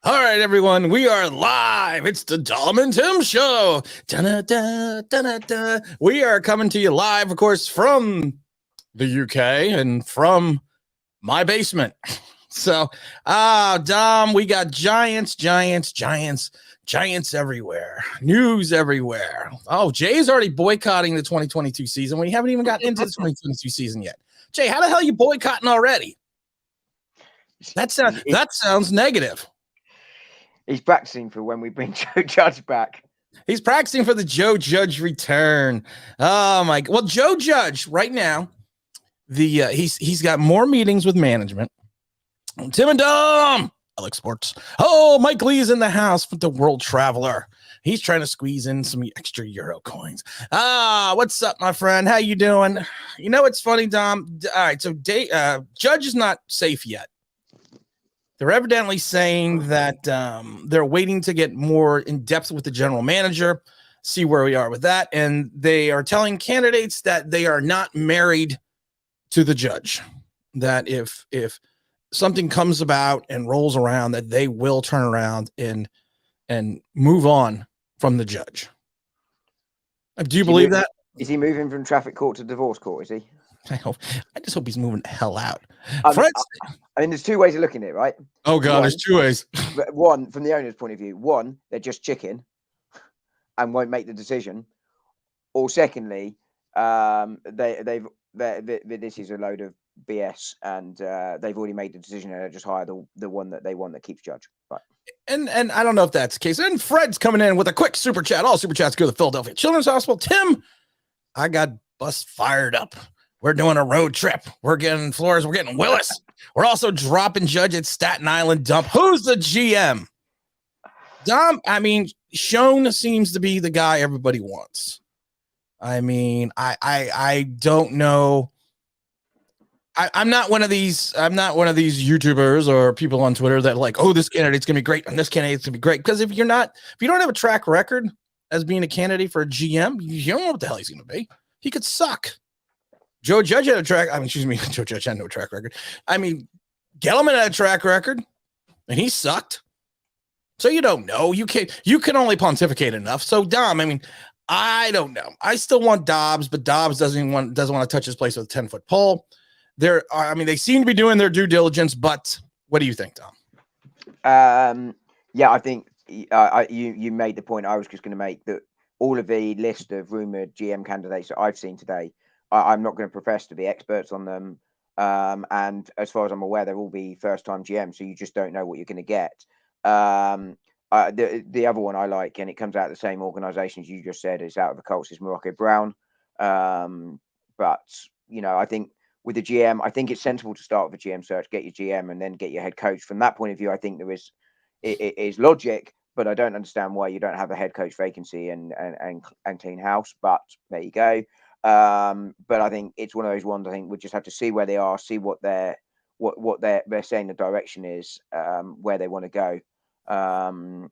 All right, everyone, we are live. It's the Dom and Tim Show. Da-da-da, da-da-da. We are coming to you live, of course, from the UK and from my basement. So, Dom, we got giants everywhere. News everywhere. Oh, Jay's already boycotting the 2022 season. We haven't even got into the 2022 season yet. Jay, how the hell are you boycotting already? That sounds negative. He's practicing for when we bring Joe Judge back. He's practicing for the Joe Judge return. Oh my! Well, Joe Judge right now, he's got more meetings with management. Tim and Dom, Alex Sports. Oh, Mike Lee's in the house with the World Traveler. He's trying to squeeze in some extra Euro coins. What's up, my friend? How you doing? You know what's funny, Dom? All right, so Judge is not safe yet. They're evidently saying that they're waiting to get more in depth with the general manager, see where we are with that. And they are telling candidates that they are not married to the judge, that if something comes about and rolls around, that they will turn around and move on from the judge. Do you believe that? Is he moving from traffic court to divorce court, is he? I just hope he's moving the hell out. I mean, there's two ways of looking at it, right? Oh, God, there's two ways. One, from the owner's point of view, one, they're just chicken and won't make the decision. Or secondly, this is a load of BS and they've already made the decision and they just hire the one that they want that keeps Judge. Right. And I don't know if that's the case. And Fred's coming in with a quick super chat. All super chats go to the Philadelphia Children's Hospital. Tim, I got bus fired up. We're doing a road trip. We're getting Flores. We're getting Willis. We're also dropping Judge at Staten Island dump. Who's the GM? Dom, I mean, Schoen seems to be the guy everybody wants. I mean, I don't know. I'm not one of these YouTubers or people on Twitter that like, oh, this candidate's gonna be great and this candidate's gonna be great. Because if you don't have a track record as being a candidate for a GM, you don't know what the hell he's gonna be. He could suck. Joe Judge had Joe Judge had no track record. I mean, Gelman had a track record, and he sucked. So you don't know. You can only pontificate enough. So Dom, I mean, I don't know. I still want Dobbs, but Dobbs doesn't want to touch his place with a 10-foot pole. They seem to be doing their due diligence, but what do you think, Dom? Yeah, I think you made the point I was just going to make, that all of the list of rumored GM candidates that I've seen today, I'm not going to profess to be experts on them. And as far as I'm aware, they'll all be first-time GM, so you just don't know what you're going to get. The other one I like, and it comes out of the same organisation as you just said, it's out of the Colts, is Morocco Brown. But, I think with the GM, I think it's sensible to start with a GM search, get your GM, and then get your head coach. From that point of view, I think it is logic, but I don't understand why you don't have a head coach vacancy and clean house. But there you go. But I think it's one of those ones. I think we just have to see where they are, see what they're saying the direction is, where they want to go, and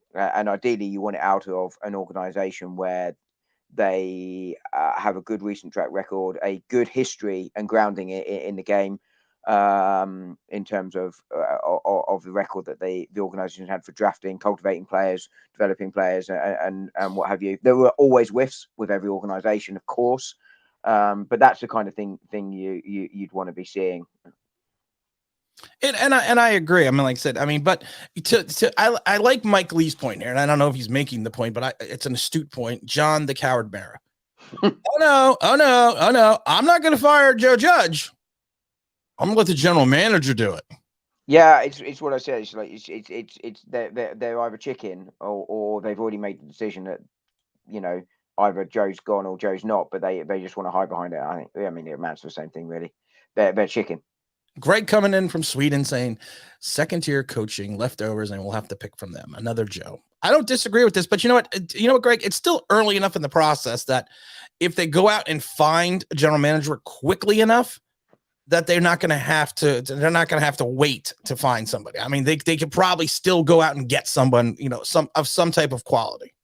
ideally you want it out of an organisation where they have a good recent track record, a good history and grounding in the game, in terms of the record that the organisation had for drafting, cultivating players, developing players, and what have you. There were always whiffs with every organisation, of course. But that's the kind of thing you'd want to be seeing. And I agree. I mean, like I said, but I like Mike Lee's point here, and I don't know if he's making the point, but it's an astute point. John the Coward Mara. Oh no! I'm not going to fire Joe Judge. I'm going to let the general manager do it. Yeah, it's what I said. It's like it's they're either chicken or they've already made the decision that either Joe's gone or Joe's not, but they just want to hide behind it. I mean, it amounts to the same thing, really. They're chicken. Greg coming in from Sweden saying second tier coaching leftovers, and we'll have to pick from them. Another Joe. I don't disagree with this, but you know what, Greg? It's still early enough in the process that if they go out and find a general manager quickly enough, that they're not going to have to wait to find somebody. I mean, they could probably still go out and get someone, some type of quality.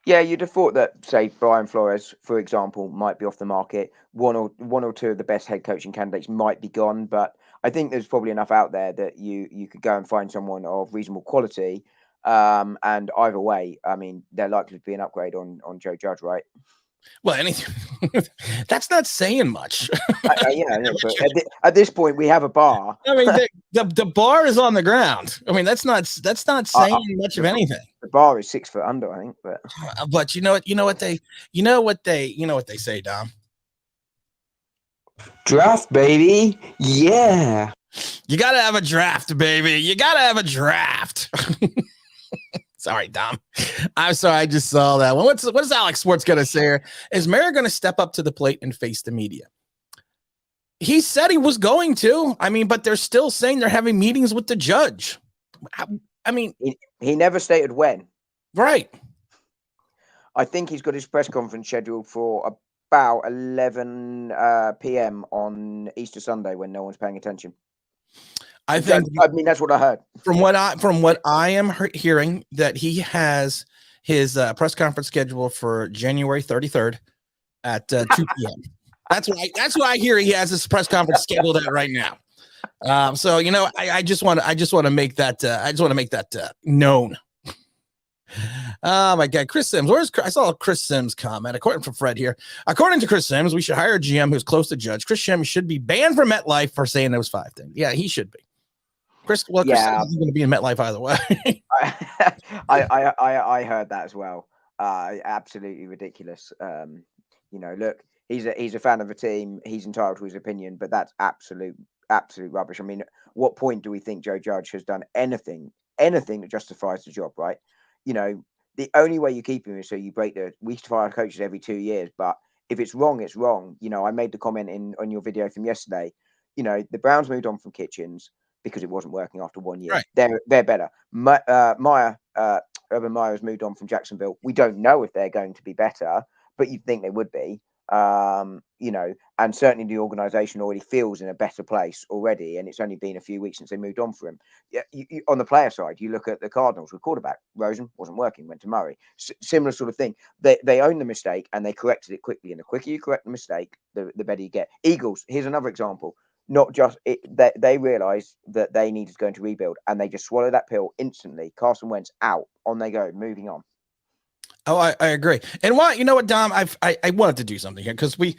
Yeah, you'd have thought that, say, Brian Flores, for example, might be off the market. One or two of the best head coaching candidates might be gone, but I think there's probably enough out there that you could go and find someone of reasonable quality. And either way, I mean, they're likely to be an upgrade on Joe Judge, right? Well, anything that's not saying much. Yeah, but at this point, we have a bar. I mean, the bar is on the ground. I mean, that's not saying much of anything. The bar is 6 foot under, I think. But you know what they say, Dom. Draft, baby. Yeah. You gotta have a draft, baby. You gotta have a draft. Sorry, Dom. I'm sorry. I just saw that one. What is Alex Sports gonna say here? Is Mayer gonna step up to the plate and face the media? He said he was going to. I mean, but they're still saying they're having meetings with the judge. I mean, he never stated when. Right. I think he's got his press conference scheduled for about 11 p.m. on Easter Sunday when no one's paying attention. I mean, that's what I heard. From what I am hearing, that he has his press conference scheduled for January 33rd at 2 p.m. That's what I hear. He has his press conference scheduled at right now. So I just want to make that known. Oh my God, Chris Sims. I saw a Chris Sims comment. According to Fred here, according to Chris Sims, we should hire a GM who's close to Judge. Chris Sims should be banned from MetLife for saying those 5 things. Yeah, he should be. Chris Sims is going to be in MetLife either way. I heard that as well. Absolutely ridiculous. Look, he's a fan of a team. He's entitled to his opinion, but that's absolute rubbish. I mean, what point do we think Joe Judge has done anything that justifies the job, right? The only way you keep him is so you we fire coaches every 2 years, but if it's wrong, it's wrong. I made the comment on your video from yesterday. The Browns moved on from Kitchens because it wasn't working after 1 year. Right. They're better. Urban Meyer has moved on from Jacksonville. We don't know if they're going to be better, but you'd think they would be. And certainly the organization already feels in a better place already, and it's only been a few weeks since they moved on for him. Yeah, on the player side, you look at the Cardinals with quarterback Rosen wasn't working, went to Murray. Similar sort of thing. They own the mistake and they corrected it quickly, and the quicker you correct the mistake, the better you get. Eagles, here's another example. Not just they realized that they needed to go into rebuild, and they just swallowed that pill instantly. Carson Wentz out, on they go, moving on. Oh, I agree. And why? You know what, Dom? I wanted to do something here because we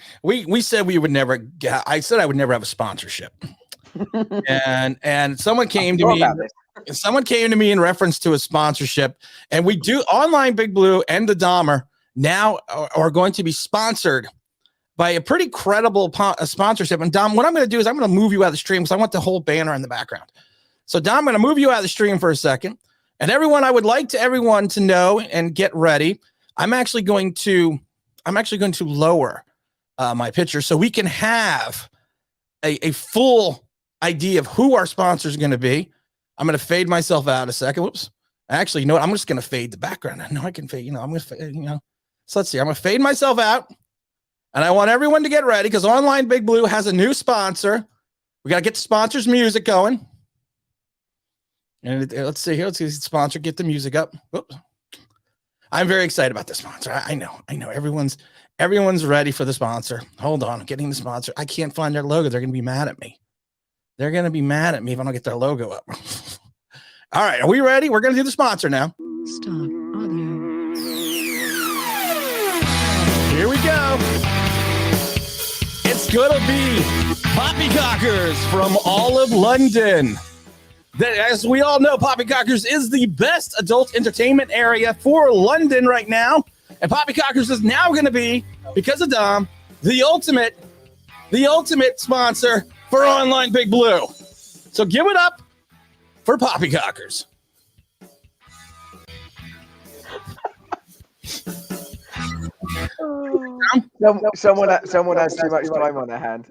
said we would never. I said I would never have a sponsorship, and someone came to me. Someone came to me in reference to a sponsorship, and we do Online Big Blue and the Dahmer now are going to be sponsored by a pretty credible sponsorship. And Dom, what I'm going to do is I'm going to move you out of the stream because I want the whole banner in the background. So Dom, I'm going to move you out of the stream for a second. And everyone, I would like everyone to know and get ready. I'm actually going to lower my picture so we can have a full idea of who our sponsor is going to be. I'm going to fade myself out a second. Whoops. Actually, you know what? I'm just going to fade the background. I know I can fade, I'm going to fade, So let's see. I'm going to fade myself out. And I want everyone to get ready because Online Big Blue has a new sponsor. We got to get the sponsor's music going. And let's see here. Let's see the sponsor. Get the music up. Whoops. I'm very excited about the sponsor. I know. Everyone's ready for the sponsor. Hold on. I'm getting the sponsor. I can't find their logo. They're going to be mad at me. They're going to be mad at me if I don't get their logo up. All right. Are we ready? We're going to do the sponsor now. Stop. Here we go. It's going to be Poppycockers from all of London. As we all know, Poppycockers is the best adult entertainment area for London right now. And Poppycockers is now going to be, because of Dom, the ultimate sponsor for Online Big Blue. So give it up for Poppycockers. Someone has too much time on their hand.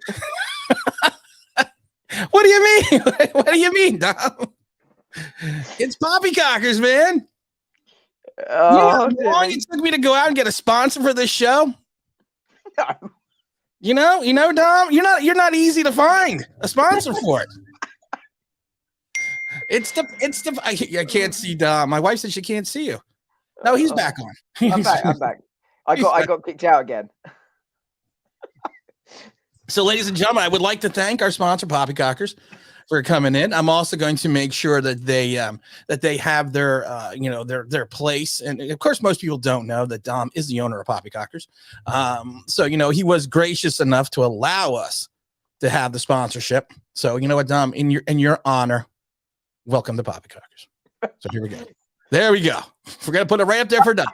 What do you mean? What do you mean, Dom? It's Poppycockers, man. How long it took me to go out and get a sponsor for this show? You know, Dom, you're not easy to find a sponsor for it. I can't see Dom. My wife said she can't see you. No, he's back on. I'm back. I got kicked out again. So, ladies and gentlemen, I would like to thank our sponsor, Poppycockers, for coming in. I'm also going to make sure that they have their their place. And of course, most people don't know that Dom is the owner of Poppycockers. So he was gracious enough to allow us to have the sponsorship. So you know what, Dom, in your honor, welcome to Poppycockers. So here we go. There we go. We're gonna put it right up there for Dom.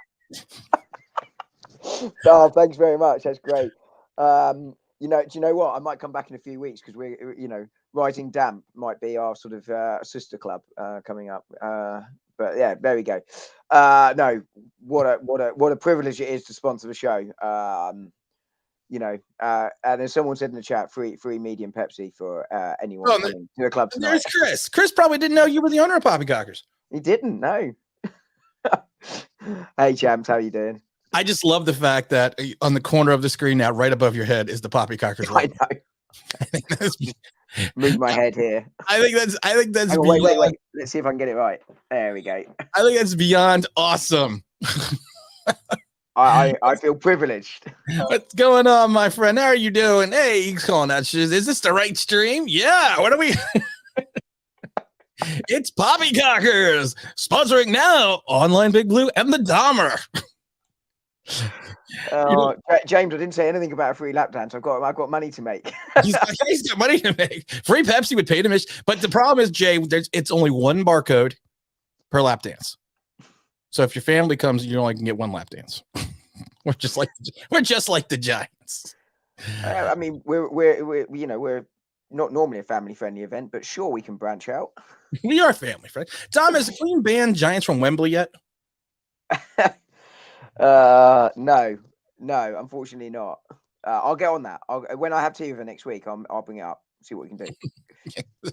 Oh, thanks very much. That's great. Do you know what? I might come back in a few weeks because we're, Rising Damp might be our sort of sister club coming up. But yeah, there we go. No, what a privilege it is to sponsor the show. And as someone said in the chat, free medium Pepsi for anyone coming to the club tonight. There's Chris. Chris probably didn't know you were the owner of Poppycockers. He didn't know. Hey, champs, how you doing? I just love the fact that on the corner of the screen now, right above your head, is the Poppycockers. I know. I think that's move my head here. I think that's wait. Let's see if I can get it right. There we go. I think that's beyond awesome. I feel privileged. What's going on, my friend? How are you doing? Hey, he's calling out. Is this the right stream? Yeah. What are we? It's Poppycockers sponsoring now Online Big Blue and the Dahmer. James, I didn't say anything about a free lap dance. I've got money to make. he's got money to make. Free Pepsi would pay to miss. But the problem is, Jay, it's only one barcode per lap dance. So if your family comes, you only can get one lap dance. We're just like the Giants. I mean, we're not normally a family friendly event, but sure, we can branch out. We are family friendly. Tom, has the Queen banned Giants from Wembley yet? No, unfortunately not. I'll get on that. When I have tea with her next week, I'll bring it up. See what we can do.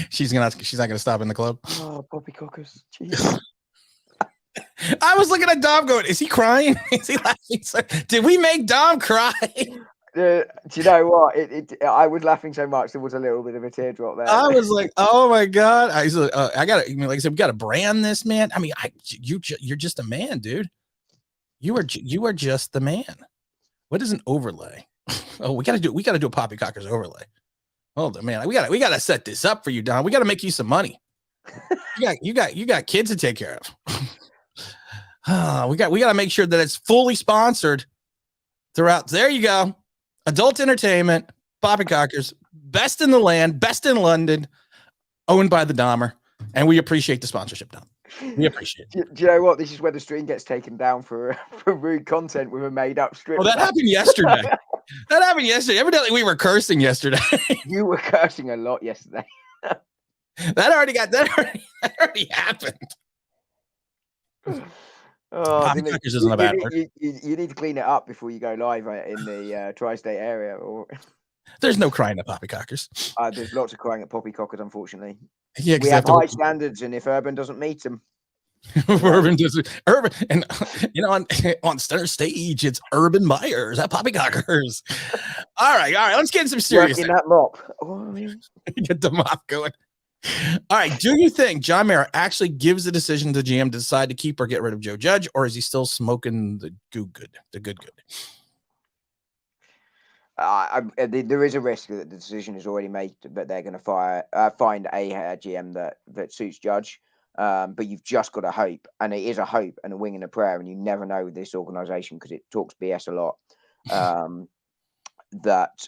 She's not gonna stop in the club. Oh, Poppycockers. Jeez. I was looking at Dom going, is he crying? Is he laughing? Did we make Dom cry? Do you know what? I was laughing so much there was a little bit of a teardrop there. I was like, oh my god! I got to, like I said, we got to brand this, man. I mean, you're just a man, dude. You are just the man. What is an overlay? Oh, we got to do a Poppycockers overlay. Oh man, we got to set this up for you, Don. We got to make you some money. You got kids to take care of. We got to make sure that it's fully sponsored throughout. There you go. Adult entertainment, Poppycockers, best in the land, best in London, owned by the Dahmer, and we appreciate the sponsorship, Dom. We appreciate it. Do you know what? This is where the stream gets taken down for rude content with a made-up strip. Well, that happened yesterday. Evidently, we were cursing yesterday. You were cursing a lot yesterday. That already happened. Poppycockers isn't a bad word. You need to clean it up before you go live in the tri-state area. There's no crying at Poppycockers. There's lots of crying at Poppycockers, unfortunately. Yeah, we have high standards, and if Urban doesn't meet them, Urban, and on center stage, it's Urban Myers at Poppycockers. All right, let's get some serious. In that mop, get the mop going. All right, do you think John Mara actually gives the decision to GM to decide to keep or get rid of Joe Judge, or is he still smoking the good? There is a risk that the decision is already made that they're going to find a GM that suits Judge. But you've just got to hope, and it is a hope and a wing and a prayer, and you never know with this organization because it talks BS a lot. That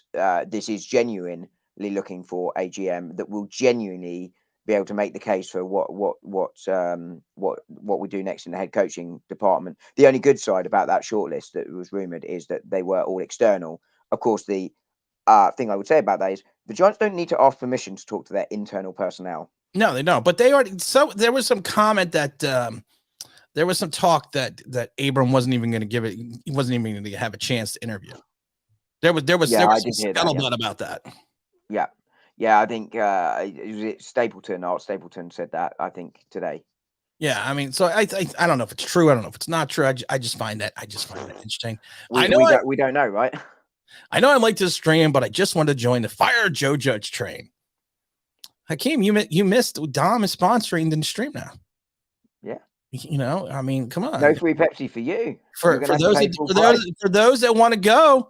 this is genuinely looking for a GM that will genuinely be able to make the case for what we do next in the head coaching department. The only good side about that shortlist that was rumored is that they were all external. Of course, the thing I would say about that is the Giants don't need to ask permission to talk to their internal personnel. No, they don't. But they already. So there was some comment that there was some talk that Abram wasn't even going to give it. He wasn't even going to have a chance to interview. There was some scuttlebutt about that. Yeah. I think was it Stapleton? Art Stapleton said that. I think today. Yeah, I mean, so I don't know if it's true. I don't know if it's not true. I just find that interesting. We don't know, right? I know I'm late to the stream, but I just wanted to join the Fire Joe Judge train. Hakeem, you missed Dom is sponsoring the stream now. Yeah. I mean, come on. No free Pepsi for you. For those that want to go,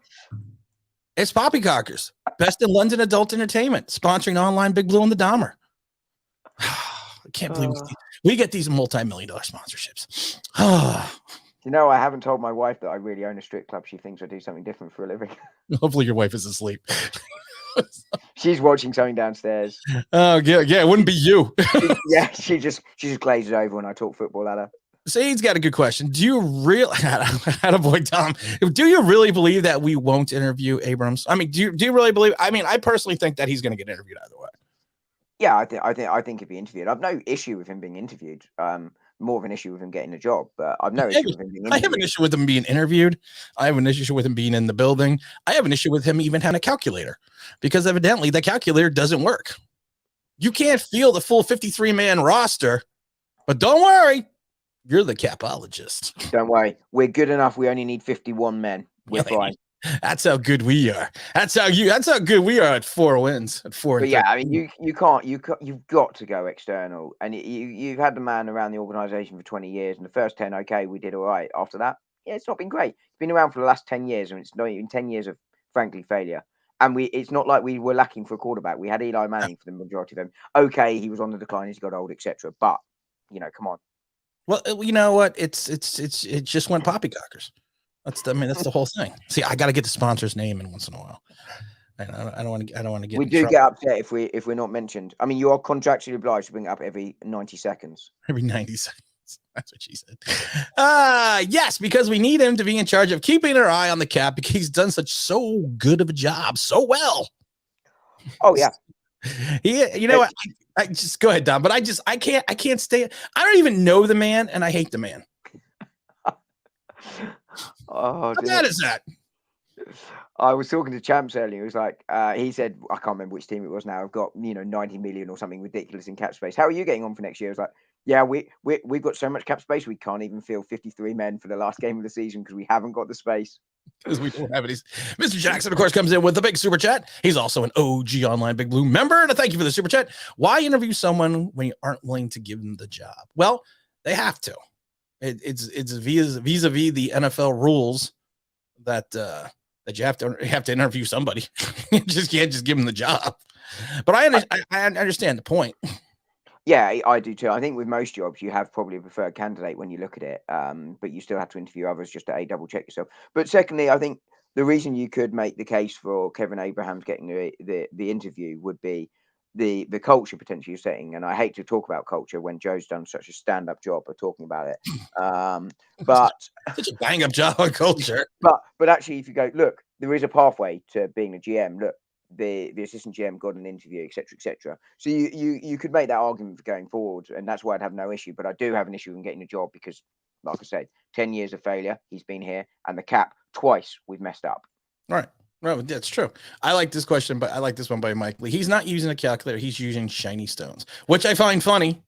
It's Poppycockers, best in London adult entertainment, sponsoring online Big Blue and the Dahmer. I can't believe we get these multi-million-dollar sponsorships. You know, I haven't told my wife that I really own a strip club. She thinks I do something different for a living. Hopefully your wife is asleep. She's watching something downstairs. Oh yeah, it wouldn't be you. Yeah, she just glazes over when I talk football at her. Sade's got a good question. Do you really, attaboy Tom, do you really believe that we won't interview Abrams? I mean, do you really believe? I mean, I personally think that he's going to get interviewed either way. Yeah, I think he'd be interviewed. I've no issue with him being interviewed. More of an issue with him getting a job, but I've no issue with him being interviewed. I have an issue with him being interviewed. I have an issue with him being in the building. I have an issue with him even having a calculator, because evidently the calculator doesn't work. You can't field the full 53-man roster, but don't worry. You're the capologist. Don't worry. We're good enough. We only need 51 men. We're fine. That's how good we are. That's how good we are at 4 wins. At 4. But yeah, I mean, you've got to go external. And you've had the man around the organization for 20 years, and the first 10, okay, we did all right. After that, yeah, it's not been great. It's been around for the last 10 years, and it's not even 10 years of, frankly, failure. And it's not like we were lacking for a quarterback. We had Eli Manning for the majority of them. Okay, he was on the decline as he got old, etc. But, come on. Well, you know what? It just went poppycockers. That's the whole thing. See, I got to get the sponsor's name in once in a while. I don't want to get. We do get upset if we're not mentioned. I mean, you are contractually obliged to bring it up every 90 seconds. Every 90 seconds. That's what she said. Yes, because we need him to be in charge of keeping our eye on the cap, because he's done so good of a job, so well. Oh yeah. You know what? I just go ahead, Don. But I can't stay. I don't even know the man, and I hate the man. Oh, how bad is that? I was talking to Champs earlier. He was like, he said, I can't remember which team it was now. I've got 90 million or something ridiculous in cap space. How are you getting on for next year? I was like, yeah, we've got so much cap space we can't even field 53 men for the last game of the season because we haven't got the space. Because we don't have any. Mr. Jackson, of course, comes in with the big super chat. He's also an OG Online Big Blue member, and thank you for the super chat. Why interview someone when you aren't willing to give them the job? Well, they have to. It's vis-a-vis the NFL rules that you have to interview somebody. You just can't give them the job. But I understand the point. Yeah, I do too. I think with most jobs, you have probably a preferred candidate when you look at it, but you still have to interview others just to double check yourself. But secondly, I think the reason you could make the case for Kevin Abrahams getting the interview would be the culture potentially you're setting. And I hate to talk about culture when Joe's done such a stand-up job of talking about it. But such a bang-up job on culture. But actually, if you go, look, there is a pathway to being a GM. Look, the assistant GM got an interview, etc. So you could make that argument for going forward, and that's why I'd have no issue. But I do have an issue in getting a job because, like I said, 10 years of failure. He's been here, and the cap twice we've messed up. All right. Well, that's true. I like this question, but I like this one by Mike Lee. He's not using a calculator. He's using shiny stones, which I find funny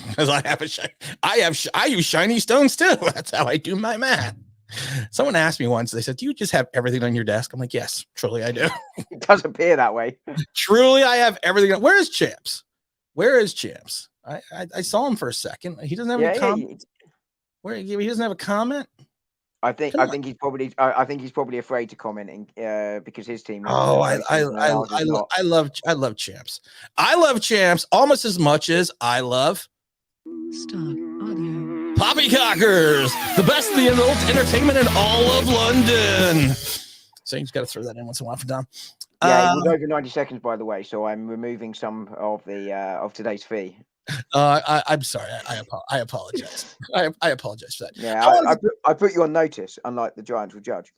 because I use shiny stones too. That's how I do my math. Someone asked me once, they said, do you just have everything on your desk? I'm like, yes, truly I do. It does appear that way. Truly, I have everything. Where is Champs? I saw him for a second. He doesn't have a comment. He doesn't have a comment. I think he's probably afraid to comment because his team. Oh, I love Champs. I love Champs almost as much as I love Stop audio. Poppycockers, the best of the adult entertainment in all of London. So you just got to throw that in once in a while for Dom. Yeah, it was over 90 seconds, by the way. So I'm removing some of the of today's fee. I'm sorry. I apologize. I apologize for that. Yeah, I put you on notice, unlike the Giants will judge.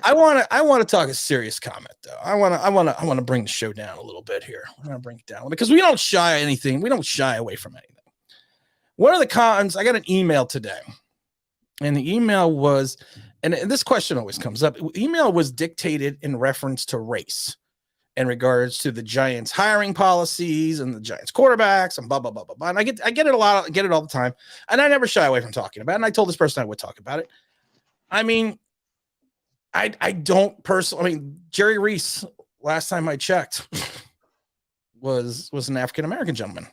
I want to talk a serious comment though. I want to bring the show down a little bit here. I want to bring it down because we don't shy away from anything. One of the cons, I got an email today, and the email was, and this question always comes up. Email was dictated in reference to race, in regards to the Giants hiring policies and the Giants quarterbacks and blah blah blah blah blah. And I get it a lot, I get it all the time, and I never shy away from talking about it. And I told this person I would talk about it. I mean, I don't personally. I mean, Jerry Reese, last time I checked, was an African American gentleman.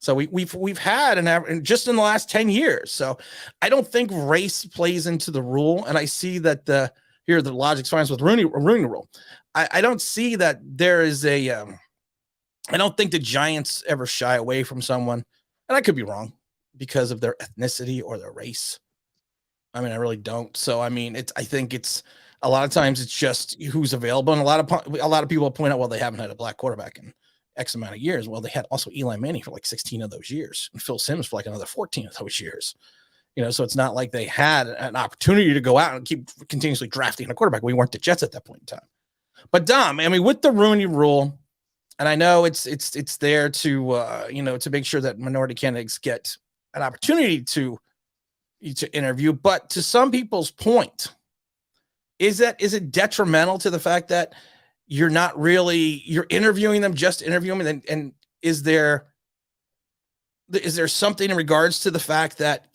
So we've had an just in the last 10 years. So I don't think race plays into the rule. And I see that the here the logic's fine with Rooney rule. I don't see that there is a. I don't think the Giants ever shy away from someone, and I could be wrong because of their ethnicity or their race. I mean, I really don't. So I mean, I think it's a lot of times it's just who's available, and a lot of people point out, well, they haven't had a black quarterback in X amount of years. Well, they had also Eli Manning for like 16 of those years, and Phil Simms for like another 14 of those years. So it's not like they had an opportunity to go out and keep continuously drafting a quarterback. We weren't the Jets at that point in time. But Dom, I mean, with the Rooney rule, and I know it's there to to make sure that minority candidates get an opportunity to interview. But to some people's point, is it detrimental to the fact that you're interviewing them, just interviewing them, and is there something in regards to the fact that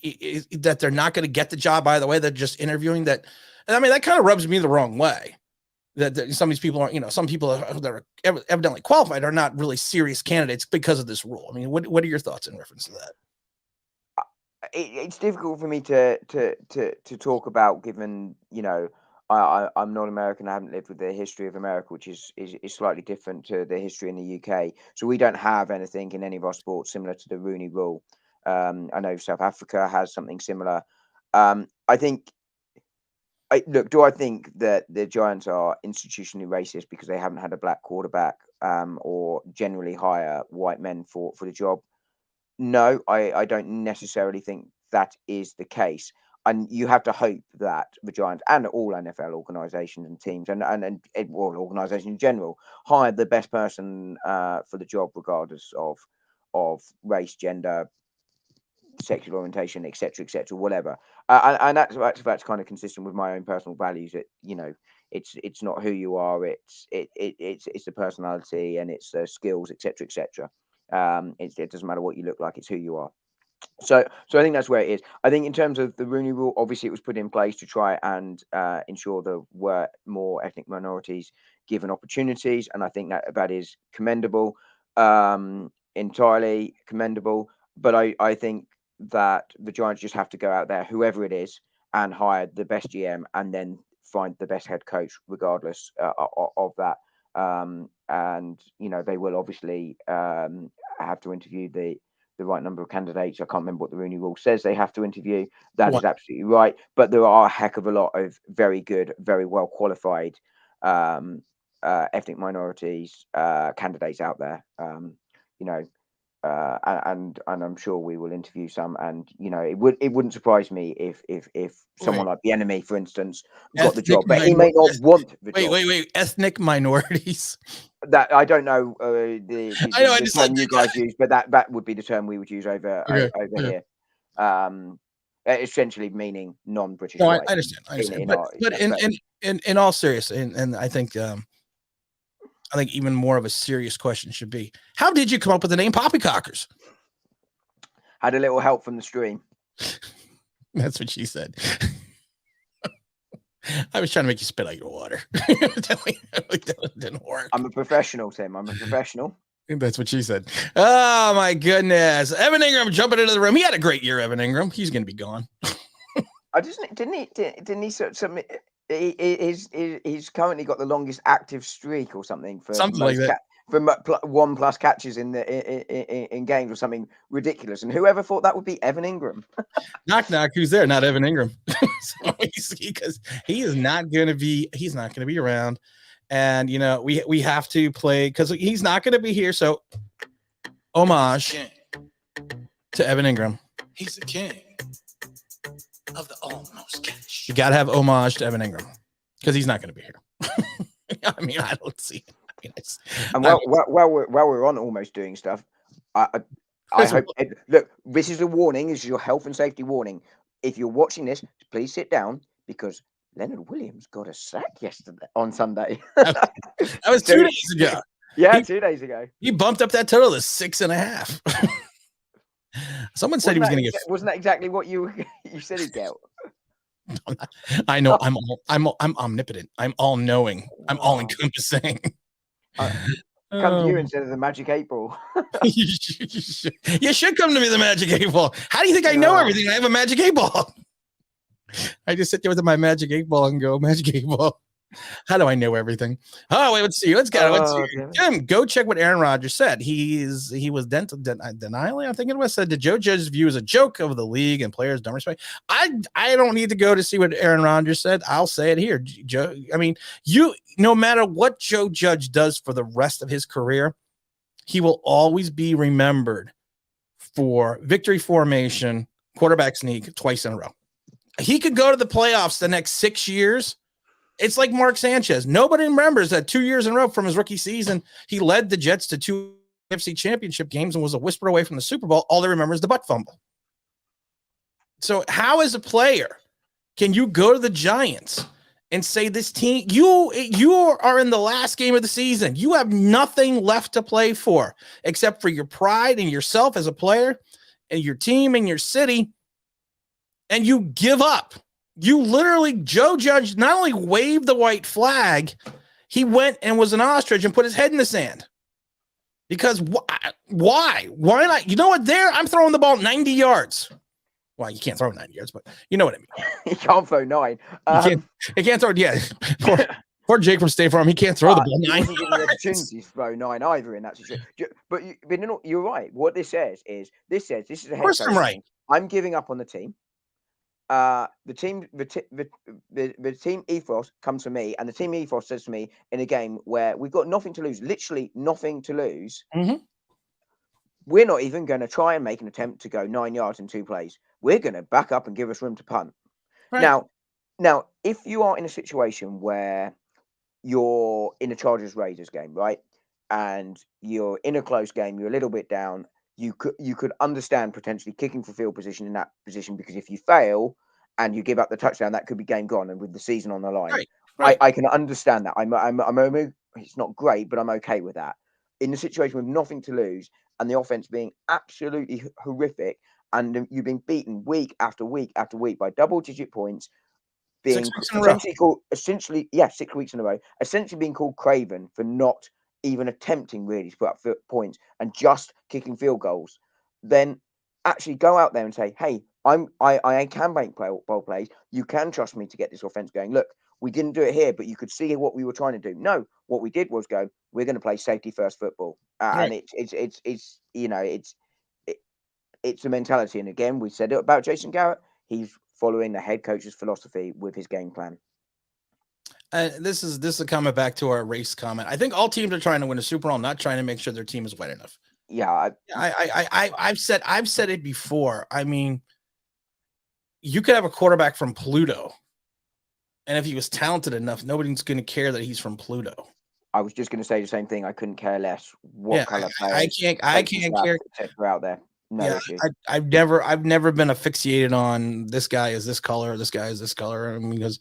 that they're not going to get the job by the way they're just interviewing that? And I mean, that kind of rubs me the wrong way. That some of these people are, some people that are evidently qualified are not really serious candidates because of this rule. I mean, what are your thoughts in reference to that? It's difficult for me to talk about, given I'm not American. I haven't lived with the history of America, which is slightly different to the history in the UK. So we don't have anything in any of our sports similar to the Rooney Rule. I know South Africa has something similar. I think. Do I think that the Giants are institutionally racist because they haven't had a black quarterback, or generally hire white men for the job? No, I don't necessarily think that is the case. And you have to hope that the Giants and all NFL organizations and teams and organizations in general hire the best person for the job, regardless of race, gender, sexual orientation, etc., whatever. And that's kind of consistent with my own personal values. That it's not who you are, it's the personality and it's the skills, etc. It doesn't matter what you look like; it's who you are. So I think that's where it is. I think in terms of the Rooney Rule, obviously it was put in place to try and ensure there were more ethnic minorities given opportunities, and I think that is commendable, entirely commendable. But I think that the Giants just have to go out there, whoever it is, and hire the best GM, and then find the best head coach, regardless of that. And they will obviously have to interview the right number of candidates. I can't remember what the Rooney Rule says they have to interview. That is absolutely right. But there are a heck of a lot of very good, very well qualified ethnic minorities candidates out there. And I'm sure we will interview some. And it wouldn't surprise me if someone like the enemy, for instance, got the job, but he may not want the job. Wait, ethnic minorities. That I don't know the term you guys use, but that would be the term we would use over here. Essentially meaning non-British. No, I understand. But in all seriousness, and I think even more of a serious question should be: how did you come up with the name Poppycockers? Had a little help from the stream. That's what she said. I was trying to make you spit out your water. That didn't work. I'm a professional, Tim. I'm a professional. That's what she said. Oh my goodness. Evan Ingram jumping into the room. He had a great year, Evan Ingram. He's going to be gone. Didn't he submit? He's currently got the longest active streak or something for something like that. For 1+ catches in games or something ridiculous. And whoever thought that would be Evan Ingram? Knock knock. Who's there? Not Evan Ingram. Because he is not going to be. He's not going to be around. And we have to play because he's not going to be here. So homage to Evan Ingram. He's the king of the almost catch. You got to have homage to Evan Ingram because he's not going to be here. I mean, I don't see it. And while we're on almost doing stuff, I hope. Look, this is a warning. This is your health and safety warning. If you're watching this, please sit down because Leonard Williams got a sack on Sunday. That was 2 days ago. Yeah, 2 days ago. He bumped up that total to 6.5. Someone said he was going to get. Wasn't that exactly what you said he'd get? I know. I'm omnipotent. I'm all knowing. I'm all encompassing. Come to you instead of the Magic 8 Ball. You should come to me, the Magic 8 Ball. How do you think I know everything? I have a Magic 8 Ball. I just sit there with my magic 8-ball and go, magic 8-ball. How do I know everything? Oh, wait, let's see. Let's see. Jim, go check what Aaron Rodgers said. He was denially, I think it was, said the Joe Judge's view is a joke of the league and players don't respect. I don't need to go to see what Aaron Rodgers said. I'll say it here. Joe, I mean, no matter what Joe Judge does for the rest of his career, he will always be remembered for victory formation, quarterback sneak twice in a row. He could go to the playoffs the next 6 years. It's like Mark Sanchez. Nobody remembers that 2 years in a row from his rookie season, he led the Jets to 2 AFC championship games and was a whisper away from the Super Bowl. All they remember is the butt fumble. So how, as a player, can you go to the Giants and say this team, you are in the last game of the season. You have nothing left to play for except for your pride and yourself as a player and your team and your city, and you give up. You literally, Joe Judge not only waved the white flag, he went and was an ostrich and put his head in the sand. Because why? Why not? You know what? I'm throwing the ball 90 yards. Well, you can't throw 90 yards, but you know what I mean. You can't throw 9. He can't throw. Yeah, poor Jake from State Farm. He can't throw the ball 9 yards. The opportunity to throw 9 either in that situation. But you're right. What this says is this is a head coach. I'm right. I'm giving up on the team. The team ethos comes from me, and the team ethos says to me in a game where we've got nothing to lose, literally nothing to lose. Mm-hmm. We're not even going to try and make an attempt to go 9 yards in 2 plays. We're going to back up and give us room to punt. Right. Now, if you are in a situation where you're in a Chargers-Raiders game, right, and you're in a close game, you're a little bit down, you could understand potentially kicking for field position in that position, because if you fail and you give up the touchdown, that could be game gone and with the season on the line. Right. I can understand that. I'm it's not great, but I'm okay with that. In the situation with nothing to lose and the offense being absolutely horrific, and you've been beaten week after week after week by double-digit points, being essentially called 6 weeks in a row, essentially being called craven for not even attempting really to put up points and just kicking field goals, then actually go out there and say, hey, I can make ball plays. You can trust me to get this offense going. Look, we didn't do it here, but you could see what we were trying to do. No, what we did was go, we're going to play safety first football. Right. And it's a mentality. And again, we said it about Jason Garrett. He's following the head coach's philosophy with his game plan. This is a comment back to our race comment. I think all teams are trying to win a Super Bowl, not trying to make sure their team is wet enough. Yeah, I've said it before. I mean, you could have a quarterback from Pluto, and if he was talented enough, nobody's going to care that he's from Pluto. I was just going to say the same thing. I couldn't care less what color player. I can't care out there. No issue. I've never been asphyxiated on this guy is this color, this guy is this color. I mean, because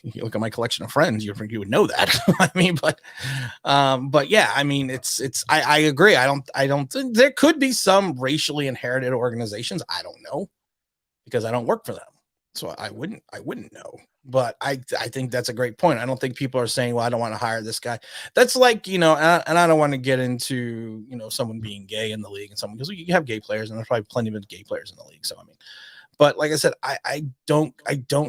you look at my collection of friends, you would know that. I mean, but yeah, I mean, I agree. I don't think there could be some racially inherited organizations. I don't know, because I don't work for them. So I wouldn't know, but I think that's a great point. I don't think people are saying, well, I don't want to hire this guy. That's like, and I don't want to get into, someone being gay in the league and someone, because you have gay players and there's probably plenty of gay players in the league. So, I mean, but like I said, I don't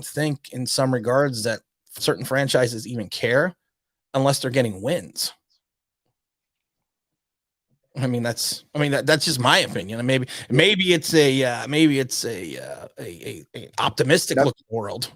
think in some regards that certain franchises even care unless they're getting wins. I mean, that's just my opinion. And maybe it's a optimistic looking world.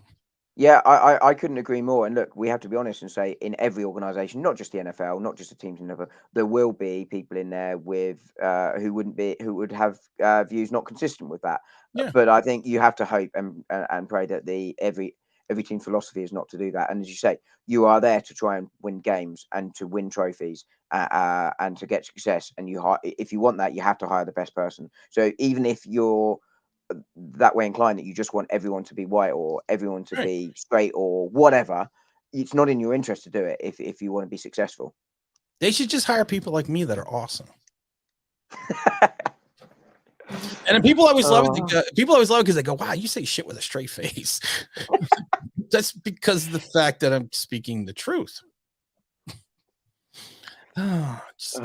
Yeah, I couldn't agree more. And look, we have to be honest and say, in every organization, not just the NFL, not just the teams in the NFL, there will be people in there with who would have views not consistent with that. Yeah. But I think you have to hope and pray that every team's philosophy is not to do that. And as you say, you are there to try and win games and to win trophies and to get success. And if you want that, you have to hire the best person. So even if you're that way inclined that you just want everyone to be white or everyone to be straight or whatever, it's not in your interest to do it if you want to be successful. They should just hire people like me that are awesome. And people always love it. People always love it because they go, wow, you say shit with a straight face. That's because of the fact that I'm speaking the truth. Just-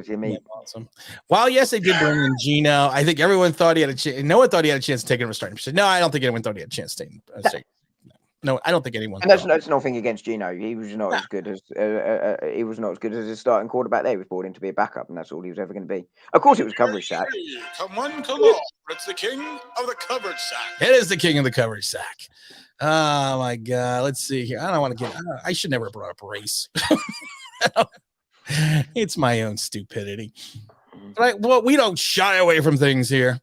Jimmy. awesome. While yes, they did bring in Gino. I think everyone thought he had a chance. No one thought he had a chance to take him a starting position. No, I don't think anyone thought he had a chance to take him. No, I don't think anyone. And that's nothing against Gino. He was not as good as his starting quarterback. There, he was brought in to be a backup, and that's all he was ever going to be. Of course, it was coverage sack. Come on, come on! It's the king of the coverage sack. It is the king of the coverage sack. Oh my God! Let's see here. I don't want to get. I should never have brought up race. It's my own stupidity. But we don't shy away from things here.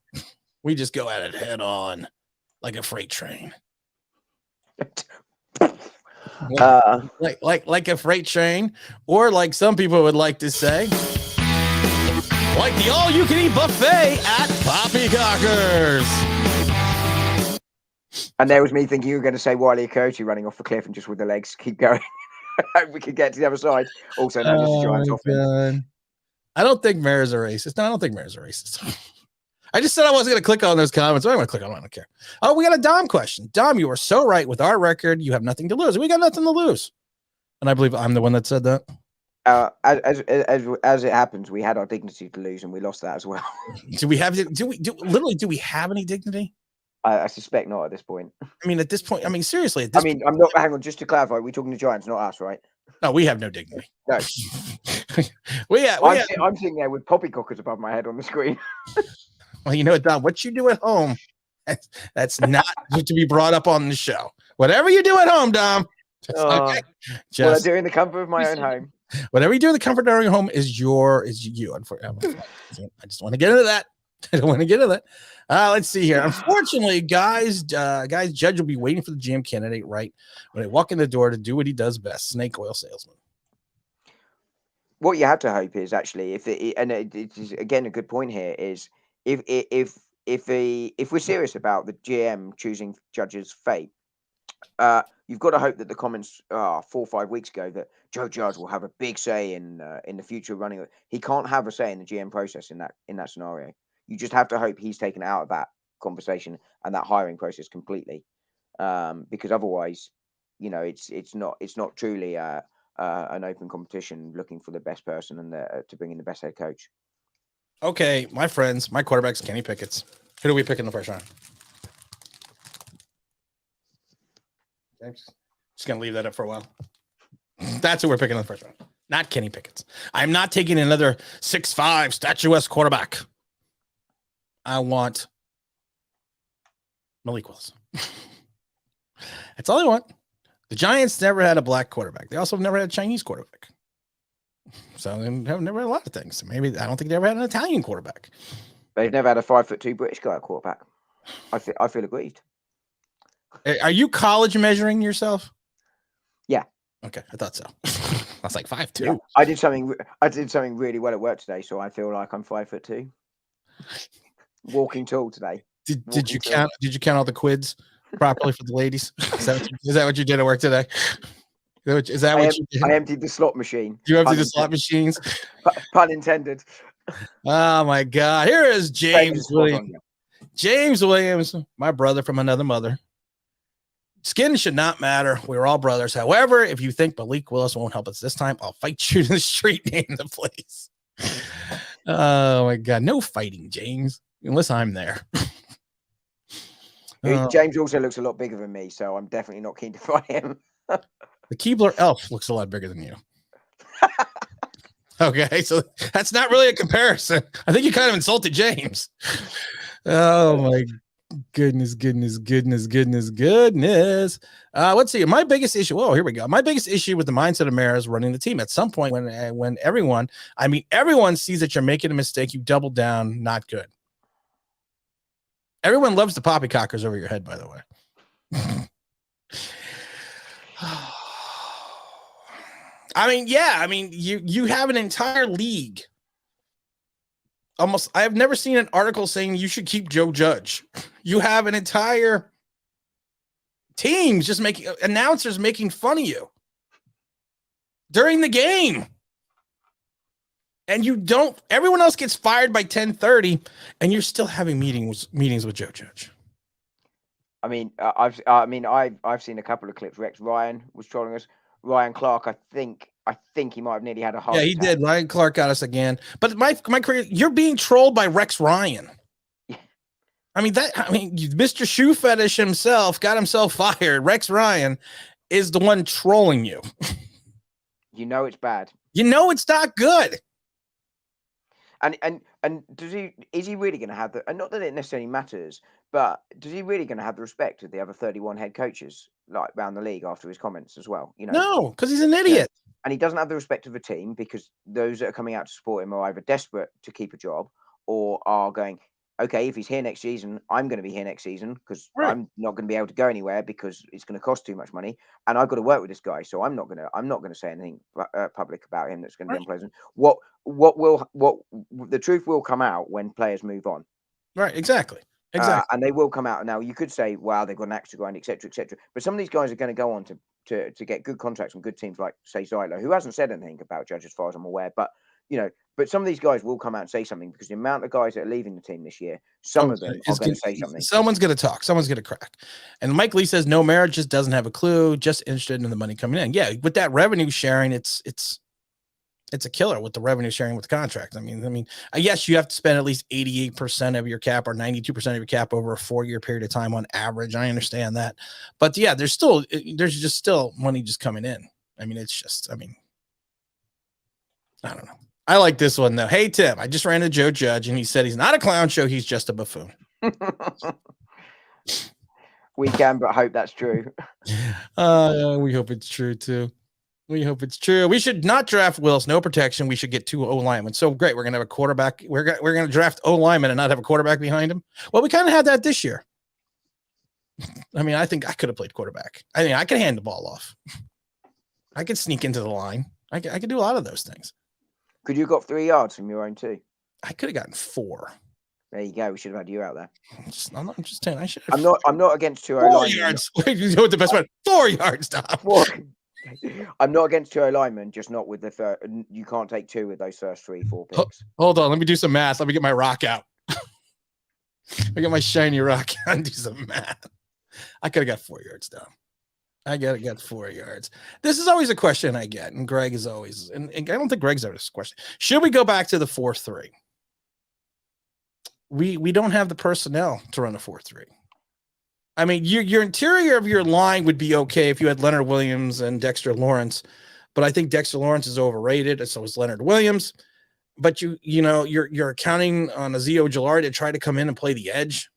We just go at it head on, like a freight train. Like a freight train, or like some people would like to say, like the all-you-can-eat buffet at Poppycockers. And there was me thinking you were going to say Wiley Okochi running off the cliff and just with the legs keep going. Hope we could get to the other side. Also, no, this is Giants offense. I don't think Mayor's a racist. No, I don't think Mayor's a racist. I just said I wasn't going to click on those comments. I'm going to click on them. I don't care. Oh, we got a Dom question. Dom, you were so right. With our record, you have nothing to lose. We got nothing to lose. And I believe I'm the one that said that. As it happens, we had our dignity to lose and we lost that as well. Do we have we have any dignity? I suspect not at this point. I mean, at this point, seriously. I'm not. Hang on, just to clarify, we're talking to Giants, not us, right? No, we have no dignity. No. I'm sitting there with poppycockers above my head on the screen. Well, you know what, Dom? What you do at home, that's not to be brought up on the show. Whatever you do at home, Dom. Okay. What I do in the comfort of my own home. Whatever you do in the comfort of your home is you. Unfortunately, I just want to get into that. I don't want to get into that. Let's see here. Unfortunately, guys, Judge will be waiting for the GM candidate right when they walk in the door to do what he does best: snake oil salesman. What you have to hope is actually, it is again a good point here, is if we're serious about the GM choosing Judge's fate, you've got to hope that the comments 4 or 5 weeks ago that Joe Judge will have a big say in the future running. He can't have a say in the GM process in that scenario. You just have to hope he's taken out of that conversation and that hiring process completely, because otherwise, it's not truly an open competition looking for the best person and to bring in the best head coach. Okay, my friends, my quarterback's Kenny Pickett's. Who do we pick in the first round? Just gonna leave that up for a while. That's who we're picking in the first round, not Kenny Pickett's. I'm not taking another 6'5" statuesque quarterback. I want Malik Willis. That's all I want. The Giants never had a black quarterback. They also have never had a Chinese quarterback. So they have never had a lot of things. Maybe I don't think they ever had an Italian quarterback. They've never had a 5'2" British guy at quarterback. I feel aggrieved. Are you college measuring yourself? Yeah. Okay, I thought so. I was like 5'2". Yeah. I did something really well at work today, so I feel like I'm 5'2". Walking tall today. Did you count all the quids properly for the ladies? Is that what you did at work today? Is that what you did? I emptied the slot machine. You emptied the slot machines? Pun intended. Oh my God. Here is James Williams. James Williams, my brother from another mother. Skin should not matter. We're all brothers. However, if you think Malik Willis won't help us this time, I'll fight you in the street, name the place. Oh my God. No fighting, James. Unless I'm there. James also looks a lot bigger than me, so I'm definitely not keen to fight him. The Keebler elf looks a lot bigger than you. Okay, so that's not really a comparison. I think you kind of insulted James. Oh my goodness. Let's see. My biggest issue. Oh, here we go. My biggest issue with the mindset of Mara is running the team. At some point, when everyone sees that you're making a mistake, you double down. Not good. Everyone loves the poppycockers over your head, by the way. You have an entire league. Almost, I have never seen an article saying you should keep Joe Judge. You have an entire team just announcers making fun of you during the game. And everyone else gets fired by 10:30 and you're still having meetings with Joe Judge. I've seen a couple of clips. Rex Ryan was trolling us. Ryan Clark, I think, I think he might have nearly had a heart Yeah, he attack. did. Ryan Clark got us again. But my career, you're being trolled by Rex Ryan. Yeah. Mr. Shoe Fetish himself got himself fired. Rex Ryan is the one trolling you. You know it's bad. You know it's not good. And is he really going to have the, and not that it necessarily matters, but does he really going to have the respect of the other 31 head coaches like around the league after his comments as well? You know, No, because he's an idiot. and he doesn't have the respect of the team because those that are coming out to support him are either desperate to keep a job or are going, okay, if he's here next season, I'm going to be here next season because Right. I'm not going to be able to go anywhere because it's going to cost too much money, and I've got to work with this guy, so I'm not going to say anything public about him that's going to be unpleasant. What the truth will come out when players move on. Right, exactly. And they will come out. Now you could say, wow, they've got an axe to grind, etc., etc. But some of these guys are going to go on to get good contracts and good teams, like say Zylo, who hasn't said anything about Judge as far as I'm aware. But but some of these guys will come out and say something because the amount of guys that are leaving the team this year, some of them are going to say something. Someone's going to talk. Someone's going to crack. And Mike Lee says no merit, just doesn't have a clue, just interested in the money coming in. Yeah, with that revenue sharing, it's a killer with the revenue sharing with the contract. I mean, yes, you have to spend at least 88% of your cap or 92% of your cap over a 4-year period of time on average. I understand that, but yeah, there's just still money just coming in. I mean, I don't know. I like this one though. Hey Tim, I just ran into Joe Judge and he said he's not a clown show. He's just a buffoon. We can but hope that's true. We hope it's true too. We hope it's true. We should not draft Wills, no protection. We should get 2 O linemen. So great. We're going to have a quarterback. We're going to draft O linemen and not have a quarterback behind him. Well, we kind of had that this year. I mean, I think I could have played quarterback. I think I can hand the ball off. I could sneak into the line. I could do a lot of those things. Could you have got 3 yards from your own too? I could have gotten 4. There you go. We should have had you out there. I'm just saying. I should. I'm not against 2 4 linemen. yards. You know what the best one? 4 yards, Tom. I'm not against 2 linemen, just not with the third. You can't take 2 with those first 3-4 picks. Hold on. Let me do some math. Let me get my rock out. I get my shiny rock out and do some math. I could have got 4 yards down. I got 4 yards. This is always a question I get, and Greg is always, and I don't think Greg's ever this question. Should we go back to the 4-3? We don't have the personnel to run a 4-3. I mean, your interior of your line would be okay if you had Leonard Williams and Dexter Lawrence, but I think Dexter Lawrence is overrated, and so is Leonard Williams. But you're counting on Azio Jolari to try to come in and play the edge.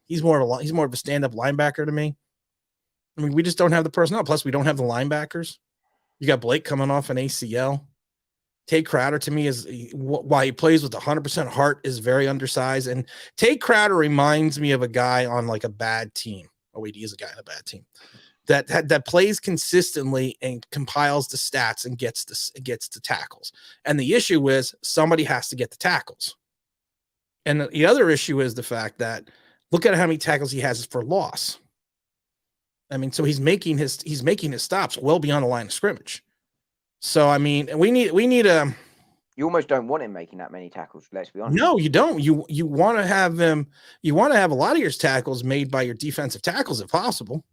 He's more of a stand-up linebacker to me. I mean, we just don't have the personnel. Plus, we don't have the linebackers. You got Blake coming off an ACL. Tate Crowder, to me, is why he plays with 100% heart, is very undersized. And Tate Crowder reminds me of a guy on like a bad team. Oh, wait, he is a guy on a bad team that plays consistently and compiles the stats and gets the tackles. And the issue is somebody has to get the tackles. And the other issue is the fact that look at how many tackles he has for loss. I mean, so he's making his stops well beyond the line of scrimmage. So I mean, we need a. You almost don't want him making that many tackles. Let's be honest. No, you don't. You want to have them. You want to have a lot of your tackles made by your defensive tackles if possible,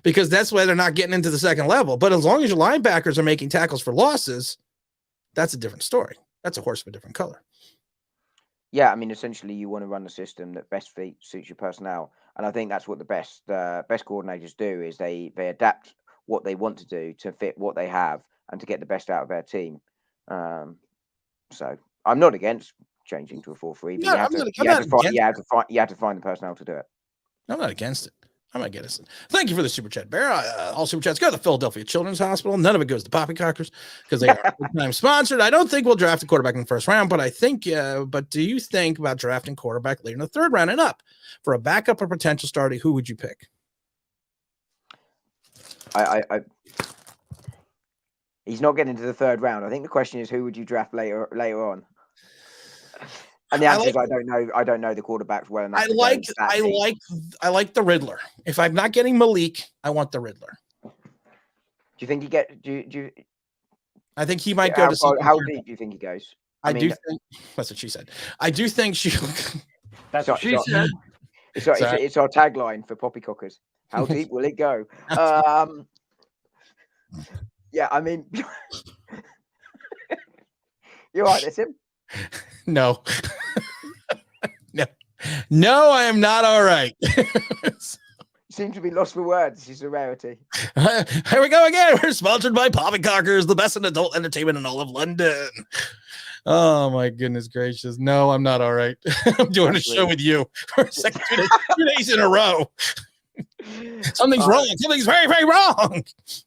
because that's why they're not getting into the second level. But as long as your linebackers are making tackles for losses, that's a different story. That's a horse of a different color. Yeah, I mean, essentially, you want to run the system that best suits your personnel, and I think that's what the best coordinators do is they adapt what they want to do to fit what they have and to get the best out of their team. So I'm not against changing to a 4-3, but you have to find the personnel to do it. I'm not against it. I'm not against it. Thank you for the super chat, Bear. All super chats go to the Philadelphia Children's Hospital. None of it goes to Poppycockers because they are time sponsored. I don't think we'll draft a quarterback in the first round, but I think. But do you think about drafting quarterback later in the third round and up for a backup or potential starter? Who would you pick? He's not getting to the third round. I think the question is who would you draft later on? And the answer is I don't know. I don't know the quarterbacks well enough. I like the Riddler. If I'm not getting Malik, I want the Riddler. Do you think he get? Do you? I think he might go to. How deep do you think he goes? I do think that's what she said. I do think she. That's what she said. It's our tagline for Poppycockers. How deep will it go? Yeah, I mean, you're right, that's him. No. No, I am not all right. You seem to be lost for words. This is a rarity. Here we go again. We're sponsored by Poppycockers, the best in adult entertainment in all of London. Oh my goodness gracious. No, I'm not all right. I'm doing a show with you for a second, 2 days in a row. Something's wrong. Something's very, very wrong.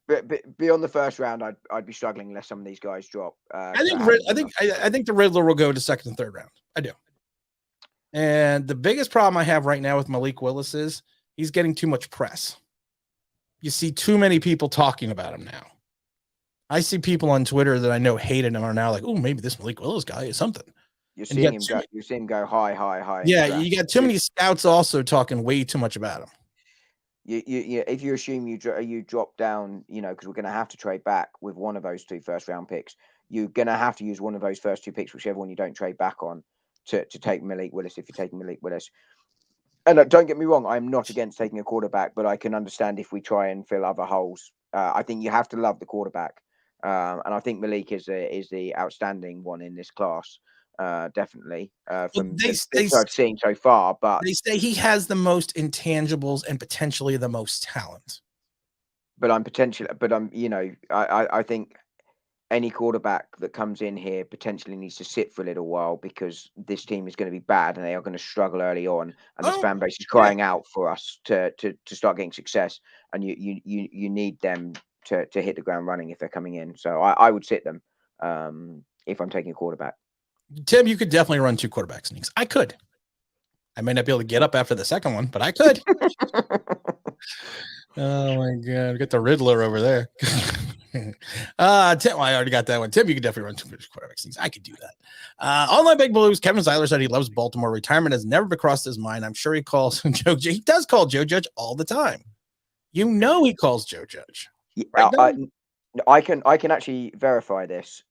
But beyond the first round, I'd be struggling unless some of these guys drop. I think the Riddler will go to second and third round. I do. And the biggest problem I have right now with Malik Willis is he's getting too much press. You see too many people talking about him now. I see people on Twitter that I know hated him are now like, oh, maybe this Malik Willis guy is something. You're seeing him go high. Yeah, you got too many scouts also talking way too much about him. If you assume you drop down, because we're going to have to trade back with one of those 2 first round picks, you're going to have to use one of those first 2 picks, whichever one you don't trade back on, to take Malik Willis if you're taking Malik Willis. And don't get me wrong, I'm not against taking a quarterback, but I can understand if we try and fill other holes. I think you have to love the quarterback, and I think Malik is the outstanding one in this class. Definitely from what I've seen so far, but they say he has the most intangibles and potentially the most talent. I think any quarterback that comes in here potentially needs to sit for a little while because this team is going to be bad and they are going to struggle early on, and this fan base is crying out for us to start getting success, and you need them to hit the ground running if they're coming in. So I would sit them if I'm taking a quarterback. Tim, you could definitely run 2 quarterback sneaks. I could. I may not be able to get up after the second one, but I could. Oh my God. Get the Riddler over there. Tim, I already got that one. Tim, you could definitely run 2 quarterback sneaks. I could do that. Online Big Blues, Kevin Zeiler said he loves Baltimore. Retirement has never crossed his mind. I'm sure he calls Joe. He does call Joe Judge all the time. He calls Joe Judge. Right, I can actually verify this.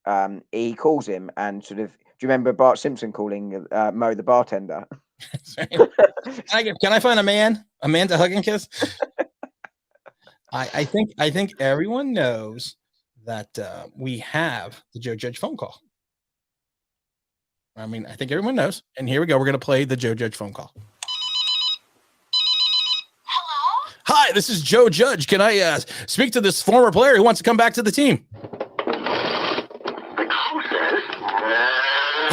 He calls him and sort of. Do you remember Bart Simpson calling Mo the bartender? Can I find a man to hug and kiss? I think everyone knows that we have the Joe Judge phone call. I mean, I think everyone knows. And here we go. We're going to play the Joe Judge phone call. Hello? Hi, this is Joe Judge. Can I speak to this former player who wants to come back to the team?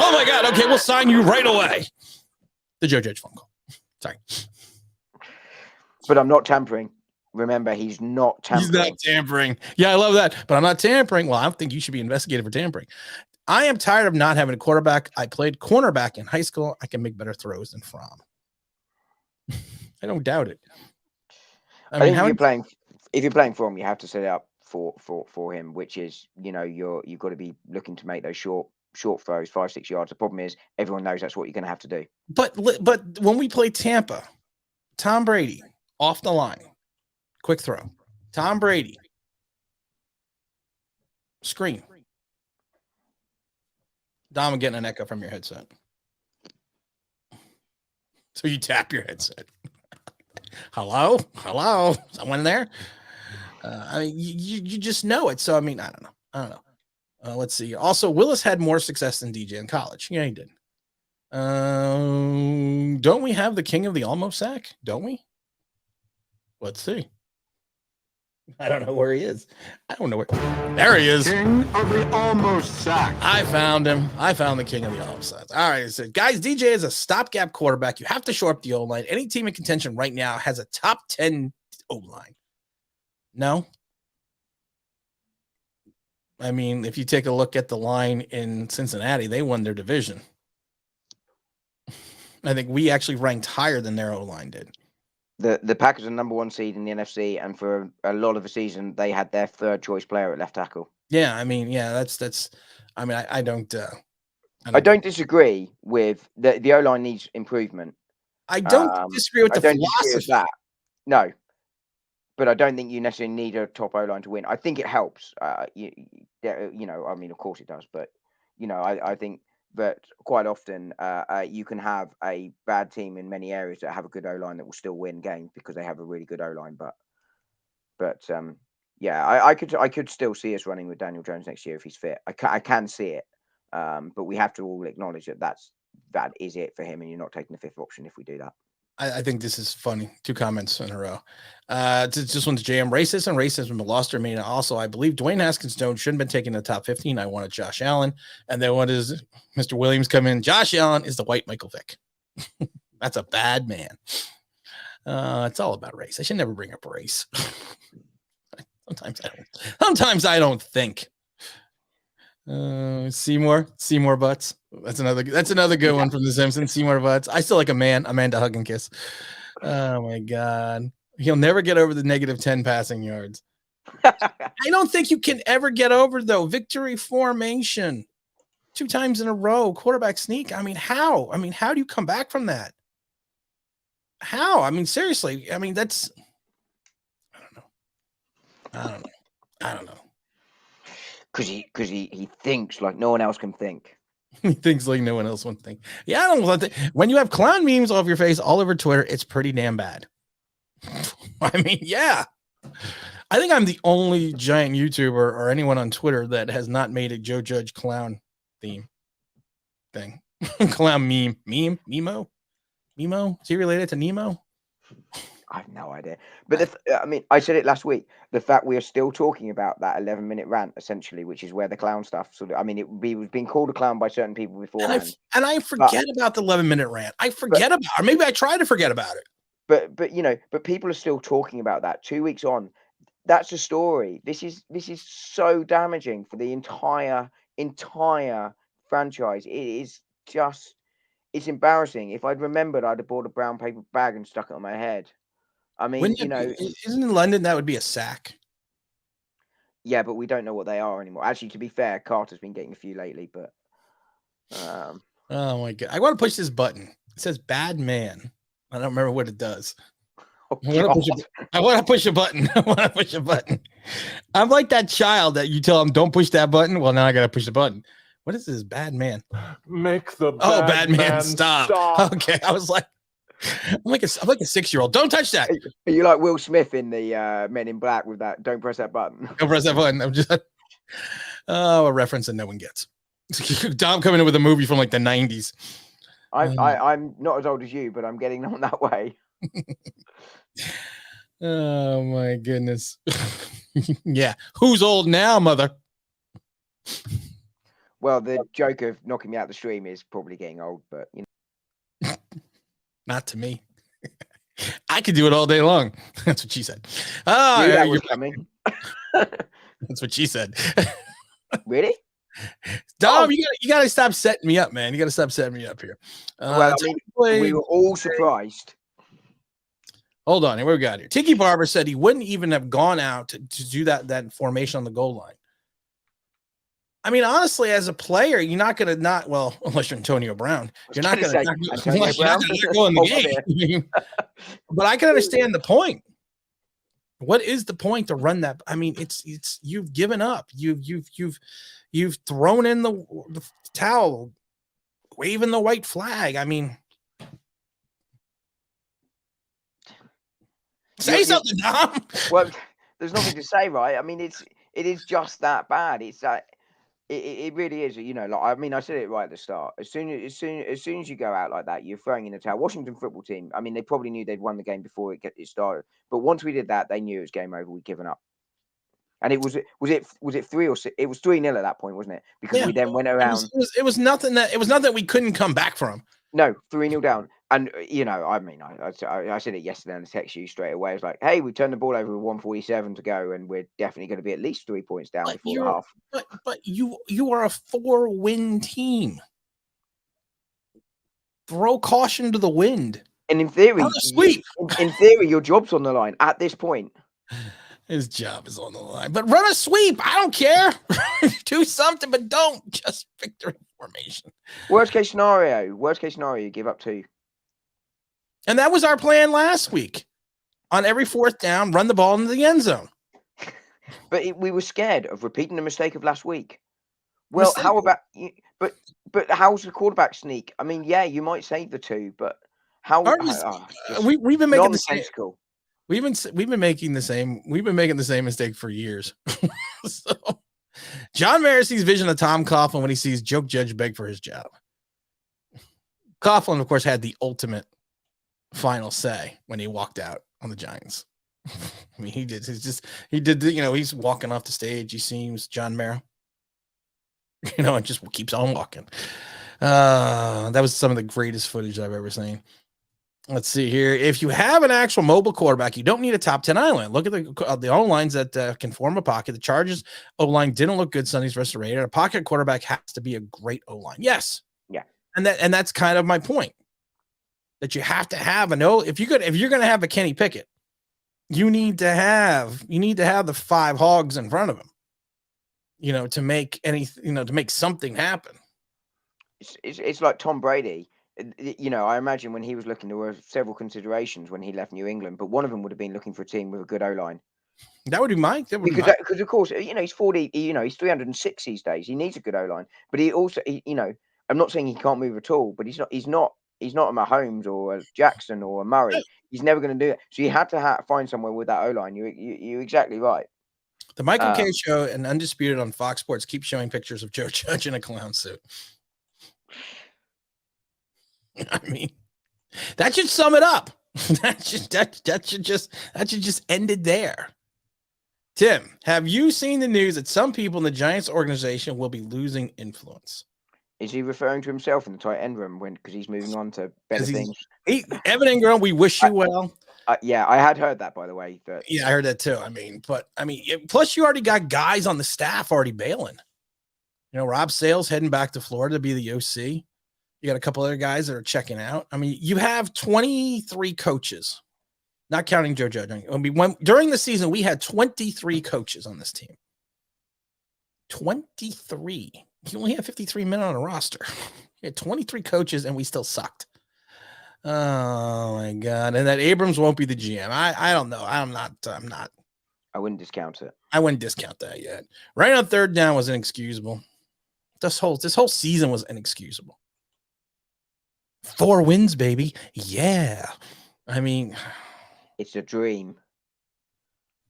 Oh my God. Okay, we'll sign you right away. The Joe Judge phone call. Sorry. But I'm not tampering. Remember, he's not tampering. He's not tampering. Yeah, I love that. But I'm not tampering. Well, I don't think you should be investigated for tampering. I am tired of not having a quarterback. I played cornerback in high school. I can make better throws than Fromm. I don't doubt it. I mean, if you're playing for him, you have to set it up for him, which is, you've got to be looking to make those short throws, 5-6 yards. The problem is everyone knows that's what you're going to have to do. But when we play Tampa, Tom Brady off the line, quick throw. Tom Brady screen. Dom, I'm getting an echo from your headset. So you tap your headset. Hello, someone there? I mean, you just know it. So I mean, I don't know. Let's see. Also, Willis had more success than DJ in college. Yeah, he did. Don't we have the king of the almost sack? Don't we? Let's see. I don't know where he is. I don't know where. There he is. King of the almost sack. I found him. I found the king of the almost sack. All right. So, guys, DJ is a stopgap quarterback. You have to shore up the O-line. Any team in contention right now has a top 10 O-line. No. I mean, if you take a look at the line in Cincinnati, they won their division. I think we actually ranked higher than their O-line did. The Packers are number 1 seed in the NFC, and for a lot of the season, they had their 3rd choice player at left tackle. Yeah, I mean, yeah, that's. I mean, I don't disagree with the O-line needs improvement. I don't disagree with the philosophy of that. No, but I don't think you necessarily need a top O-line to win. I think it helps. I mean, of course it does, but I think that quite often you can have a bad team in many areas that have a good O-line that will still win games because they have a really good O-line. But Yeah, I could still see us running with Daniel Jones next year if he's fit. I can see it, but we have to all acknowledge that is it for him, and you're not taking the 5th option if we do that. I think this is funny. 2 comments in a row. This one's JM. Racism lost their meaning. Also, I believe Dwayne Haskins Jones shouldn't have been taken in the top 15. I wanted Josh Allen. And then what is Mr. Williams come in? Josh Allen is the white Michael Vick. That's a bad man. It's all about race. I should never bring up race. Sometimes I don't think. Seymour Butts. That's another good one from The Simpsons. Seymour Butts. I still like Amanda hug and kiss. Oh my God. He'll never get over the -10 passing yards. I don't think you can ever get over though. Victory formation 2 times in a row, quarterback sneak. I mean, how? How do you come back from that? How? Seriously. That's I don't know. Because he thinks like no one else can think. He thinks like no one else would think. Yeah, I don't want to. When you have clown memes off your face all over Twitter, it's pretty damn bad. Yeah. I think I'm the only giant YouTuber or anyone on Twitter that has not made a Joe Judge clown thing. Clown meme. Nemo? Is he related to Nemo? I have no idea. But I said it last week. The fact we are still talking about that 11-minute rant, essentially, which is where the clown stuff sort of. It was being called a clown by certain people beforehand. And I forget about the 11-minute rant. I forget about it. Or maybe I try to forget about it. But people are still talking about that 2 weeks on. That's a story. This is so damaging for the entire franchise. It is just. It's embarrassing. If I'd remembered, I'd have bought a brown paper bag and stuck it on my head. Isn't in London that would be a sack? Yeah, but we don't know what they are anymore. Actually, to be fair, Carter's been getting a few lately, but oh my God. I want to push this button. It says bad man. I don't remember what it does. Oh, I want to push a button. I'm like that child that you tell him don't push that button. Well, now I gotta push the button. What is this bad man? Make the bad man stop. Okay, I was like, I'm like a 6-year-old. Don't touch that. Are you like Will Smith in the Men in Black with that? Don't press that button. Don't press that button. I'm just a reference that no one gets. Dom coming in with a movie from like the 90s. I'm not as old as you, but I'm getting on that way. Oh my goodness. Yeah. Who's old now, mother? Well, the joke of knocking me out the stream is probably getting old, but not to me. I could do it all day long. That's what she said. Oh, that was coming. That's what she said. Really? Dom, you gotta stop setting me up, man. You gotta stop setting me up here. Well, we were all surprised. Hold on, here we got here. Tiki Barber said he wouldn't even have gone out to do that formation on the goal line. Honestly, as a player, you're not going to unless you're Antonio Brown, you're not going to go in the game. But I can understand the point. What is the point to run that? It's you've given up. You've thrown in the towel, waving the white flag. Say something, Dom. Well, there's nothing to say, right? It is just that bad. It's that. It really is, I said it right at the start. As soon as you go out like that, you're throwing in the towel. Washington football team, they probably knew they'd won the game before it started. But once we did that, they knew it was game over. We'd given up. And it was it 3 or 6? It was 3-0 at that point, wasn't it? Because we then went around. It was nothing that we couldn't come back from. No, 3-0 down. And, I said it yesterday and I texted you straight away. I was like, hey, we turned the ball over with 1:47 to go and we're definitely going to be at least 3 points down before the half. But you are a 4-win team. Throw caution to the wind. And in theory, sweep. In theory, your job's on the line at this point. His job is on the line. But run a sweep. I don't care. Do something, but don't just victory formation. Worst case scenario, you give up 2. And that was our plan last week. On every 4th down, run the ball into the end zone. But we were scared of repeating the mistake of last week. Well, how about you? But how's the quarterback sneak? Yeah, you might save the 2, but how? We've been making nonsensical. We've been making the same mistake for years. So, John Mara sees vision of Tom Coughlin when he sees Joe Judge beg for his job. Coughlin, of course, had the ultimate final say when he walked out on the Giants. I mean, he did. He's walking off the stage. He seems John Mara, and just keeps on walking. That was some of the greatest footage I've ever seen. Let's see here. If you have an actual mobile quarterback, you don't need a top 10 O-line. Look at the O-lines that can form a pocket. The Chargers O-line didn't look good Sundays versus the Raiders. A pocket quarterback has to be a great O-line. Yes. Yeah. And that's kind of my point. That you have to have if you're going to have a Kenny Pickett, you need to have the 5 hogs in front of him, to make to make something happen. It's like Tom Brady. I imagine when he was looking, there were several considerations when he left New England, but one of them would have been looking for a team with a good O-line. That would be Mike. Because of course, he's 40. He's 306 these days. He needs a good O-line, but he also, I'm not saying he can't move at all, but he's not a Mahomes or a Jackson or a Murray. He's never going to do it. So you had to find somewhere with that O-line. You're exactly right. The Michael K show and Undisputed on Fox Sports keep showing pictures of Joe Judge in a clown suit. I mean, that should sum it up. That should just end it there. Tim, have you seen the news that some people in the Giants organization will be losing influence? Is he referring to himself in the tight end room because he's moving on to better things? Evan Ingram, we wish you well. Yeah, I had heard that, by the way. Yeah, I heard that too. Plus you already got guys on the staff already bailing. Rob Sales heading back to Florida to be the OC. You got a couple other guys that are checking out. I mean, you have 23 coaches, not counting Joe Judge. During the season, we had 23 coaches on this team. 23. You only have 53 men on a roster. You had 23 coaches, and we still sucked. Oh my God! And that Abrams won't be the GM. I don't know. I'm not. I wouldn't discount it. I wouldn't discount that yet. Right on third down was inexcusable. This whole season was inexcusable. 4 wins, baby. Yeah. I mean, it's a dream.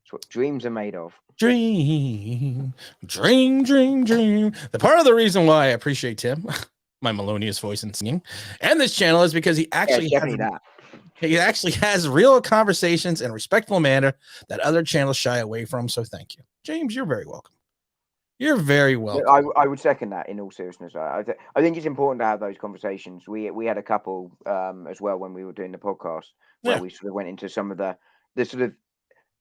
It's what dreams are made of. Dream. The part of the reason why I appreciate Tim, my melodious voice and singing, and this channel is because he actually has real conversations in a respectful manner that other channels shy away from. So thank you. James, you're very welcome. You're very welcome. I would second that in all seriousness. I think it's important to have those conversations. We had a couple as well when we were doing the podcast where we sort of went into some of the sort of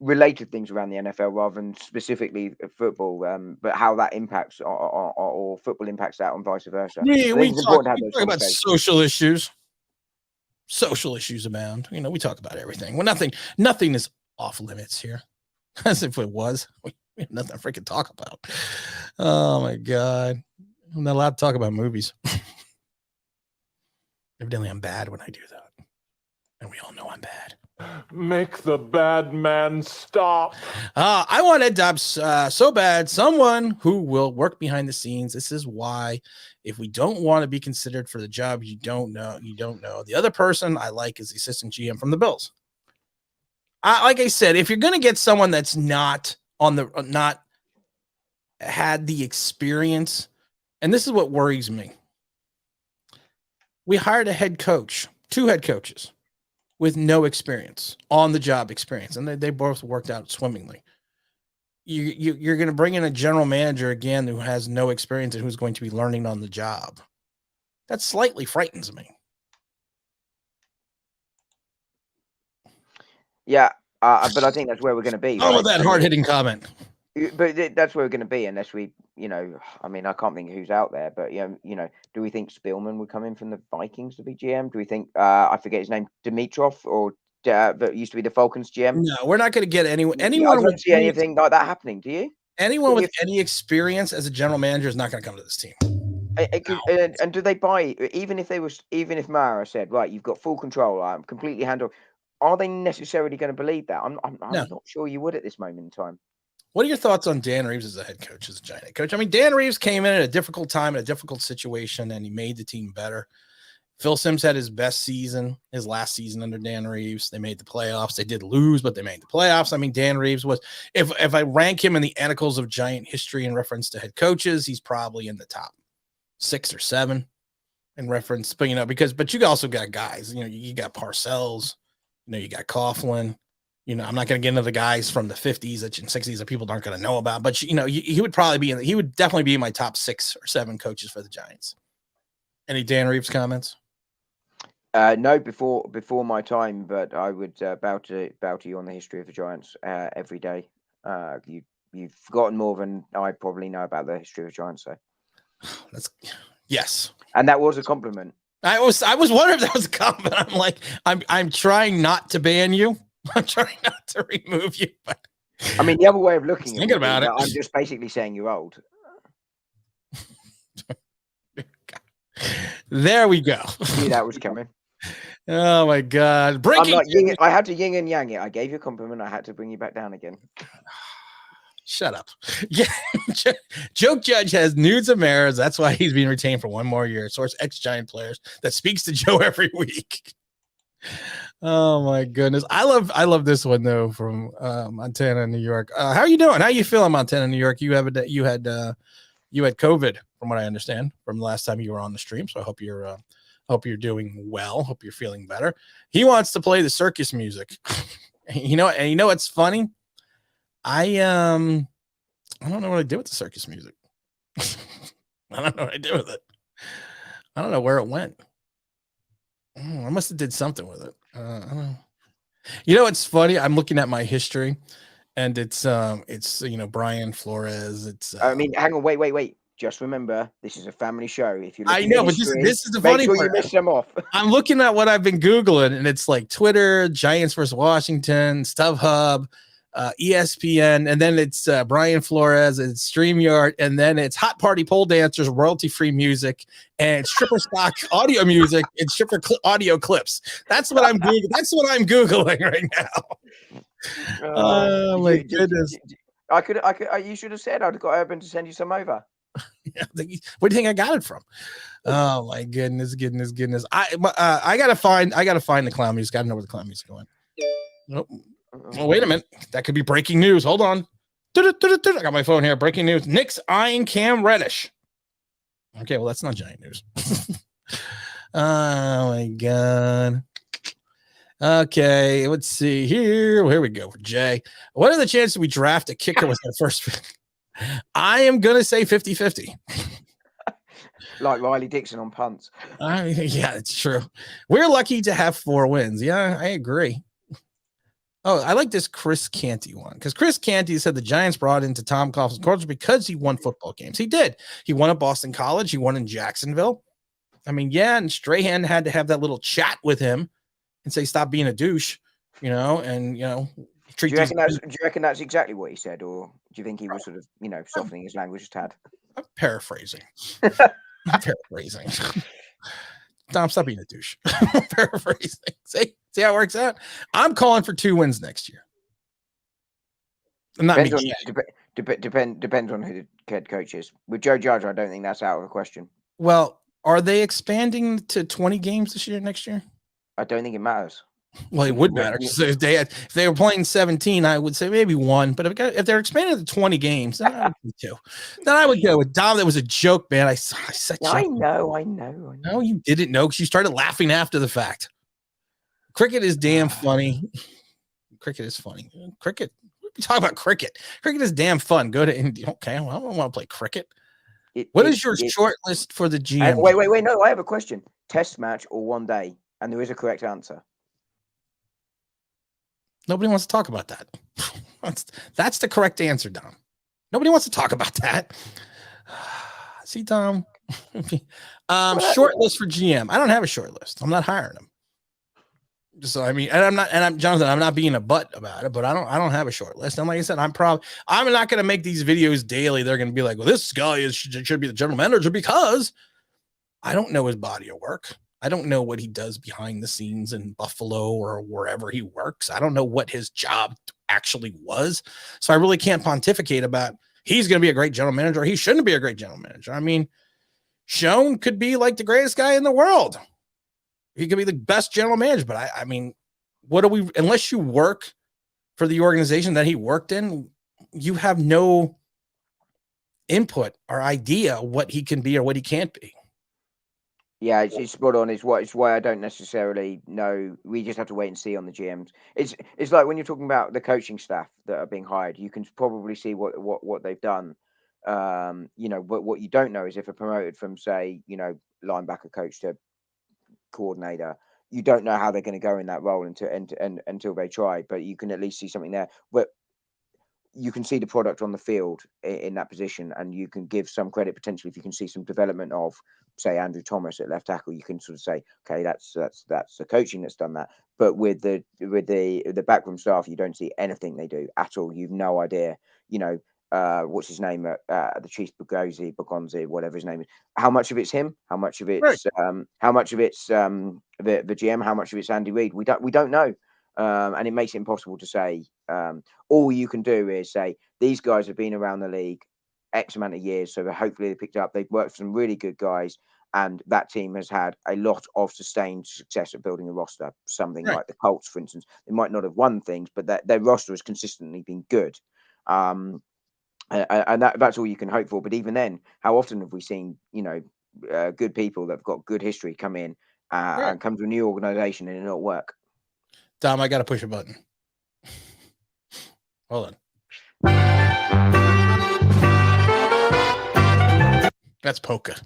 related things around the NFL rather than specifically football, but how that impacts or football impacts that and vice versa. We talk about social issues. Social issues abound. We talk about everything. Well, nothing is off limits here. As if it was. We have nothing to freaking talk about. Oh my God. I'm not allowed to talk about movies. Evidently, I'm bad when I do that. And we all know I'm bad. Make the bad man stop. I want Ed Dobbs so bad. Someone who will work behind the scenes. This is why, if we don't want to be considered for the job, you don't know. The other person I like is the assistant GM from the Bills. Like I said, if you're going to get someone that's not had the experience, and this is what worries me. We hired a head coach, 2 head coaches with no experience, on the job experience, and they both worked out swimmingly. You're going to bring in a general manager again who has no experience and who's going to be learning on the job. That slightly frightens me. Yeah, but I think that's where we're going to be. All of that hard-hitting comment. But that's where we're going to be unless we, I can't think who's out there, but, do we think Spielman would come in from the Vikings to be GM? Do we think, I forget his name, Dimitrov or that used to be the Falcons GM? No, we're not going to get anyone. I don't see anything like that happening. Do you? Anyone with any experience as a general manager is not going to come to this team. And do they buy, even if Mara said, right, you've got full control, I'm completely handled, are they necessarily going to believe that? I'm not sure you would at this moment in time. What are your thoughts on Dan Reeves as a head coach, as a Giant head coach? I mean, Dan Reeves came in at a difficult time, in a difficult situation, and he made the team better. Phil Simms had his best season, his last season under Dan Reeves. They made the playoffs. They did lose, but they made the playoffs. I mean, Dan Reeves was, if I rank him in the annals of Giant history in reference to head coaches, he's probably in the top 6 or 7 in reference. But, but you also got guys, you got Parcells, you got Coughlin. I'm not going to get into the guys from the 50s and 60s that people aren't going to know about, but he would probably he would definitely be in my top 6 or 7 coaches for the Giants. Any Dan Reeves comments? No, before my time, but I would bow to you on the history of the Giants every day. You've forgotten more than I probably know about the history of the Giants. So yes, and that was a compliment. I was wondering if that was a compliment. I'm like, I'm trying not to ban you. I'm trying not to remove you. But I mean, the other way of looking at it, I'm just basically saying you're old. There we go. Knew that was coming. Oh my God! I'm not yin. I had to yin and yang it. I gave you a compliment. I had to bring you back down again. Shut up. Yeah, Joke Judge has nudes of Maras. That's why he's being retained for one more year. Source ex-Giant players that speaks to Joe every week. Oh my goodness. I love this one though from Montana, New York. How are you doing? How you feeling, Montana, New York? You had COVID, from what I understand, from the last time you were on the stream. So I hope you're doing well. Hope you're feeling better. He wants to play the circus music. And what's funny? I don't know what I did with the circus music. I don't know what I did with it. I don't know where it went. I must have did something with it. I don't know. It's funny. I'm looking at my history, and it's Brian Flores. It's I mean, hang on, wait. Just remember, this is a family show. If you, I know, but this is the funny part. You miss them off. I'm looking at what I've been Googling, and it's like Twitter, Giants versus Washington, StubHub, ESPN, and then it's Brian Flores, it's StreamYard, and then it's Hot Party Pole Dancers, royalty-free music, and stripper stock audio music, and stripper audio clips. That's what I'm Googling. That's what I'm Googling right now. Oh my goodness! I could. You should have said I'd got Urban to send you some over. Where do you think I got it from? Oh my goodness. I gotta find the clown music. I don't know where the clown music going. Nope. Well, wait a minute. That could be breaking news. Hold on. I got my phone here. Breaking news. Knicks eyeing Cam Reddish. Okay, well, that's not Giant news. Oh my God. Okay, let's see here. Here we go for Jay. What are the chances we draft a kicker with our first pick? I am going to say 50-50. Like Riley Dixon on punts. Yeah, it's true. We're lucky to have 4 wins. Yeah, I agree. Oh, I like this Chris Canty one, because Chris Canty said the Giants brought into Tom Coughlin's coach because he won football games. He did. He won at Boston College. He won in Jacksonville. I mean, yeah, and Strahan had to have that little chat with him and say, stop being a douche, and, do you reckon that's exactly what he said, or do you think he was sort of, softening his language a tad? I'm paraphrasing. Tom, stop being a douche. Paraphrasing. See how it works out? I'm calling for 2 wins next year. Depends on who the head coach is. With Joe Judge, I don't think that's out of the question. Well, are they expanding to 20 games next year? I don't think it matters. Well, it would matter. So if they were playing 17, I would say maybe 1. But if they're expanding to 20 games, then I would do 2. Then I would go with Dom. That was a joke, man. I set you up. I know. No, you didn't know, because you started laughing after the fact. Cricket is damn funny. Cricket is funny. Cricket. We talk about cricket. Cricket is damn fun. Go to India. Okay, well, I don't want to play cricket. What is your short list for the GM? Wait. No, I have a question. Test match or 1 day? And there is a correct answer. Nobody wants to talk about that. That's the correct answer, Dom. Nobody wants to talk about that. See, Tom. Short list for GM. I don't have a short list. I'm not hiring him. So I'm Jonathan. I'm not being a butt about it, but I don't have a short list. And like I said, I'm not going to make these videos daily. They're going to be like, well, this guy should be the general manager, because I don't know his body of work. I don't know what he does behind the scenes in Buffalo or wherever he works. I don't know what his job actually was. So I really can't pontificate about he's going to be a great general manager or he shouldn't be a great general manager. I mean, Schoen could be like the greatest guy in the world. He could be the best general manager, but I mean, what do we? Unless you work for the organization that he worked in, you have no input or idea what he can be or what he can't be. Yeah, it's spot on. It's why I don't necessarily know. We just have to wait and see on the GMs. It's like when you're talking about the coaching staff that are being hired, you can probably see what they've done. But what you don't know is if they're promoted from, say, linebacker coach to coordinator, you don't know how they're going to go in that role until they try. But you can at least see something there. But you can see the product on the field in that position, and you can give some credit potentially if you can see some development of, say, Andrew Thomas at left tackle. You can sort of say, okay, that's the coaching that's done that. But with the backroom staff, you don't see anything they do at all. You've no idea. What's his name at the Chiefs, Bogonzi, whatever his name is. How much of it's him? How much of it's the GM? How much of it's Andy Reid? We don't know. And it makes it impossible to say. All you can do is say these guys have been around the league X amount of years, so hopefully they picked up. They've worked for some really good guys, and that team has had a lot of sustained success at building a roster. Something like the Colts, for instance, they might not have won things, but their roster has consistently been good. And that's all you can hope for. But even then, how often have we seen good people that've got good history come in and come to a new organization and it not work? Dom, I got to push a button. Hold on. That's polka.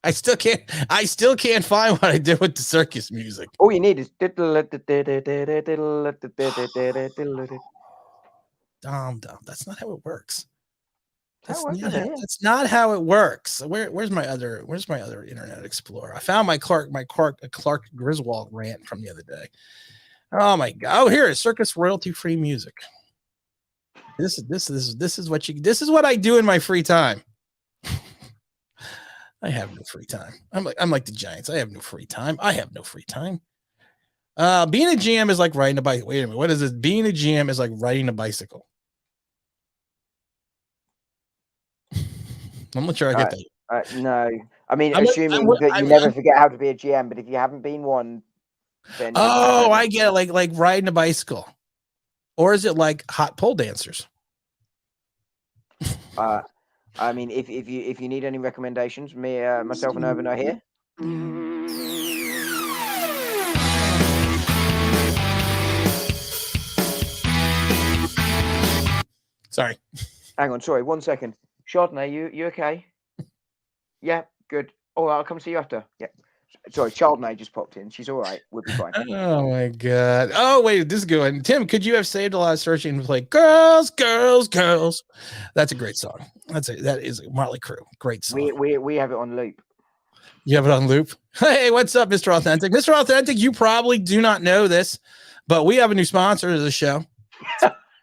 I still can't find what I did with the circus music. All you need is Dom. That's not how it works. That's not how it works. Where's my other Internet Explorer? I found my Clark Griswold rant from the other day. Oh my God! Oh, here is circus royalty free music. This is what I do in my free time. I have no free time. I'm like the Giants. I have no free time. Being a GM is like riding a bike. Wait a minute. What is this? Being a GM is like riding a bicycle. I'm not sure I get that. No, I mean, assuming that you never forget how to be a GM, but if you haven't been one, then I get it, like riding a bicycle, or is it like hot pole dancers? I mean, if you need any recommendations, myself and Urban are here. Sorry. Hang on, sorry, 1 second. Chardonnay, you okay? Yeah, good. Oh, I'll come see you after. Yeah. Sorry, Chardonnay just popped in. She's all right. We'll be fine. Oh my God. Oh wait, this is good. Tim, could you have saved a lot of searching and play "Girls, Girls, Girls"? That's a great song. That is Motley Crue. Great song. We have it on loop. You have it on loop. Hey, what's up, Mr. Authentic? Mr. Authentic, you probably do not know this, but we have a new sponsor to the show.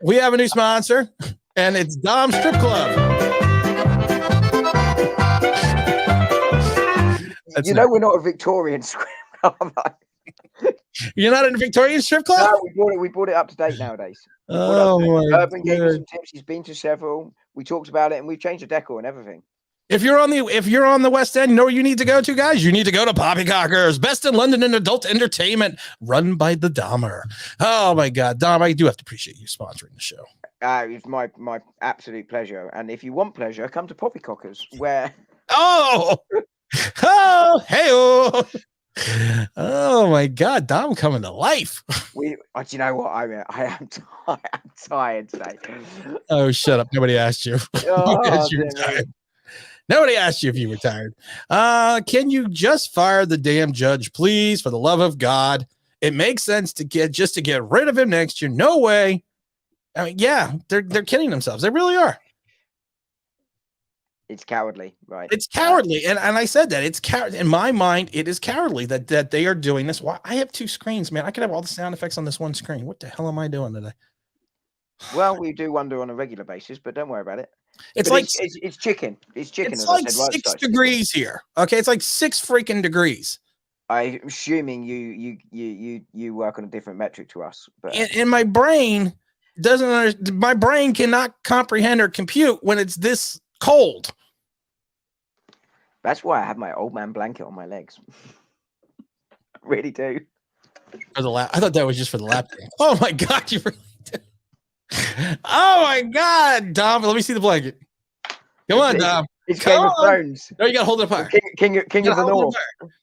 We have a new sponsor, and it's Dom Strip Club. We're not a Victorian strip club. You're not in a Victorian strip club? No, we brought it up to date nowadays. Oh my Urban gave me some tips. He's been to several. We talked about it, and we've changed the decor and everything. If you're on the West End, you know where you need to go to, guys? You need to go to Poppycockers, best in London in adult entertainment, run by the Dahmer. Oh my God, Dom, I do have to appreciate you sponsoring the show. It's my absolute pleasure. And if you want pleasure, come to Poppycockers, where oh my God, Dom coming to life. Do you know what? I am tired today. Oh, shut up. Nobody asked you. Nobody asked you if you were tired. Can you just fire the damn judge, please? For the love of God. It makes sense to get rid of him next year. No way. I mean, yeah, they're kidding themselves. They really are. It's cowardly, right? It's cowardly, and I said that it's coward. In my mind, it is cowardly that they are doing this. Why? I have two screens, man. I could have all the sound effects on this one screen. What the hell am I doing today? Well, we do wonder on a regular basis, but don't worry about it. It's chicken. It's chicken. It's like 6 degrees here. Okay, it's like 6 freaking degrees. I'm assuming you work on a different metric to us, but and my brain my brain cannot comprehend or compute when it's this cold. That's why I have my old man blanket on my legs. really do. For the lap. I thought that was just for the lap dance. Oh my God, you really do. Oh my God, Dom. Let me see the blanket. Come on, Dom. It's Come Game of on. Thrones. No, you gotta hold it up higher. King of the North.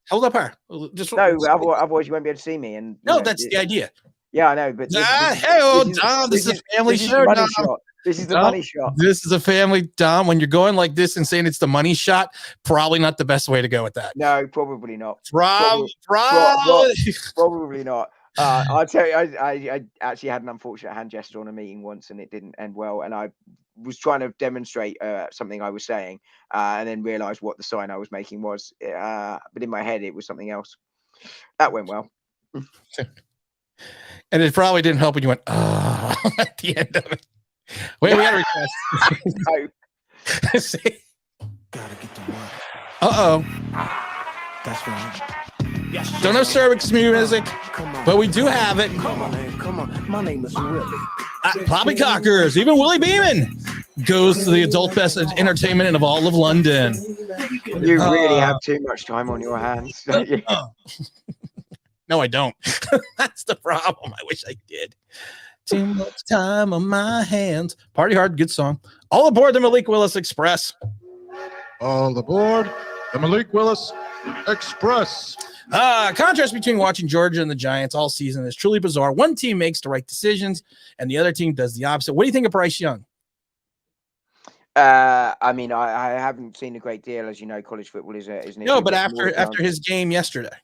Hold up higher. Just No, otherwise you won't be able to see me. And no, that's the idea. Yeah, I know, but Hey, Dom. This is a family show, money Dom. shot. This is the Dom, money shot. This is a family, Dom. When you're going like this and saying it's the money shot, probably not the best way to go with that. No, probably not. Probably not. I'll tell you, I actually had an unfortunate hand gesture on a meeting once, and it didn't end well. And I was trying to demonstrate something I was saying, and then realised what the sign I was making was. But in my head, it was something else. That went well. And it probably didn't help when you went, at the end of it. Wait, we got a request. No. Gotta get to work. Uh-oh. That's right. Don't have cervix music, Come on. but we do have it. Come on, man. Come on. My name is Willie. Poppycockers, even Willie Beeman goes to the adult best entertainment of all of London. You really have too much time on your hands. Don't you? No, I don't. That's the problem. I wish I did. Too much time on my hands. Party hard, good song. All aboard the Malik Willis Express. All aboard the Malik Willis Express. Contrast between watching Georgia and the Giants all season is truly bizarre. One team makes the right decisions, and the other team does the opposite. What do you think of Bryce Young? I mean, I haven't seen a great deal, as you know. College football is an issue. No, but after his game yesterday.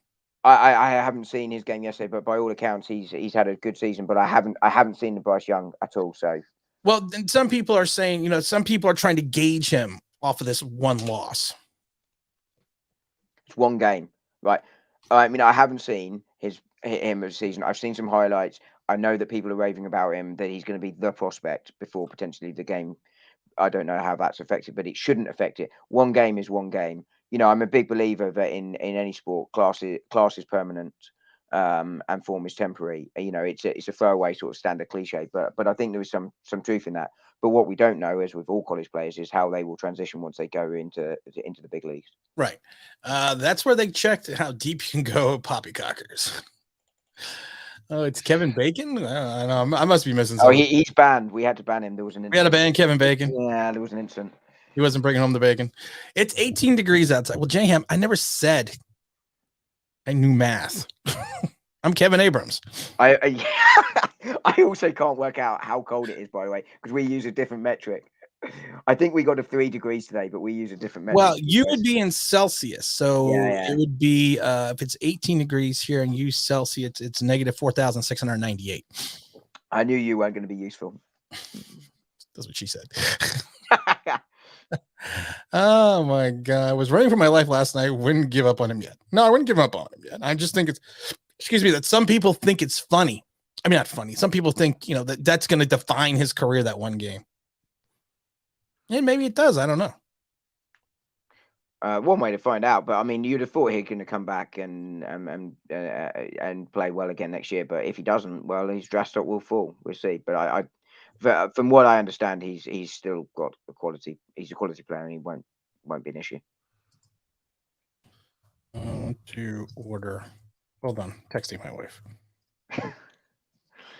I haven't seen his game yesterday, but by all accounts, he's had a good season. But I haven't seen the Bryce Young at all. So, well, and some people are saying, some people are trying to gauge him off of this one loss. It's one game, right? I mean, I haven't seen him as a season. I've seen some highlights. I know that people are raving about him, that he's going to be the prospect before potentially the game. I don't know how that's affected, but it shouldn't affect it. One game is one game. I'm a big believer that in any sport, class is permanent, and form is temporary. It's a throwaway sort of standard cliche, but I think there is some truth in that. But what we don't know, as with all college players, is how they will transition once they go into the big leagues. Right. That's where they checked how deep you can go, poppycockers. Oh, it's Kevin Bacon? I know. I must be missing something. Oh, he's banned. We had to ban him. There was an incident. We had to ban Kevin Bacon. Yeah, there was an incident. He wasn't bringing home the bacon. It's 18 degrees outside. Well, Jayham, I never said I knew math. I'm Kevin Abrams. I also can't work out how cold it is, by the way, because we use a different metric. I think we got to 3 degrees today, but we use a different metric. Well, you would be in Celsius. So Yeah. it would be, if it's 18 degrees here and you Celsius, it's negative 4,698. I knew you weren't going to be useful. That's what she said. Oh my God. I was running for my life last night. Wouldn't give up on him yet. No, I wouldn't give up on him yet. I just think that some people think it's funny. I mean, not funny. Some people think, that's going to define his career, that one game. And maybe it does. I don't know. One way to find out, but I mean, you'd have thought he's going to come back and play well again next year. But if he doesn't, well, his draft stock will fall. We'll see. But from what I understand, he's still got a quality. He's a quality player, and he won't be an issue. To order. Hold on, texting my wife.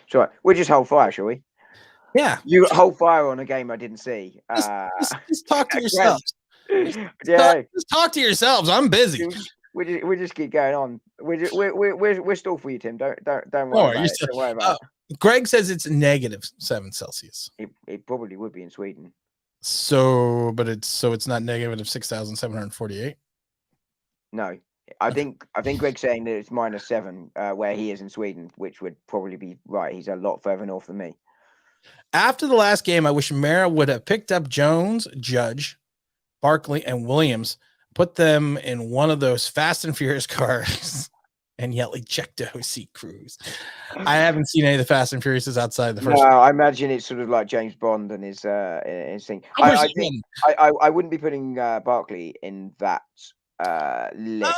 So we'll just hold fire, shall we? Yeah, you hold fire on a game I didn't see. Just talk to yourselves. Yeah, just talk to yourselves. I'm busy. We just keep going on. We're still for you, Tim. Don't worry about it. Greg says it's -7 Celsius. It probably would be in Sweden. So, but it's not negative 6,748. No, I think Greg's saying that it's -7 where he is in Sweden, which would probably be right. He's a lot further north than me. After the last game, I wish Mara would have picked up Jones, Judge, Barkley, and Williams, put them in one of those Fast and Furious cars, and yell ejecto seat crews. I haven't seen any of the Fast and Furiouses outside the first. No, I imagine it's sort of like James Bond and his thing. I wouldn't be putting Barkley in that list.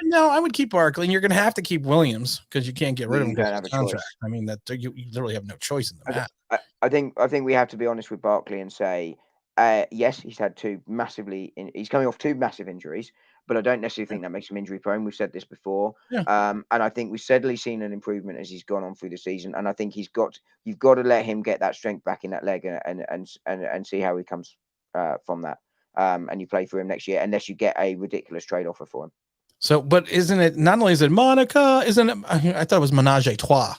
No, I would keep Barkley, and you're going to have to keep Williams because you can't get rid of him. You don't have a contract. choice. I mean, that you literally have no choice in the matter. I think we have to be honest with Barkley and say, yes, he's had he's coming off 2 massive injuries, but I don't necessarily think that makes him injury prone. We've said this before. Yeah. And I think we've steadily seen an improvement as he's gone on through the season. And I think you've got to let him get that strength back in that leg and see how he comes from that. And you play for him next year, unless you get a ridiculous trade offer for him. So, but isn't it, not only is it Monica, isn't it, I thought it was Menage a Trois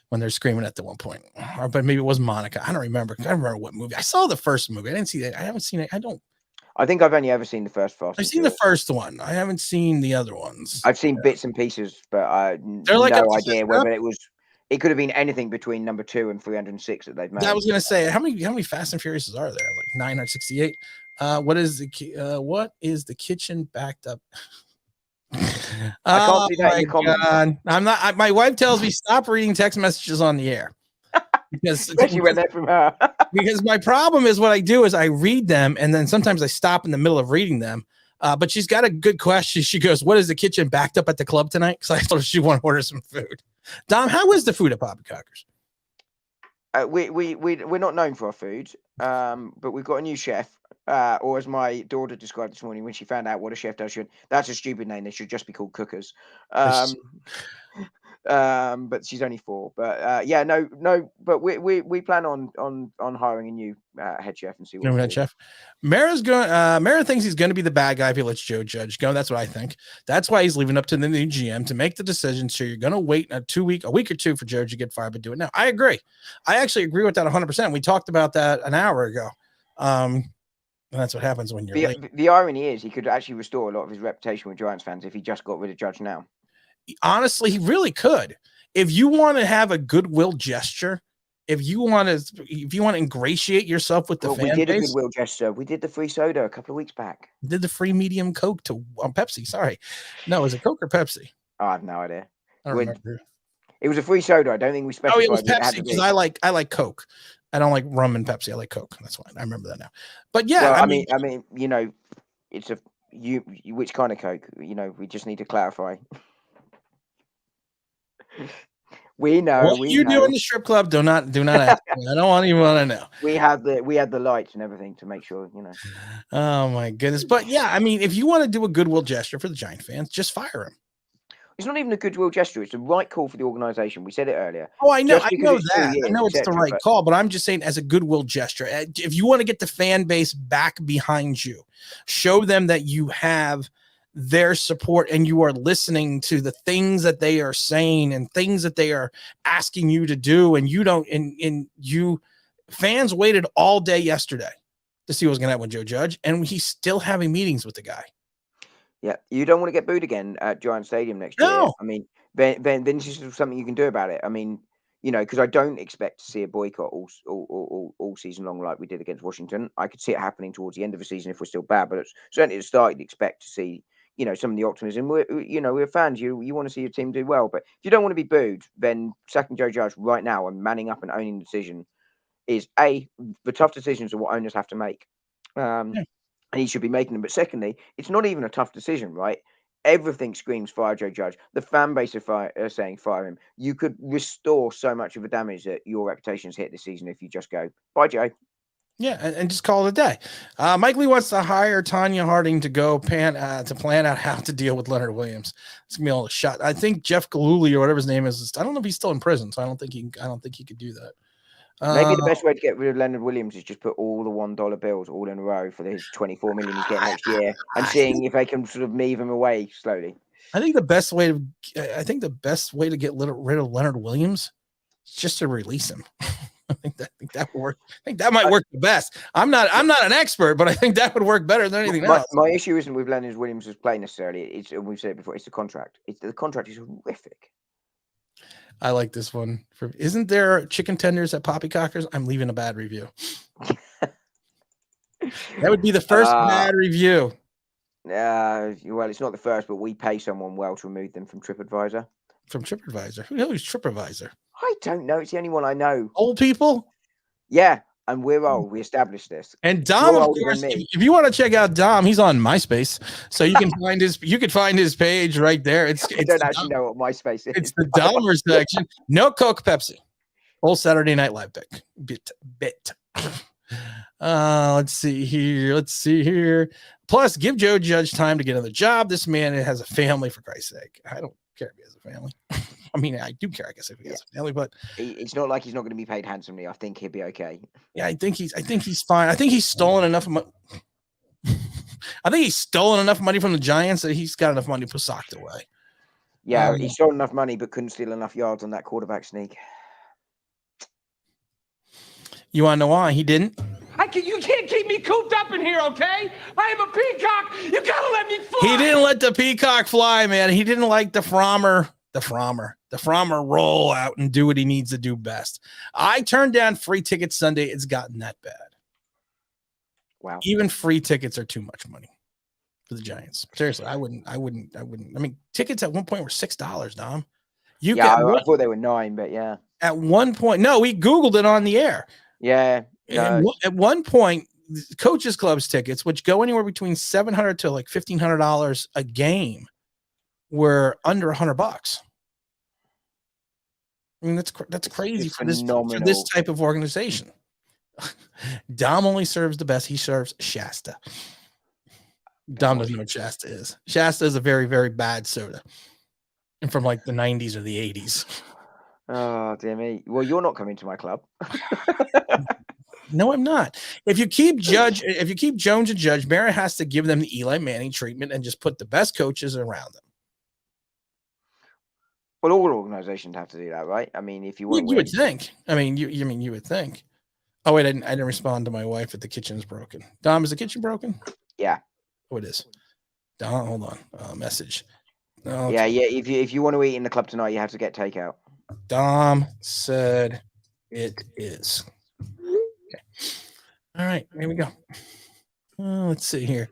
when they're screaming at the one point, but maybe it was Monica. I don't remember. I don't remember what movie. I saw the first movie. I didn't see that. I haven't seen it. I think I've only ever seen the first Fast. I've seen the first one. I haven't seen the other ones. I've seen bits and pieces, but I They're like no idea whether it could have been anything between number 2 and 306 that they've made. I was going to say, how many Fast and Furious are there? Like 968. What is the kitchen backed up? I can't see that in your comments. I'm not. My wife tells me stop reading text messages on the air especially when they're from her. Because my problem is what I do is I read them and then sometimes I stop in the middle of reading them. But she's got a good question. She goes, "What is the kitchen backed up at the club tonight?" Because I told her she want to order some food. Dom, how is the food at Poppycockers? We're not known for our food, but we've got a new chef. Or as my daughter described this morning when she found out what a chef does, that's a stupid name. They should just be called cookers. But she's only 4. But no. But we plan on hiring a new head chef and see what head chef. Mara thinks he's going to be the bad guy if he lets Joe Judge go. That's what I think. That's why he's leaving up to the new GM to make the decision. So you're going to wait a week or 2 for Joe to get fired, but do it now. I agree. I actually agree with that 100%. We talked about that an hour ago. That's what happens when you're late. The irony is he could actually restore a lot of his reputation with Giants fans if he just got rid of Judge now. Honestly, he really could. If you want to have a goodwill gesture, if you want to ingratiate yourself with the fan base. We did a goodwill gesture. We did the free soda a couple of weeks back. Did the free medium Coke on Pepsi. Sorry. No, was it Coke or Pepsi? I have no idea. I don't remember. It was a free soda. I don't think we specified. Oh, it was Pepsi because I like Coke. I don't like rum and Pepsi. I like Coke. That's why I remember that now. But yeah, well, I mean, it's which kind of Coke? We just need to clarify. We know. What you do in the strip club? Do not ask me. I don't even want to know. We had the lights and everything to make sure. Oh my goodness! But yeah, I mean, if you want to do a goodwill gesture for the Giant fans, just fire him. It's not even a goodwill gesture. It's the right call for the organization. We said it earlier. Oh, I know. I know that. I know it's the right call, but I'm just saying as a goodwill gesture, if you want to get the fan base back behind you, show them that you have their support and you are listening to the things that they are saying and things that they are asking you to do. And you don't, and you fans waited all day yesterday to see what was going to happen with Joe Judge. And he's still having meetings with the guy. Yeah, you don't want to get booed again at Giant Stadium next year. I mean, then this is something you can do about it. I mean, because I don't expect to see a boycott all season long like we did against Washington. I could see it happening towards the end of the season if we're still bad, but it's certainly at the start you'd expect to see, some of the optimism. We're fans. You want to see your team do well, but if you don't want to be booed, then sacking Joe Judge right now and manning up and owning the decision is the tough decisions are what owners have to make. And he should be making them. But secondly, it's not even a tough decision, right? Everything screams fire Joe Judge. The fan base are saying fire him. You could restore so much of the damage that your reputation's hit this season if you just go, bye, Joe. Yeah, and just call it a day. Mike Lee wants to hire Tanya Harding to go plan out how to deal with Leonard Williams. It's gonna be a little shot. I think Jeff Galooly or whatever his name is. I don't know if he's still in prison, so I don't think he could do that. Maybe the best way to get rid of Leonard Williams is just put all the $1 bills all in a row for his $24 million he's getting next year, and seeing if they can sort of move him away slowly. I think the best way to get rid of Leonard Williams is just to release him. I think that would work. I think that might work the best. I'm not an expert, but I think that would work better than anything else. My issue isn't with Leonard Williams as play necessarily. We've said it before. It's the contract. The contract is horrific. I like this one. Isn't there chicken tenders at Poppycockers? I'm leaving a bad review. That would be the first bad review. Well, it's not the first, but we pay someone well to remove them from TripAdvisor. From TripAdvisor? Who's TripAdvisor? I don't know. It's the only one I know. Old people? Yeah. And we're old. We established this. And Dom, of course, if you want to check out Dom, he's on MySpace, so you can find his page right there. I don't actually know what MySpace is. It's the Dahmer section. No Coke, Pepsi. Old Saturday Night Live bit. Let's see here. Plus, give Joe Judge time to get another job. This man has a family, for Christ's sake. I don't care if he has a family. I mean, I do care, I guess, if he has a family, but It's not like he's not going to be paid handsomely. I think he'll be okay. yeah, I think he's fine. I think he's stolen enough I think he's stolen enough money from the Giants that he's got enough money to put socked away. Yeah, he stole enough money, but couldn't steal enough yards on that quarterback sneak. You want to know why he didn't? You can't keep me cooped up in here, okay? I am a peacock. You gotta let me fly. He didn't let the peacock fly, man. He didn't like the Frommer roll out and do what he needs to do best. I turned down free tickets Sunday. It's gotten that bad. Wow. Even free tickets are too much money for the Giants. Seriously, I wouldn't. I mean, tickets at one point were $6, Dom. I thought they were $9, but yeah. At one point, no, we Googled it on the air. Yeah. At one point, coaches clubs tickets, which go anywhere between $700 to like $1,500 a game, were under $100. I mean, that's crazy for this type of organization. Dom only serves the best. He serves Shasta. Dom doesn't know what Shasta is. Shasta is a very, very bad soda, and from like the 90s or the 80s. Oh, dear me. Well, you're not coming to my club. No, I'm not. If you keep Jones and Judge, Barrett has to give them the Eli Manning treatment and just put the best coaches around them. Well, all organizations have to do that, right? I mean, if you want, you would think. I mean, you would think. Oh wait, I didn't respond to my wife that the kitchen's broken. Dom, is the kitchen broken? Yeah. Oh, it is. Dom, hold on. Message. Oh, yeah. If you want to eat in the club tonight, you have to get takeout. Dom said it is. Okay. All right, here we go. Let's see here.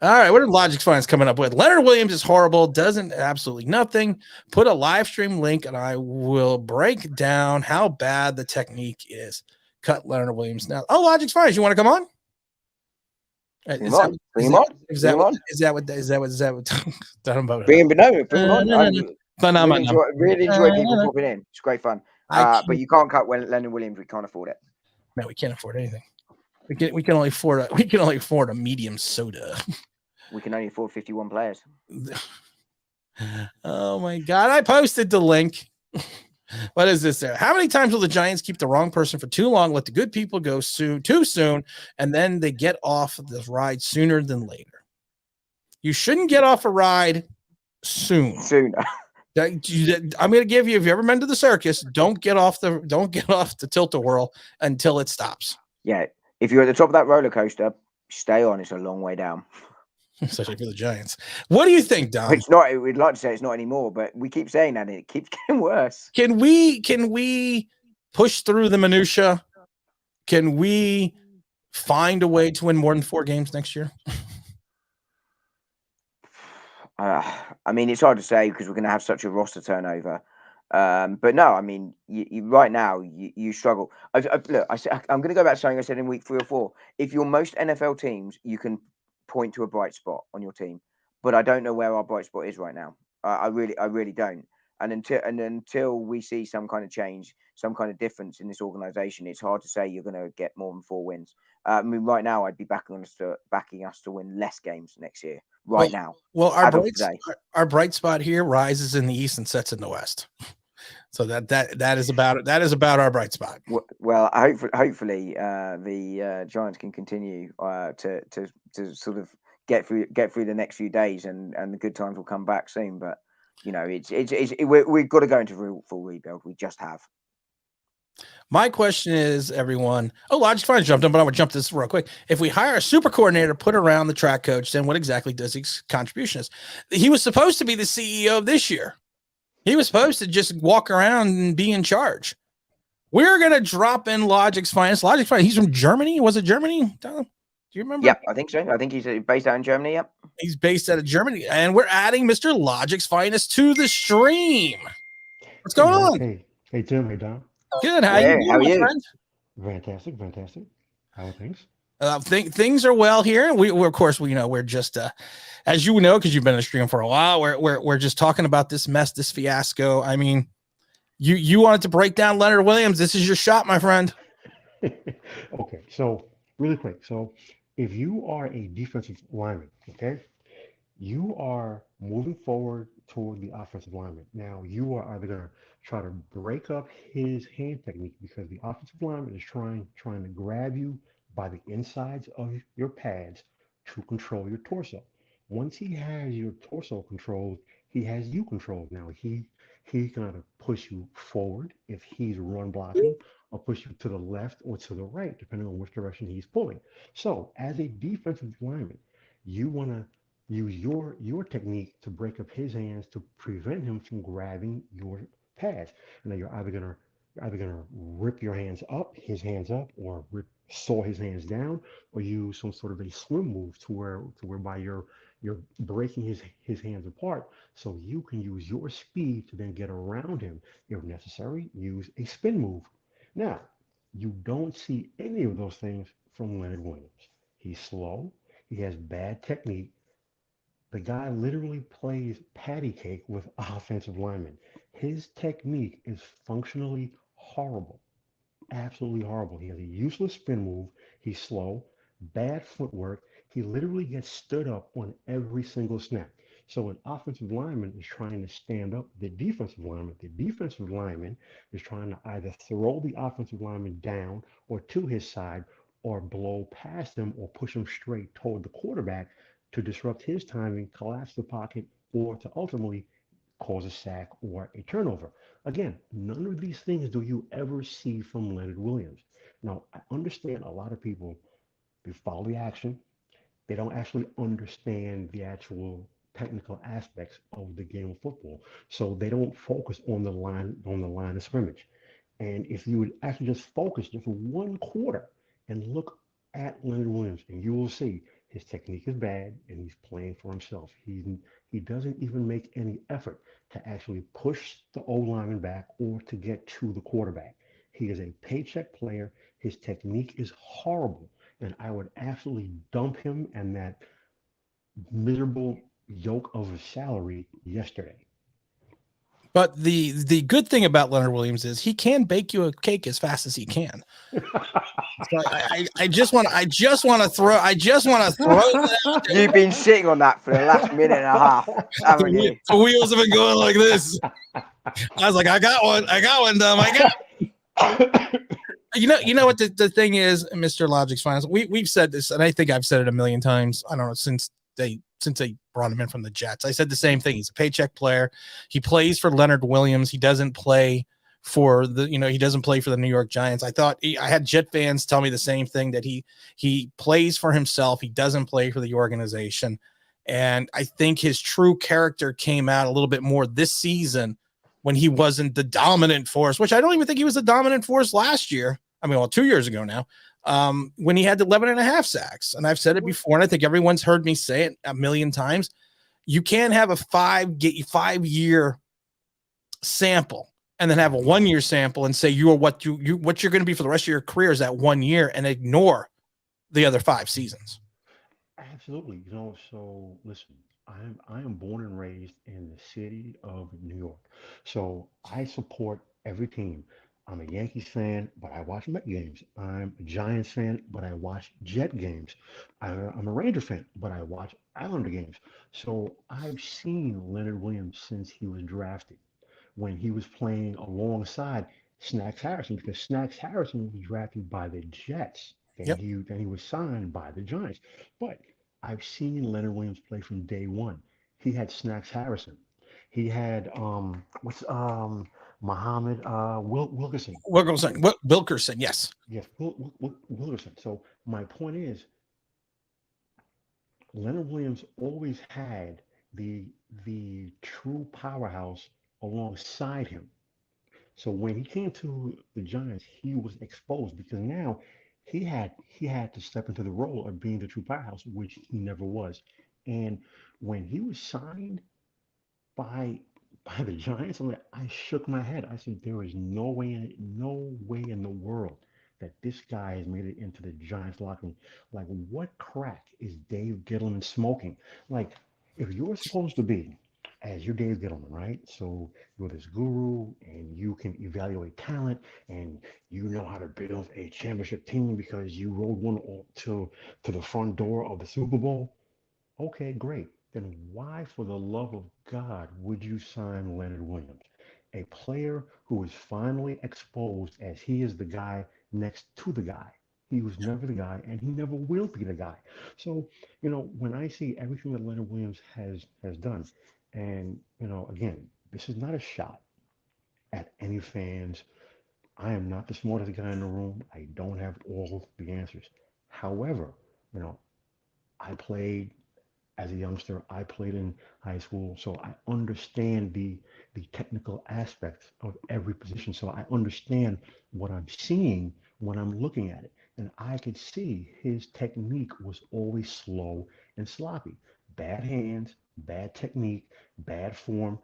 All right, what are Logic's Finds coming up with? Leonard Williams is horrible, doesn't absolutely nothing. Put a live stream link and I will break down how bad the technique is. Cut Leonard Williams now. Oh, Logic's Finds, you want to come on? Bring him on. Is that what Bring him on. Really enjoy people popping in. It's great fun. But you can't cut when Leonard Williams. We can't afford it. No, we can't afford anything. We can only afford a medium soda. We can only afford 51 players. Oh my God. I posted the link. What is this there? How many times will the Giants keep the wrong person for too long, let the good people go too soon, and then they get off the ride sooner than later? You shouldn't get off a ride sooner. I'm going to give you, if you ever been to the circus, don't get off the tilt-a-whirl until it stops. Yeah. If you're at the top of that roller coaster, stay on. It's a long way down. Especially for the Giants. What do you think, Dom? It's not. We'd like to say it's not anymore, but we keep saying that and it keeps getting worse. Can we push through the minutia? Can we find a way to win more than 4 games next year? I mean, it's hard to say because we're going to have such a roster turnover. But no, I mean, you right now you struggle. Look, I'm going to go back to something I said in week 3 or 4. If you're most NFL teams, you can point to a bright spot on your team, but I don't know where our bright spot is right now. I really don't. And until we see some kind of change, some kind of difference in this organization, it's hard to say you're going to get more than 4 wins. I mean, right now, I'd be backing us to win less games next year. Now. Well, our bright spot here rises in the East and sets in the West. So that is about it. That is about our bright spot. Well, hopefully, the Giants can continue to sort of get through the next few days, and the good times will come back soon. But you know, we've got to go into full rebuild. We just have. My question is, everyone. Oh, Logic's Finds jumped in, but I'm gonna jump this real quick. If we hire a super coordinator, put around the track coach, then what exactly does his contribution is? He was supposed to be the CEO of this year. He was supposed to just walk around and be in charge. We're going to drop in Logic's Finest. Logic's Finest, he's from Germany. Was it Germany, Tom? Do you remember? Yep, I think so. I think he's based out in Germany, yep. He's based out of Germany. And we're adding Mr. Logic's Finest to the stream. What's going on? Hey, Tim. Hey, Dom. Good. How you doing, my friend? Fantastic. How are things? Things are well here. We're of course, we're just as you know, because you've been in the stream for a while, we're just talking about this mess, this fiasco. I mean, you wanted to break down Leonard Williams. This is your shot, my friend. Okay, so really quick. So if you are a defensive lineman, okay, you are moving forward toward the offensive lineman. Now, you are either going to try to break up his hand technique because the offensive lineman is trying to grab you by the insides of your pads to control your torso. Once he has your torso controlled, he has you controlled. Now, he's going to push you forward if he's run blocking, or push you to the left or to the right, depending on which direction he's pulling. So, as a defensive lineman, you want to use your technique to break up his hands to prevent him from grabbing your pads. And then you're either gonna rip your hands up, his hands up, or saw his hands down, or use some sort of a swim move to whereby you're breaking his hands apart, so you can use your speed to then get around him. If necessary, use a spin move. Now, you don't see any of those things from Leonard Williams. He's slow. He has bad technique. The guy literally plays patty cake with offensive linemen. His technique is functionally horrible, absolutely horrible. He has a useless spin move. He's slow, bad footwork. He literally gets stood up on every single snap. So an offensive lineman is trying to stand up the defensive lineman. The defensive lineman is trying to either throw the offensive lineman down or to his side, or blow past him or push him straight toward the quarterback to disrupt his timing, collapse the pocket, or to ultimately cause a sack or a turnover. Again, none of these things do you ever see from Leonard Williams. Now, I understand a lot of people, they follow the action, they don't actually understand the actual technical aspects of the game of football. So they don't focus on the line of scrimmage. And if you would actually just focus just one quarter and look at Leonard Williams, and you will see his technique is bad and he's playing for himself. He doesn't even make any effort to actually push the O lineman back or to get to the quarterback. He is a paycheck player. His technique is horrible. And I would absolutely dump him and that miserable yoke of a salary yesterday. But the good thing about Leonard Williams is he can bake you a cake as fast as he can. So I just want to throw that out there. You've been sitting on that for the last minute and a half, haven't you? The wheels have been going like this. I was like, I got one, Dom. You know what the thing is, Mr. Logic's Finals. We've said this, and I think I've said it a million times. I don't know, since they brought him in from the Jets. I said the same thing. He's a paycheck player. He plays for Leonard Williams. He doesn't play for he doesn't play for the New York Giants. I had Jet fans tell me the same thing, that he plays for himself. He doesn't play for the organization. And I think his true character came out a little bit more this season when he wasn't the dominant force, which I don't even think he was the dominant force last year. I mean, 2 years ago now, when he had 11.5 sacks. And I've said it before, and I think everyone's heard me say it a million times. You can't have a 5-year sample and then have a 1-year sample and say what you're going to be for the rest of your career is that 1 year, and ignore the other 5 seasons. Absolutely. So listen, I am born and raised in the city of New York. So I support every team. I'm a Yankees fan, but I watch Met games. I'm a Giants fan, but I watch Jet games. I'm a Ranger fan, but I watch Islander games. So I've seen Leonard Williams since he was drafted, when he was playing alongside Snacks Harrison, because Snacks Harrison was drafted by the Jets. Yep. Then he was signed by the Giants. But I've seen Leonard Williams play from day one. He had Snacks Harrison. He had Muhammad Wilkerson. Wilkerson, yes. Yes, Wilkerson. So my point is, Leonard Williams always had the true powerhouse alongside him. So when he came to the Giants, he was exposed because now he had to step into the role of being the true powerhouse, which he never was. And when he was signed by the Giants, I shook my head. I said, there is no way in the world that this guy has made it into the Giants locker room. Like, what crack is Dave Gettleman smoking? Like, if you're supposed to be, as you're Dave Gettleman, right? So you're this guru, and you can evaluate talent and you know how to build a championship team because you rode one to the front door of the Super Bowl. Okay, great. Then why, for the love of God, would you sign Leonard Williams, a player who is finally exposed as he is the guy next to the guy? He was never the guy, and he never will be the guy. So, when I see everything that Leonard Williams has done, and again, this is not a shot at any fans. I am not the smartest guy in the room. I don't have all the answers. However, you know, I played as a youngster. I played in high school, so I understand the technical aspects of every position. So I understand what I'm seeing when I'm looking at it. And I could see his technique was always slow and sloppy. Bad hands, bad technique, bad form.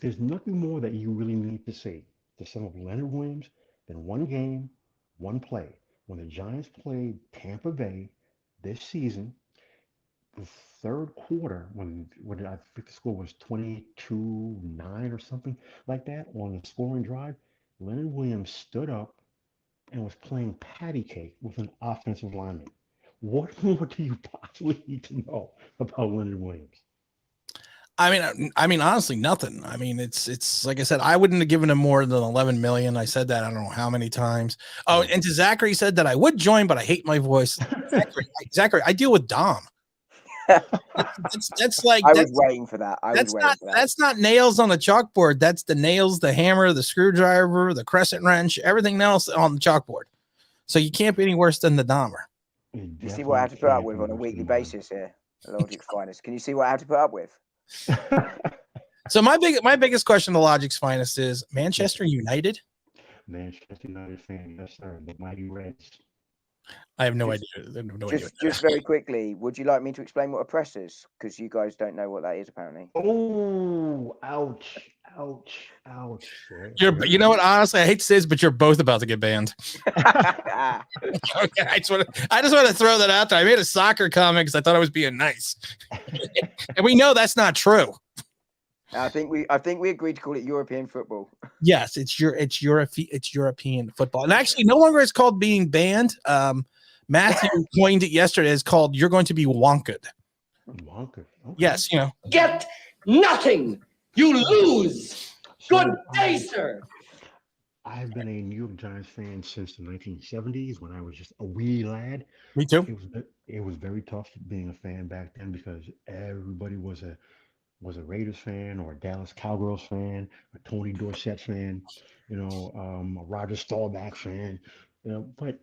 There's nothing more that you really need to say to sum up Leonard Williams than one game, one play. When the Giants played Tampa Bay this season, the third quarter, when I think the score was 22-9 or something like that on the scoring drive, Leonard Williams stood up and was playing patty cake with an offensive lineman. What more do you possibly need to know about Leonard Williams? Honestly, nothing. It's like I said, I wouldn't have given him more than 11 million. I said that I don't know how many times. Oh, and to Zachary said that I would join, but I hate my voice. Zachary, I deal with Dom. That's like I was waiting for that. That's not nails on a chalkboard. That's the nails, the hammer, the screwdriver, the crescent wrench, everything else on the chalkboard. So you can't be any worse than the Dahmer. You see what I have to put up with on a weekly basis here, Logic's finest. Can you see what I have to put up with? So my biggest question to Logic's finest is Manchester United. Manchester United fan, yes sir. The mighty Reds. I have no idea. Just very quickly, would you like me to explain what a press is? Because you guys don't know what that is, apparently. Oh, ouch. You know what? Honestly, I hate to say this, but you're both about to get banned. Okay, I just want to throw that out there. I made a soccer comment because I thought I was being nice, and we know that's not true. I think we agreed to call it European football. Yes, it's European football, and actually, no longer it's called being banned. Matthew coined it yesterday. It's called "You're going to be wonked." Wonked. Okay. Yes, Get nothing. You lose. Good day, sir. I've been a New York Giants fan since the 1970s when I was just a wee lad. Me too. It was very tough being a fan back then because everybody was a Raiders fan or a Dallas Cowgirls fan, a Tony Dorsett fan, a Roger Staubach fan, but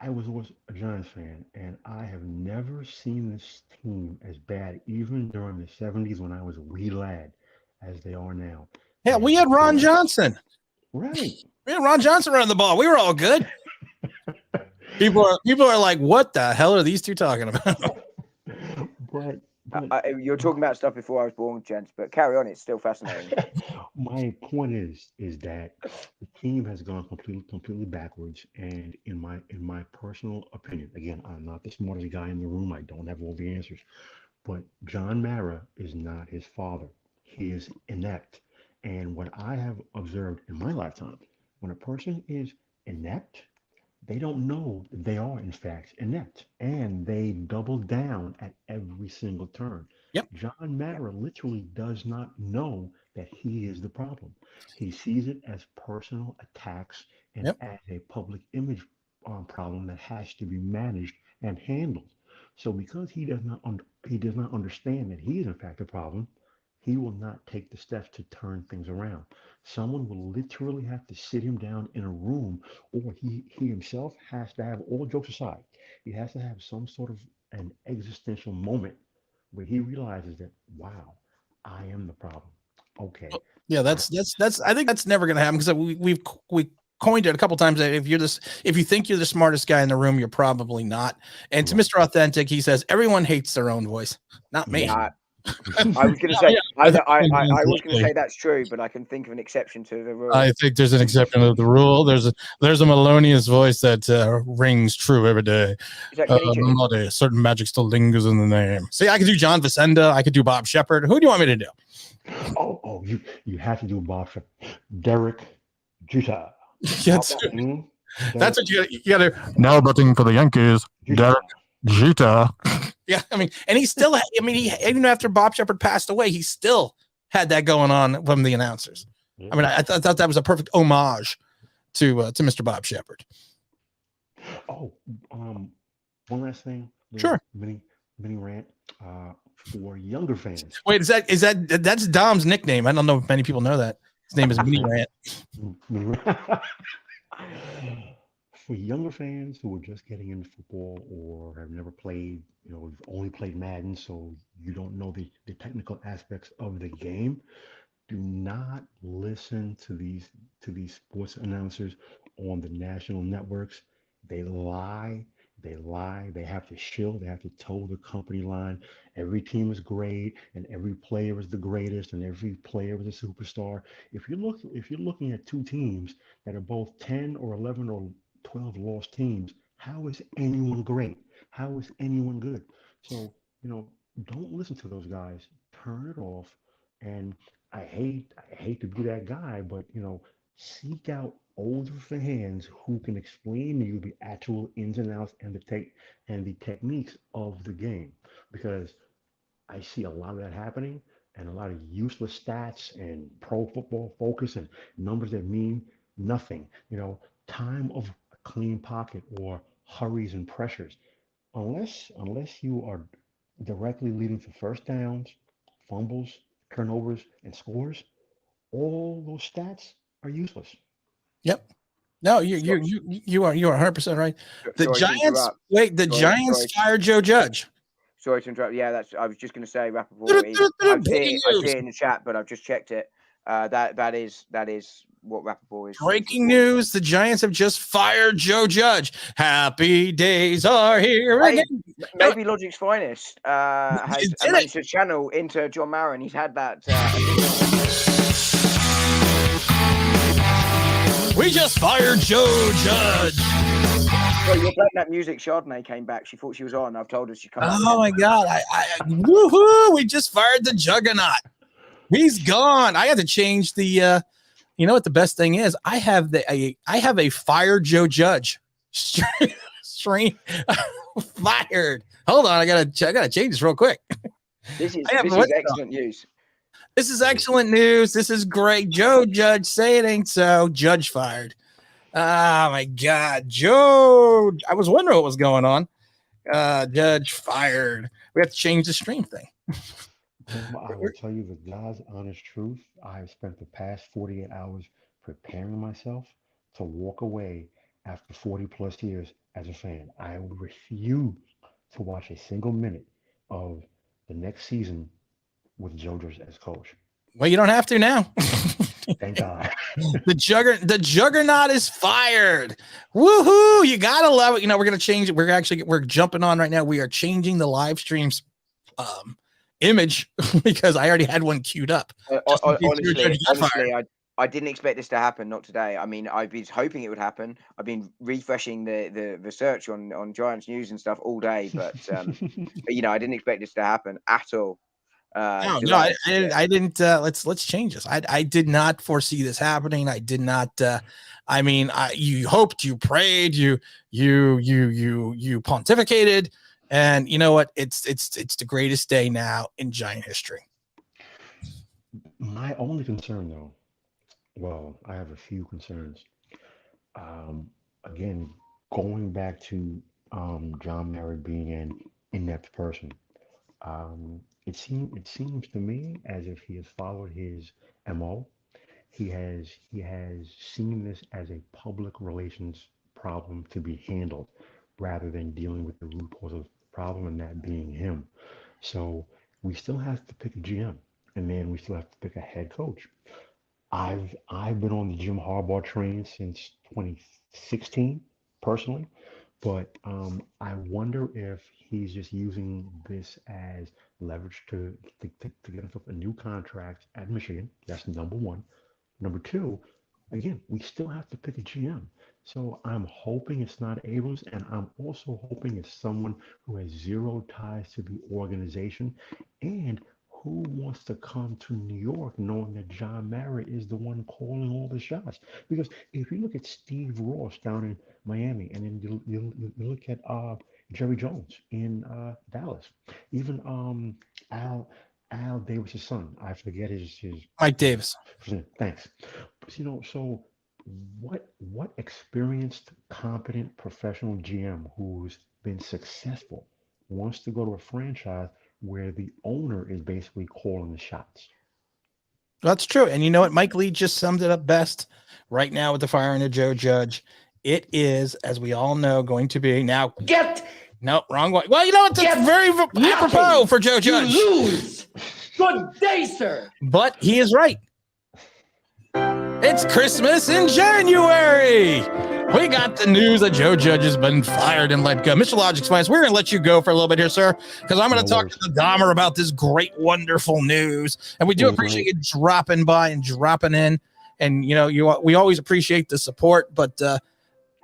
I was always a Giants fan, and I have never seen this team as bad, even during the 70s when I was a wee lad, as they are now. Yeah, we had Ron Johnson. Right. We had Ron Johnson running the ball. We were all good. People are like, what the hell are these two talking about? But you're talking about stuff before I was born, gents, but carry on. It's still fascinating. My point is that the team has gone completely backwards, and in my personal opinion, again, I'm not the smartest guy in the room. I don't have all the answers, but John Mara is not his father. He is inept, and what I have observed in my lifetime, when a person is inept, they don't know that they are in fact inept, and they double down at every single turn. Yep. John Mara literally does not know that he is the problem. He sees it as personal attacks and as a public image problem that has to be managed and handled. So because he does not understand that he is in fact the problem, he will not take the steps to turn things around. Someone will literally have to sit him down in a room, or he himself has to have, all jokes aside, he has to have some sort of an existential moment where he realizes that, wow, I am the problem. Okay. Yeah, that's I think that's never going to happen because we coined it a couple times. If you think you're the smartest guy in the room, you're probably not. And to Mr. Authentic, he says everyone hates their own voice, not me. I was going to say, Yeah, I think was going to say that's true, but I can think of an exception to the rule. I think there's an exception to the rule. There's a melodious voice that rings true every day. Is that Kenny G? Melody, certain magic still lingers in the name. See, I could do John Vicenda. I could do Bob Shepard. Who do you want me to do? Oh, you have to do Bob Shepard. Derek Jeter. That's Derek what you got to. Now batting for the Yankees, Derek Jeter. Yeah, I mean, and he still. I mean, even after Bob Shepard passed away, he still had that going on from the announcers. I mean, I thought that was a perfect homage to Mr. Bob Shepard. Oh, one last thing. Sure. Mini rant for younger fans. Wait, that's Dom's nickname? I don't know if many people know that. His name is Mini Rant. For younger fans who are just getting into football or have never played, you've only played Madden, so you don't know the technical aspects of the game. Do not listen to these sports announcers on the national networks. They lie. They have to shill. They have to toe the company line. Every team is great, and every player is the greatest, and every player is a superstar. If you're looking at two teams that are both 10 or 11 or 12 lost teams, how is anyone great? How is anyone good? So, don't listen to those guys. Turn it off. And I hate to be that guy, but seek out older fans who can explain to you the actual ins and outs and the techniques of the game, because I see a lot of that happening and a lot of useless stats and pro football focus and numbers that mean nothing. Time of a clean pocket or hurries and pressures, unless you are directly leading to first downs, fumbles, turnovers, and scores, all those stats are useless. Yep. No, you are 100% right. The Giants fired Joe Judge. Sorry to interrupt. Yeah, I was just going to say, Rappaport. I see it in the chat, but I've just checked it. That is what Rappaport is. Breaking news: the Giants have just fired Joe Judge. Happy days are here again. Maybe Logic's finest has managed to channel into John Maron. He's had that. We just fired Joe Judge. Well, you're playing that music. Chardonnay came back. She thought she was on. I've told her she come back. Oh my God! Woohoo! We just fired the Juggernaut. He's gone. I had to change the. You know what the best thing is? I have a fired Joe Judge stream fired. Hold on, I gotta change this real quick. This is excellent news. This is excellent news. This is great. Joe Judge, say it ain't so. Judge fired. Oh my God, Joe! I was wondering what was going on. Judge fired. We have to change the stream thing. I will tell you the God's honest truth. I have spent the past 48 hours preparing myself to walk away after 40 plus years as a fan. I refuse to watch a single minute of the next season with Joe Judge as coach. Well, you don't have to now. Thank God. The Juggernaut is fired. Woohoo! You gotta love it. We're gonna change it. We're jumping on right now. We are changing the live streams image because I already had one queued up. Honestly, I didn't expect this to happen. Not today. I mean, I was hoping it would happen. I've been refreshing the search on Giants news and stuff all day, but I didn't expect this to happen at all. I didn't. Let's change this. I did not foresee this happening. I did not. You hoped, you prayed, you pontificated. And you know what? It's the greatest day now in Giant history. My only concern, though, well, I have a few concerns. Again, going back to John Merritt being an inept person, it seems to me as if he has followed his MO. He has seen this as a public relations problem to be handled, rather than dealing with the root cause of the problem, and that being him. So we still have to pick a GM, and then we still have to pick a head coach. I've been on the Jim Harbaugh train since 2016 personally, but I wonder if he's just using this as leverage to get himself a new contract at Michigan. That's number one. Number two, again, we still have to pick a GM. So I'm hoping it's not Abrams, and I'm also hoping it's someone who has zero ties to the organization and who wants to come to New York knowing that John Mara is the one calling all the shots. Because if you look at Steve Ross down in Miami, and then you look at Jerry Jones in Dallas, even Al Davis' son, I forget his Mike Davis. thanks. So what experienced, competent, professional GM who's been successful wants to go to a franchise where the owner is basically calling the shots? That's true. And you know what? Mike Lee just summed it up best right now with the firing of Joe Judge. It is, as we all know, going to be now. No, wrong way. Well, you know what? That's very apropos for Joe Judge. You lose. Good day, sir. But he is right. It's Christmas in January. We got the news that Joe Judge has been fired and let go. Mr. Logic Spice, we're going to let you go for a little bit here, sir, because I'm going to talk to the Dahmer about this great, wonderful news. And we do appreciate you dropping by and dropping in. And, you know, we always appreciate the support, but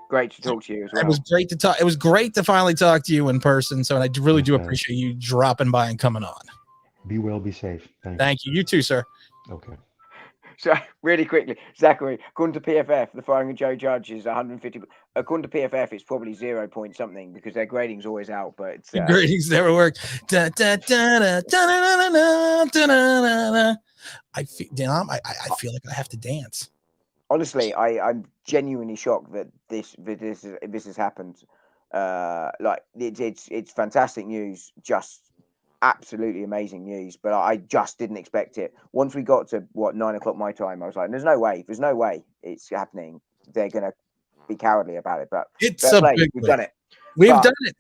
great to talk to you as well. It was great to talk. It was great to finally talk to you in person. So I really do appreciate you dropping by and coming on. Be well, be safe. Thank you. You too, sir. Okay. So really quickly, Zachary, according to PFF, the firing of Joe Judge is 150. According to PFF, it's probably 0 point something because their grading's always out. But it's, gradings never work. I feel, I feel like I have to dance. Honestly, I'm genuinely shocked that this has happened. Like it's fantastic news, just absolutely amazing news, but I just didn't expect it. Once we got to 9 o'clock my time, I was like, there's no way it's happening. They're gonna be cowardly about it, but it's a big we've done it. We've done it.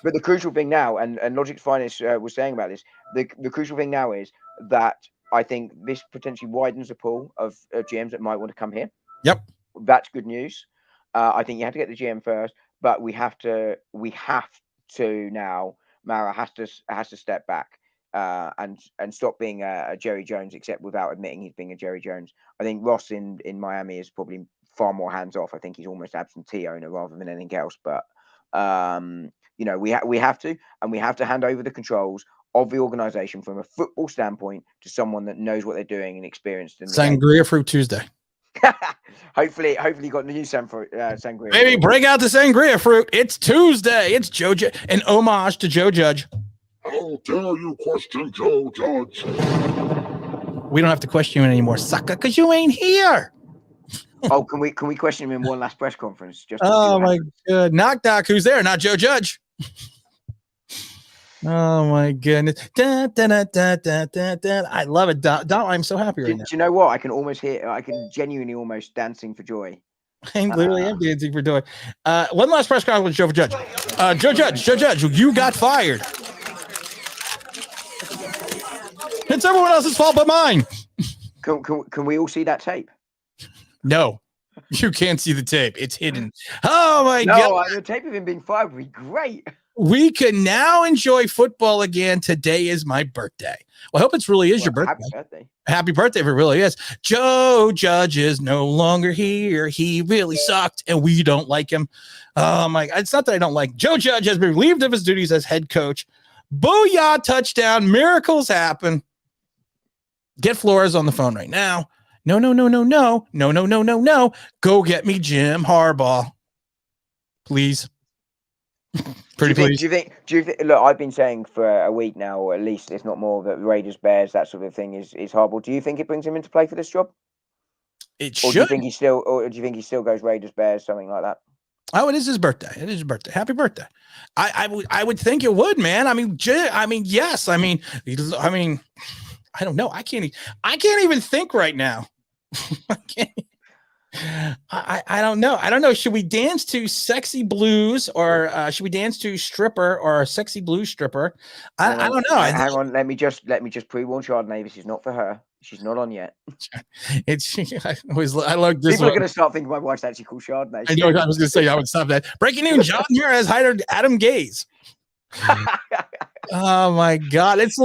But the crucial thing now, and Logic's Finest was saying about this, the crucial thing now is that I think this potentially widens the pool of GMs that might want to come here. Yep, that's good news. I think you have to get the GM first, but we have to now. Mara has to step back and stop being a Jerry Jones, except without admitting he's being a Jerry Jones. I think Ross in Miami is probably far more hands off. I think he's almost absentee owner rather than anything else. But you know, we have to hand over the controls of the organization from a football standpoint to someone that knows what they're doing and experienced. In Sangria Fruit Tuesday. hopefully you got the new sangria. Maybe break out the sangria fruit. It's Tuesday. It's Joe Judge, an homage to Joe Judge. How dare you question Joe Judge? We don't have to question you anymore, sucker, because you ain't here. Oh, can we question him in one last press conference? Just oh my god, knock, who's there? Not Joe Judge. Oh my goodness. Da, da, da, da, da, da, da. I love it. I'm so happy right now. Do you know what? I can genuinely almost dancing for joy. I literally am dancing for joy. One last press conference with Joe Judge. Joe Judge, you got fired. It's everyone else's fault but mine. Can we all see that tape? No. You can't see the tape. It's hidden. Oh my god. The tape of him being fired would be great. We can now enjoy football again. Today is my birthday. Well, I hope it really is your birthday. Happy birthday. Happy birthday if it really is. Joe Judge is no longer here. He really sucked, and we don't like him. Oh my! It's not that I don't like Joe Judge has been relieved of his duties as head coach. Booyah! Touchdown! Miracles happen. Get Flores on the phone right now. No. Go get me Jim Harbaugh, please. Pretty please. Do you think? Look, I've been saying for a week now, or at least if not more, that Raiders, Bears, that sort of thing is horrible. Do you think it brings him into play for this job? It or should. Do you think he still goes Raiders, Bears, something like that? Oh, it is his birthday. It is his birthday. Happy birthday. I would think it would, man. I mean, yes. I mean, I don't know. I can't even think right now. I don't know. I don't know. Should we dance to Sexy Blues or should we dance to Stripper or Sexy Blues Stripper? I don't know. Hang on. Let me just pre-warn Chardonnay. This is not for her. She's not on yet. I like this. People are going to start thinking my wife's actually called Chardonnay. I know. I was going to say I would stop that. Breaking news: John Muir has hired Adam Gaze. Oh my God! It's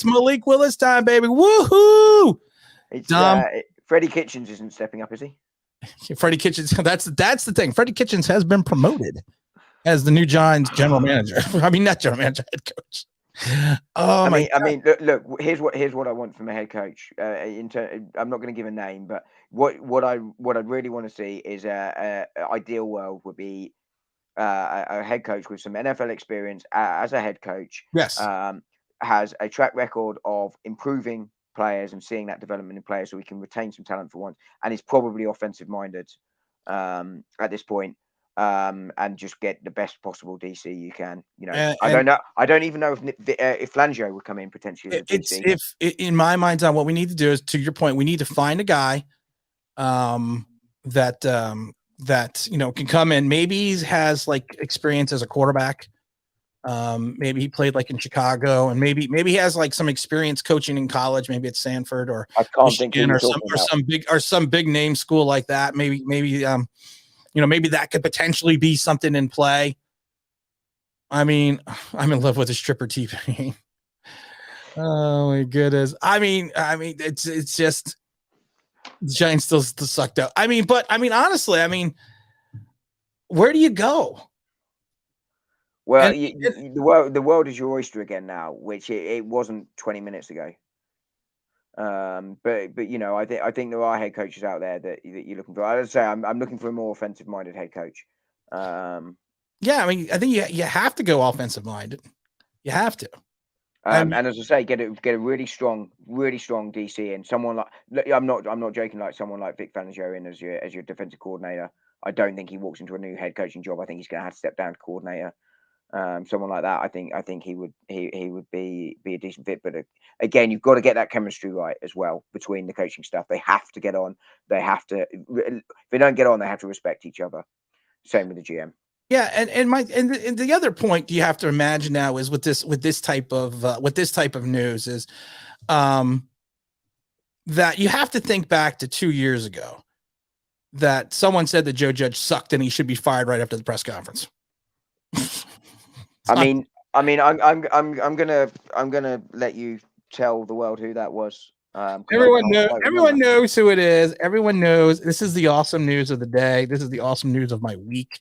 Malik Willis time, baby! Woohoo! It's Dom, Freddie Kitchens isn't stepping up, is he? Freddie Kitchens. That's the thing. Freddie Kitchens has been promoted as the new Giants general manager. I mean, not general manager, head coach. Oh my! I mean, look. Here's what I want from a head coach. I'm not going to give a name, but what I really want to see is a ideal world would be a head coach with some NFL experience as a head coach. Yes. Has a track record of improving players and seeing that development in players, so we can retain some talent for once. And he's probably offensive minded at this point. And just get the best possible DC you can. You know, I don't know. I don't even know if Flangio would come in potentially as a DC. If in my mind's eye, what we need to do is, to your point, we need to find a guy that can come in. Maybe he has like experience as a quarterback. Maybe he played like in Chicago, and maybe he has like some experience coaching in college. Maybe at Stanford or Michigan or some big name school like that. Maybe maybe that could potentially be something in play. I mean, I'm in love with the stripper TV. Oh my goodness. I mean, it's just the Giants still sucked out. I mean, honestly, where do you go? Well, the world is your oyster again now, which it wasn't 20 minutes ago. But I think there are head coaches out there that you're looking for. I would say I'm looking for a more offensive minded head coach. Yeah, I think you have to go offensive minded. You have to. And as I say, get a really strong DC, and someone like, I'm not joking, like someone like Vic Fangio in as your defensive coordinator. I don't think he walks into a new head coaching job. I think he's going to have to step down to coordinator. Someone like that, I think he would be a decent fit. But again, you've got to get that chemistry right as well between the coaching staff. They have to get on. They have to. If they don't get on, they have to respect each other. Same with the GM. Yeah, and the other point you have to imagine now is with this type of news is that you have to think back to 2 years ago that someone said that Joe Judge sucked and he should be fired right after the press conference. I'm gonna let you tell the world who that was. Everyone knows who it is. Everyone knows this is the awesome news of the day. This is the awesome news of my week.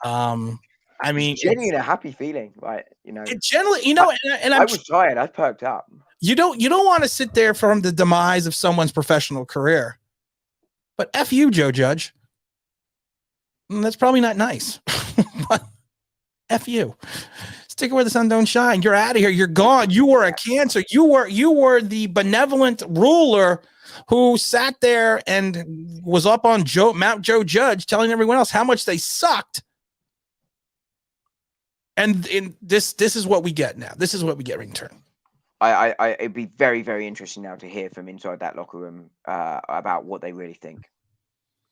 It's genuinely a happy feeling, right? It generally, I was tired. I perked up. You don't want to sit there from the demise of someone's professional career, but F you, Joe Judge. That's probably not nice, but F you. Stick it where the sun don't shine. You're out of here. You're gone. You were a cancer. You were the benevolent ruler who sat there and was up on Mount Joe Judge telling everyone else how much they sucked. And this is what we get now. This is what we get in return. It'd be very, very interesting now to hear from inside that locker room about what they really think.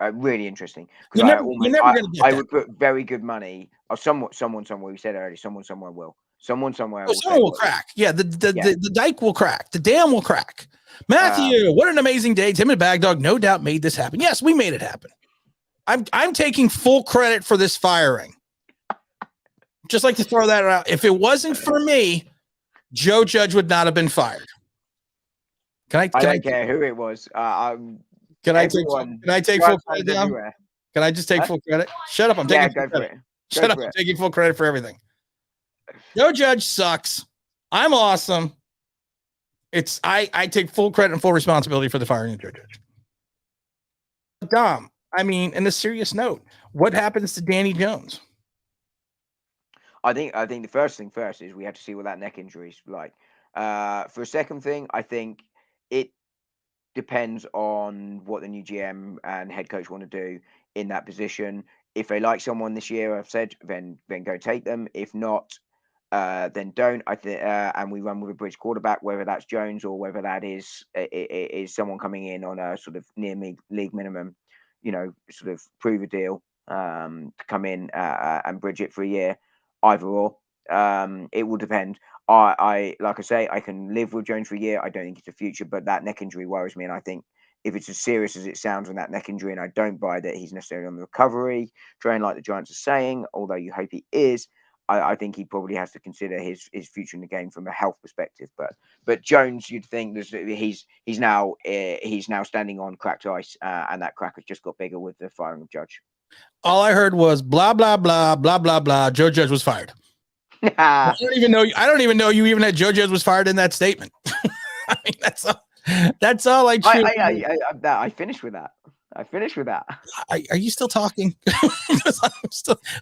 Really interesting. I would put very good money. Or someone somewhere. We said earlier, someone somewhere will. Someone somewhere. Someone will crack. Yeah, the dike will crack. The dam will crack. Matthew, what an amazing day. Tim and Bagdog, no doubt, made this happen. Yes, we made it happen. I'm taking full credit for this firing. Just like to throw that out. If it wasn't for me, Joe Judge would not have been fired. I don't care who it was. Can I take full credit down? Can I just take full credit? Shut up. I'm taking full credit. Shut up. I'm taking full credit for everything. Joe Judge sucks. I'm awesome. I take full credit and full responsibility for the firing of Joe Judge. Dom, in a serious note, what happens to Danny Jones? I think the first thing first is we have to see what that neck injury is like. For a second thing, I think it depends on what the new GM and head coach want to do in that position. If they like someone this year, I've said, then go take them. If not, then don't. I think, and we run with a bridge quarterback, whether that's Jones or whether that is someone coming in on a sort of near league minimum, sort of prove a deal to come in and bridge it for a year. Either or, it will depend. I like I say, I can live with Jones for a year. I don't think it's a future, but that neck injury worries me, and I think if it's as serious as it sounds on that neck injury, and I don't buy that he's necessarily on the recovery train like the Giants are saying, although you hope he is, I think he probably has to consider his future in the game from a health perspective. But Jones, you'd think he's now standing on cracked ice, and that crack has just got bigger with the firing of Judge. All I heard was blah blah blah blah blah blah. Joe Judge was fired. I don't even know you even had Joe Judge was fired in that statement. I mean, that's all I. I finished with that. Are you still talking?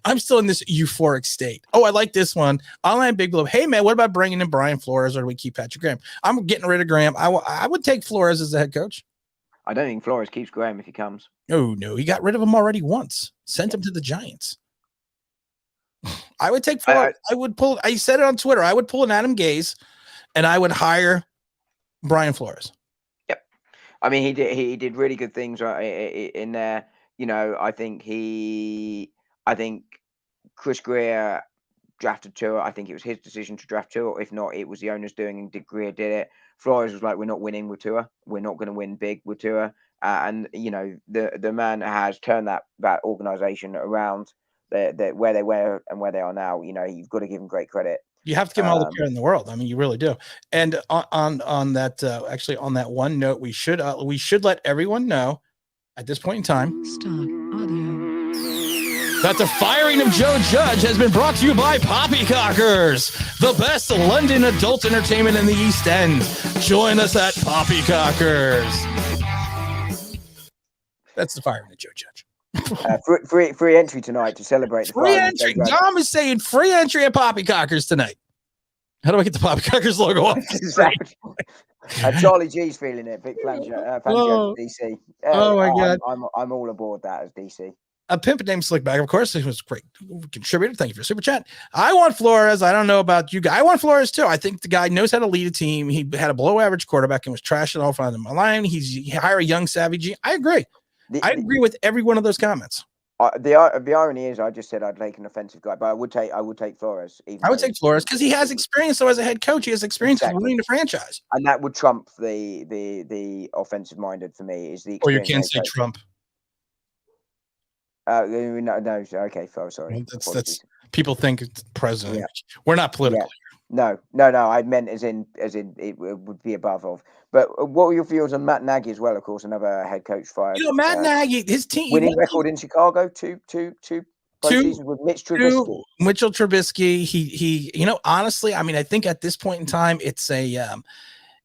I'm still in this euphoric state. Oh, I like this one. Online Big Globe. Hey man, what about bringing in Brian Flores, or do we keep Patrick Graham? I'm getting rid of Graham. I would take Flores as the head coach. I don't think Flores keeps Graham if he comes. Oh no, he got rid of him already once. Sent him to the Giants. I would take Flores. I would pull. I said it on Twitter. I would pull an Adam Gase, and I would hire Brian Flores. Yep. I mean, he did really good things in there. You know, I think Chris Greer drafted Tua. I think it was his decision to draft Tua. If not, it was the owner's doing, and Greer did it. Flores was like, we're not winning with Tua. We're not going to win big with Tua. And you know, the man has turned that organization around. Where they were and where they are now. You know, you've got to give him great credit. You have to give him all the credit in the world. I mean, you really do. And on that, actually, on that one note, we should let everyone know at this point in time. Stock audio. That the firing of Joe Judge has been brought to you by Poppycockers, the best London adult entertainment in the East End. Join us at Poppycockers. That's the firing of Joe Judge. Free entry tonight to celebrate the free entry. Dom is saying free entry at Poppycockers tonight. How do I get the Poppycockers logo off? Charlie G's feeling it. Big Fangio, DC. Oh my God! I'm all aboard that as DC. A pimp named Slickback, of course, it was great contributor. Thank you for super chat. I want Flores. I don't know about you guys. I want Flores too. I think the guy knows how to lead a team. He had a below average quarterback and was trashing all front of the line. He hired a young savvy G. I agree. I agree with every one of those comments. The irony is, I just said I'd take an offensive guy, but I would take Flores. I would take Flores because he has experience. So as a head coach, he has experience running the franchise, and that would trump the offensive minded for me. Is the or you can't say Trump. No. Okay, sorry. That's people think it's president. Yeah. We're not political. Yeah. No. I meant as in it would be above of. But what were your feels on Matt Nagy as well? Of course, another head coach fired. You know, Matt Nagy, his team winning record in Chicago, two postseasons with Mitch Trubisky. Mitchell Trubisky. He. You know, honestly, I mean, I think at this point in time, it's a,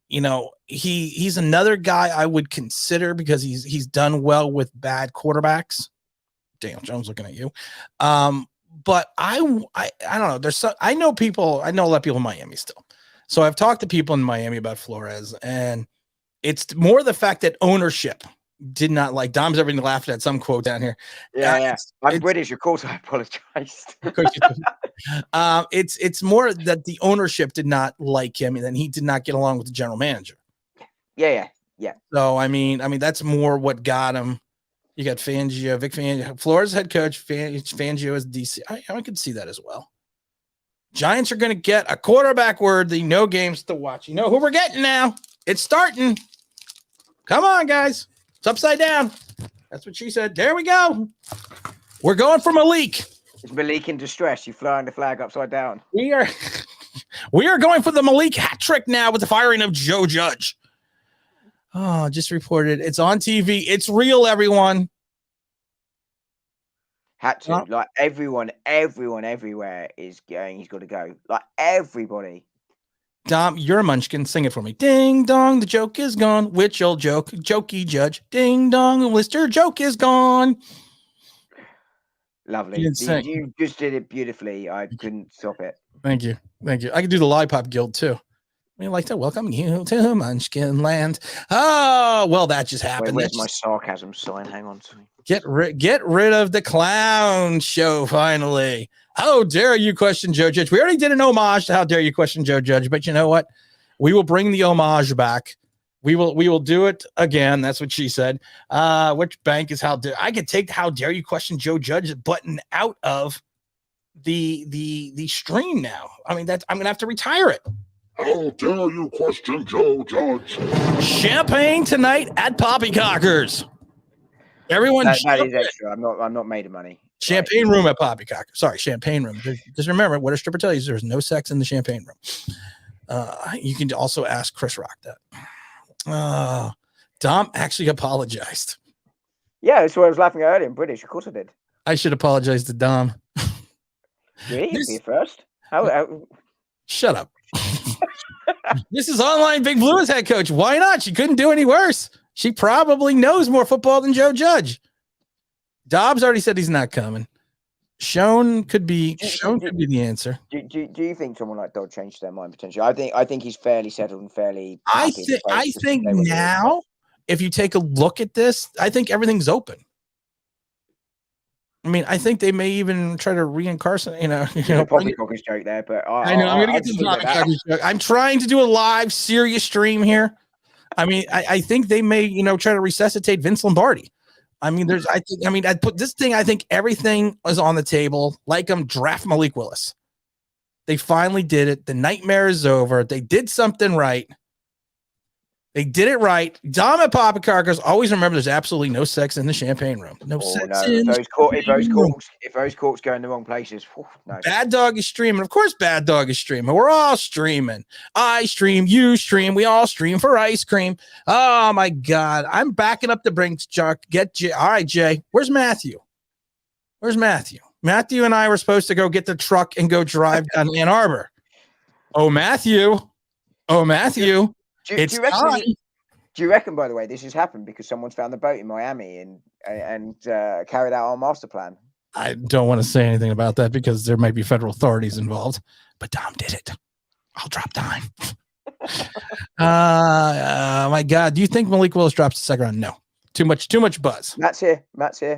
you know, he's another guy I would consider because he's done well with bad quarterbacks. Daniel Jones looking at you. But I don't know. I know a lot of people in Miami still. So I've talked to people in Miami about Flores, and it's more the fact that ownership did not like. Dom's everything laughing at some quote down here. Yeah. I'm British, of course. I apologize. It's more that the ownership did not like him, and then he did not get along with the general manager. Yeah. So I mean, that's more what got him. You got Fangio, Vic Fangio, Flores head coach, Fangio as DC. I could see that as well. Giants are going to get a quarterback worthy, no games to watch. You know who we're getting now? It's starting. Come on, guys. It's upside down. That's what she said. There we go. We're going for Malik. It's Malik in distress. You're flying the flag upside down. We are going for the Malik hat trick now with the firing of Joe Judge. Oh, just reported. It's on TV. It's real, everyone. Had to. Like everyone everywhere is going. He's got to go. Like everybody. Dom, you're a munchkin. Sing it for me. Ding dong, the joke is gone. Which old joke? Jokey Judge. Ding dong, Mr. Joke is gone. Lovely. You just did it beautifully. I couldn't stop it. Thank you. I could do the Lollipop Guild too. We like to welcome you to Munchkin Land. Oh, well, that just happened. Where's my sarcasm sign? Hang on to me. Get rid of the clown show finally. How dare you question Joe Judge? We already did an homage to How Dare You Question Joe Judge, but you know what? We will bring the homage back. We will do it again. That's what she said. Which bank is How Dare? I could take How Dare You Question Joe Judge button out of the stream now. I mean, I'm gonna have to retire it. How dare you question Joe Judge? Champagne tonight at Poppycockers. Everyone, That jump is in. extra. I'm not made of money. Champagne room at Poppycock. Sorry, champagne room. Just remember what a stripper tells you: there's no sex in the champagne room. You can also ask Chris Rock that. Dom actually apologized. Yeah, that's what I was laughing at earlier. I'm British. Of course I did. I should apologize to Dom. Really? You'd be first? How? Shut up. This is online Big Blue as head coach. Why not? She couldn't do any worse. She probably knows more football than Joe Judge. Dobbs already said he's not coming. Shone could be the answer. Do you think someone like Dodd changed their mind potentially? I think he's fairly settled and fairly. I think now, if you take a look at this, I think everything's open. I mean, I think they may even try to reincarnate. Poppycock's joke there, but I know I'm going to get to the Poppycock's joke. I'm trying to do a live, serious stream here. I mean, I think they may, try to resuscitate Vince Lombardi. I mean, I put this thing. I think everything was on the table. Like draft Malik Willis. They finally did it. The nightmare is over. They did something right. They did it right. Dom at Poppycockers always remember there's absolutely no sex in the champagne room. No sex. If those corks go in the wrong places, no. Bad Dog is streaming. Of course, Bad Dog is streaming. We're all streaming. I stream. You stream. We all stream for ice cream. Oh my God! I'm backing up the Brinks, Chuck. Get Jay. All right, Jay. Where's Matthew? Matthew and I were supposed to go get the truck and go drive down Ann Arbor. Oh, Matthew. Do you reckon, by the way, this has happened because someone's found the boat in Miami and carried out our master plan? I don't want to say anything about that because there might be federal authorities involved, but Dom did it. I'll drop dime. My God. Do you think Malik Willis drops the second round? No. Too much buzz. Matt's here.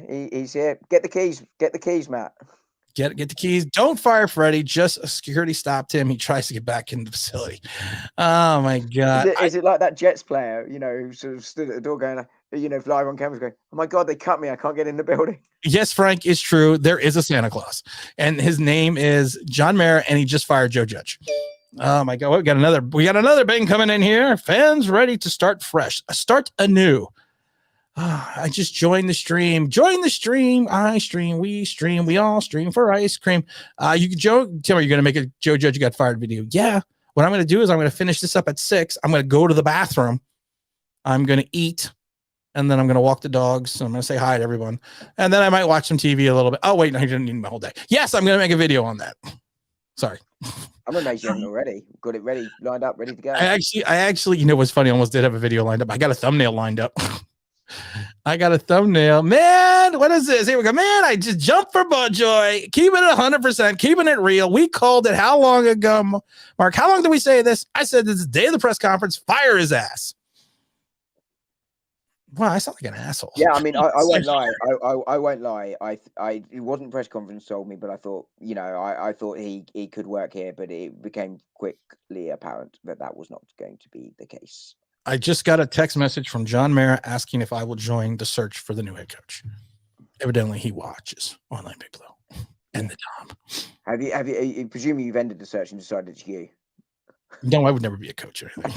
He's here. Get the keys, Matt. Get the keys. Don't fire Freddie. Just security stopped him. He tries to get back into the facility. Oh my God. Is it like that Jets player, who sort of stood at the door going, live on camera going, oh my God, they cut me. I can't get in the building. Yes, Frank, is true. There is a Santa Claus and his name is John Mayer and he just fired Joe Judge. Oh my God. We got another bang coming in here. Fans ready to start fresh. Start anew. I just joined the stream. Join the stream. I stream. We stream. We all stream for ice cream. You can tell me you're going to make a Joe Judge got fired video. Yeah. What I'm going to do is I'm going to finish this up at 6. I'm going to go to the bathroom. I'm going to eat. And then I'm going to walk the dogs. And I'm going to say hi to everyone. And then I might watch some TV a little bit. Oh, wait. No, he didn't need my whole day. Yes, I'm going to make a video on that. Sorry. I'm amazed you haven't already. Got it ready, lined up, ready to go. I actually, what's funny? I almost did have a video lined up. I got a thumbnail lined up. Man, what is this? Here we go. Man, I just jumped for Budjoy. Keeping it 100%, keeping it real. We called it how long ago, Mark? How long did we say this? I said this is the day of the press conference. Fire his ass. Wow, I sound like an asshole. Yeah, I mean, I won't lie. I won't lie. It wasn't press conference told me, but I thought, I thought he could work here, but it became quickly apparent that was not going to be the case. I just got a text message from John Mayer asking if I will join the search for the new head coach. Evidently, he watches Online Big Blue and the Dom. Have you? Presumably, you've ended the search and decided it's you. No, I would never be a coach or anything.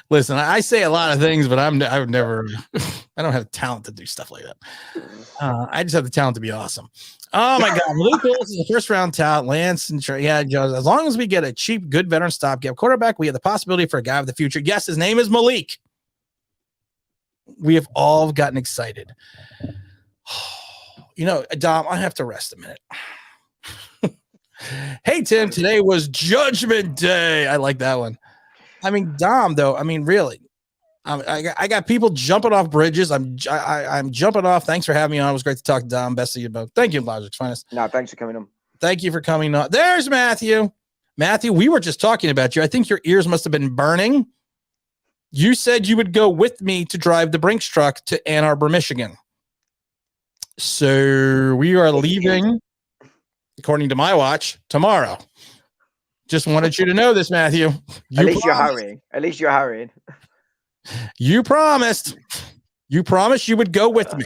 Listen, I say a lot of things, but I would never. I don't have the talent to do stuff like that. I just have the talent to be awesome. Oh my God, Malik Willis is a first-round talent. Lance and as long as we get a cheap, good veteran stopgap quarterback, we have the possibility for a guy of the future. Yes, his name is Malik. We have all gotten excited. Dom, I have to rest a minute. Hey, Tim, today was Judgment Day. I like that one. I mean, Dom, though. I mean, really. I got people jumping off bridges. I'm jumping off. Thanks for having me on. It was great to talk to Dom. Best of you both. Thank you, Logic's Finest. No, thanks for coming on. Thank you for coming on. There's Matthew. Matthew, we were just talking about you. I think your ears must have been burning. You said you would go with me to drive the Brinks truck to Ann Arbor, Michigan. So we are leaving, according to my watch, tomorrow. Just wanted you to know this, Matthew. At least you're hurrying. You promised. You promised you would go with me.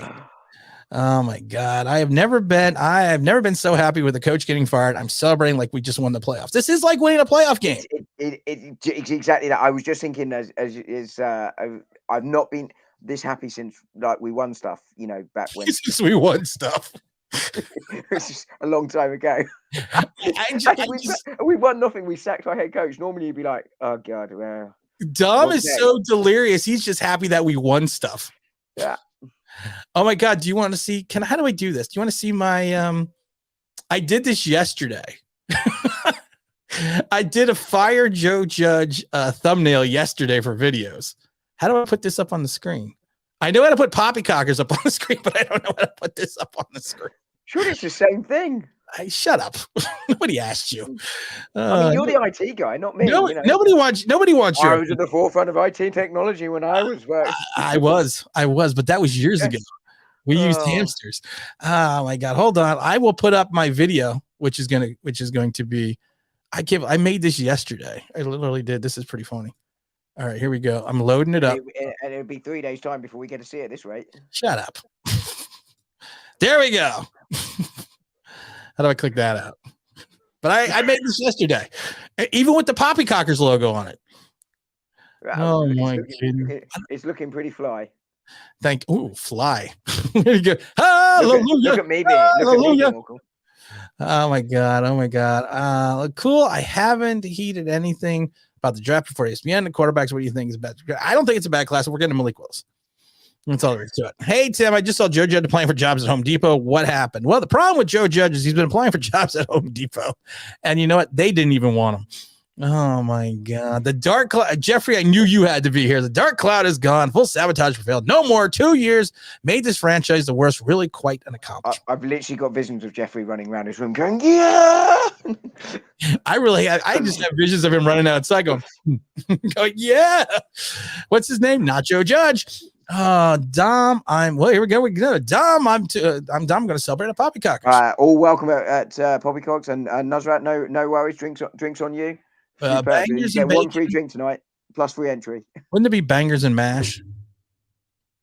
Oh my God. I have never been so happy with a coach getting fired. I'm celebrating like we just won the playoffs. This is like winning a playoff game. It's exactly that. I was just thinking as I've not been this happy since like we won stuff, back when Since we won stuff. it's just a long time ago. We won nothing. We sacked our head coach. Normally you'd be like, oh God, well. Dom is so delirious. He's just happy that we won stuff. Yeah. Oh my God. Do you want to see? How do I do this? Do you want to see my I did this yesterday. I did a Fire Joe Judge thumbnail yesterday for videos. How do I put this up on the screen? I know how to put poppycockers up on the screen, but I don't know how to put this up on the screen. Sure, it's the same thing. Shut up. Nobody asked you. I mean, you're the IT guy, not me. Nobody wants I your. was at the forefront of IT technology when I was working. I was, but that was years ago. We used hamsters. Oh my God. Hold on. I will put up my video, which is going to be, I made this yesterday. I literally did. This is pretty funny. All right, here we go. I'm loading it up. And it'll be 3 days time before we get to see it this rate. Shut up. There we go. How do I click that out? But I made this yesterday, even with the Poppycockers logo on it. Oh my goodness. It's looking pretty fly. Fly. There you go. Hallelujah. Look at me being Oh my God. Cool. I haven't heeded anything about the draft before ESPN. The quarterbacks, what do you think is bad? I don't think it's a bad class. We're getting Malik Willis. That's all there is to it. Hey, Tim, I just saw Joe Judge applying for jobs at Home Depot. What happened? Well, the problem with Joe Judge is he's been applying for jobs at Home Depot. And you know what? They didn't even want him. Oh, my God. The dark cloud. Jeffrey, I knew you had to be here. The dark cloud is gone. Full sabotage prevailed. No more. 2 years. Made this franchise the worst. Really quite an accomplishment. I've literally got visions of Jeffrey running around his room going, yeah. I just have visions of him running outside going, yeah. What's his name? Not Joe Judge. Dom, here we go. Dom, I'm going to celebrate a Poppycockers. All welcome at Poppycocks and Nuzrat. No worries. Drinks on you. Bangers you and get one bacon. free drink tonight, plus free entry. Wouldn't it be bangers and mash?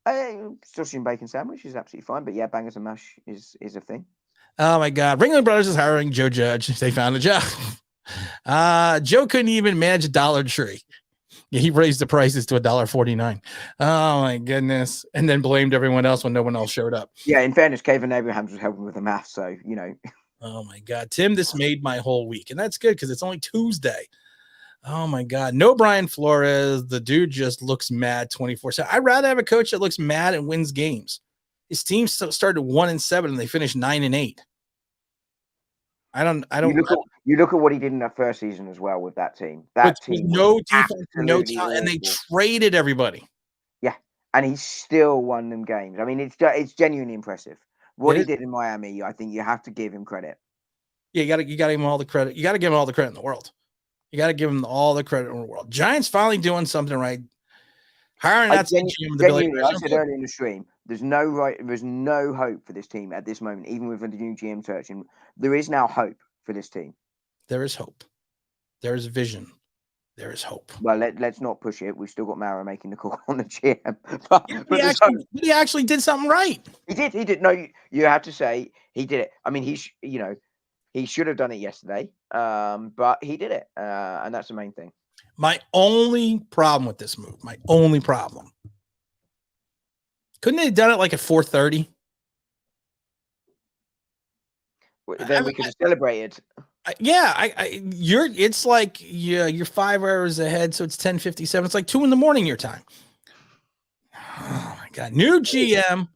Sausage and bacon sandwich is absolutely fine, but yeah, bangers and mash is a thing. Oh my God. Ringling Brothers is hiring Joe Judge. They found a job. Joe couldn't even manage a Dollar Tree. Yeah, he raised the prices to $1.49. Oh my goodness. And then blamed everyone else when no one else showed up. Yeah, in fairness, Kevin Abrahams was helping with the math, so Oh my God. Tim, this made my whole week. And that's good because it's only Tuesday. Oh my God. No Brian Flores. The dude just looks mad 24/7. I'd rather have a coach that looks mad and wins games. His team started 1-7 and they finished 9-8. I don't. You look at what he did in that first season as well with that team. No defense, no talent, and they traded everybody. Yeah, and he still won them games. I mean, it's genuinely impressive what he did in Miami. I think you have to give him credit. Yeah, you got to give him all the credit. You got to give him all the credit in the world. You got to give him all the credit in the world. Giants finally doing something right. Hiring that GM. I said earlier in the stream, there's no hope for this team at this moment, even with a new GM searching. There is now hope for this team. There is hope. There is vision. There is hope. Well, let's not push it. We've still got Mara making the call on the GM. He actually did something right. He did. No, you have to say he did it. I mean, he should have done it yesterday, but he did it, and that's the main thing. My only problem with this move, couldn't they have done it like at 4:30? Then we could have celebrated. It's like you're 5 hours ahead, so it's 10:57. It's like 2 a.m. your time. Oh my God. New GM.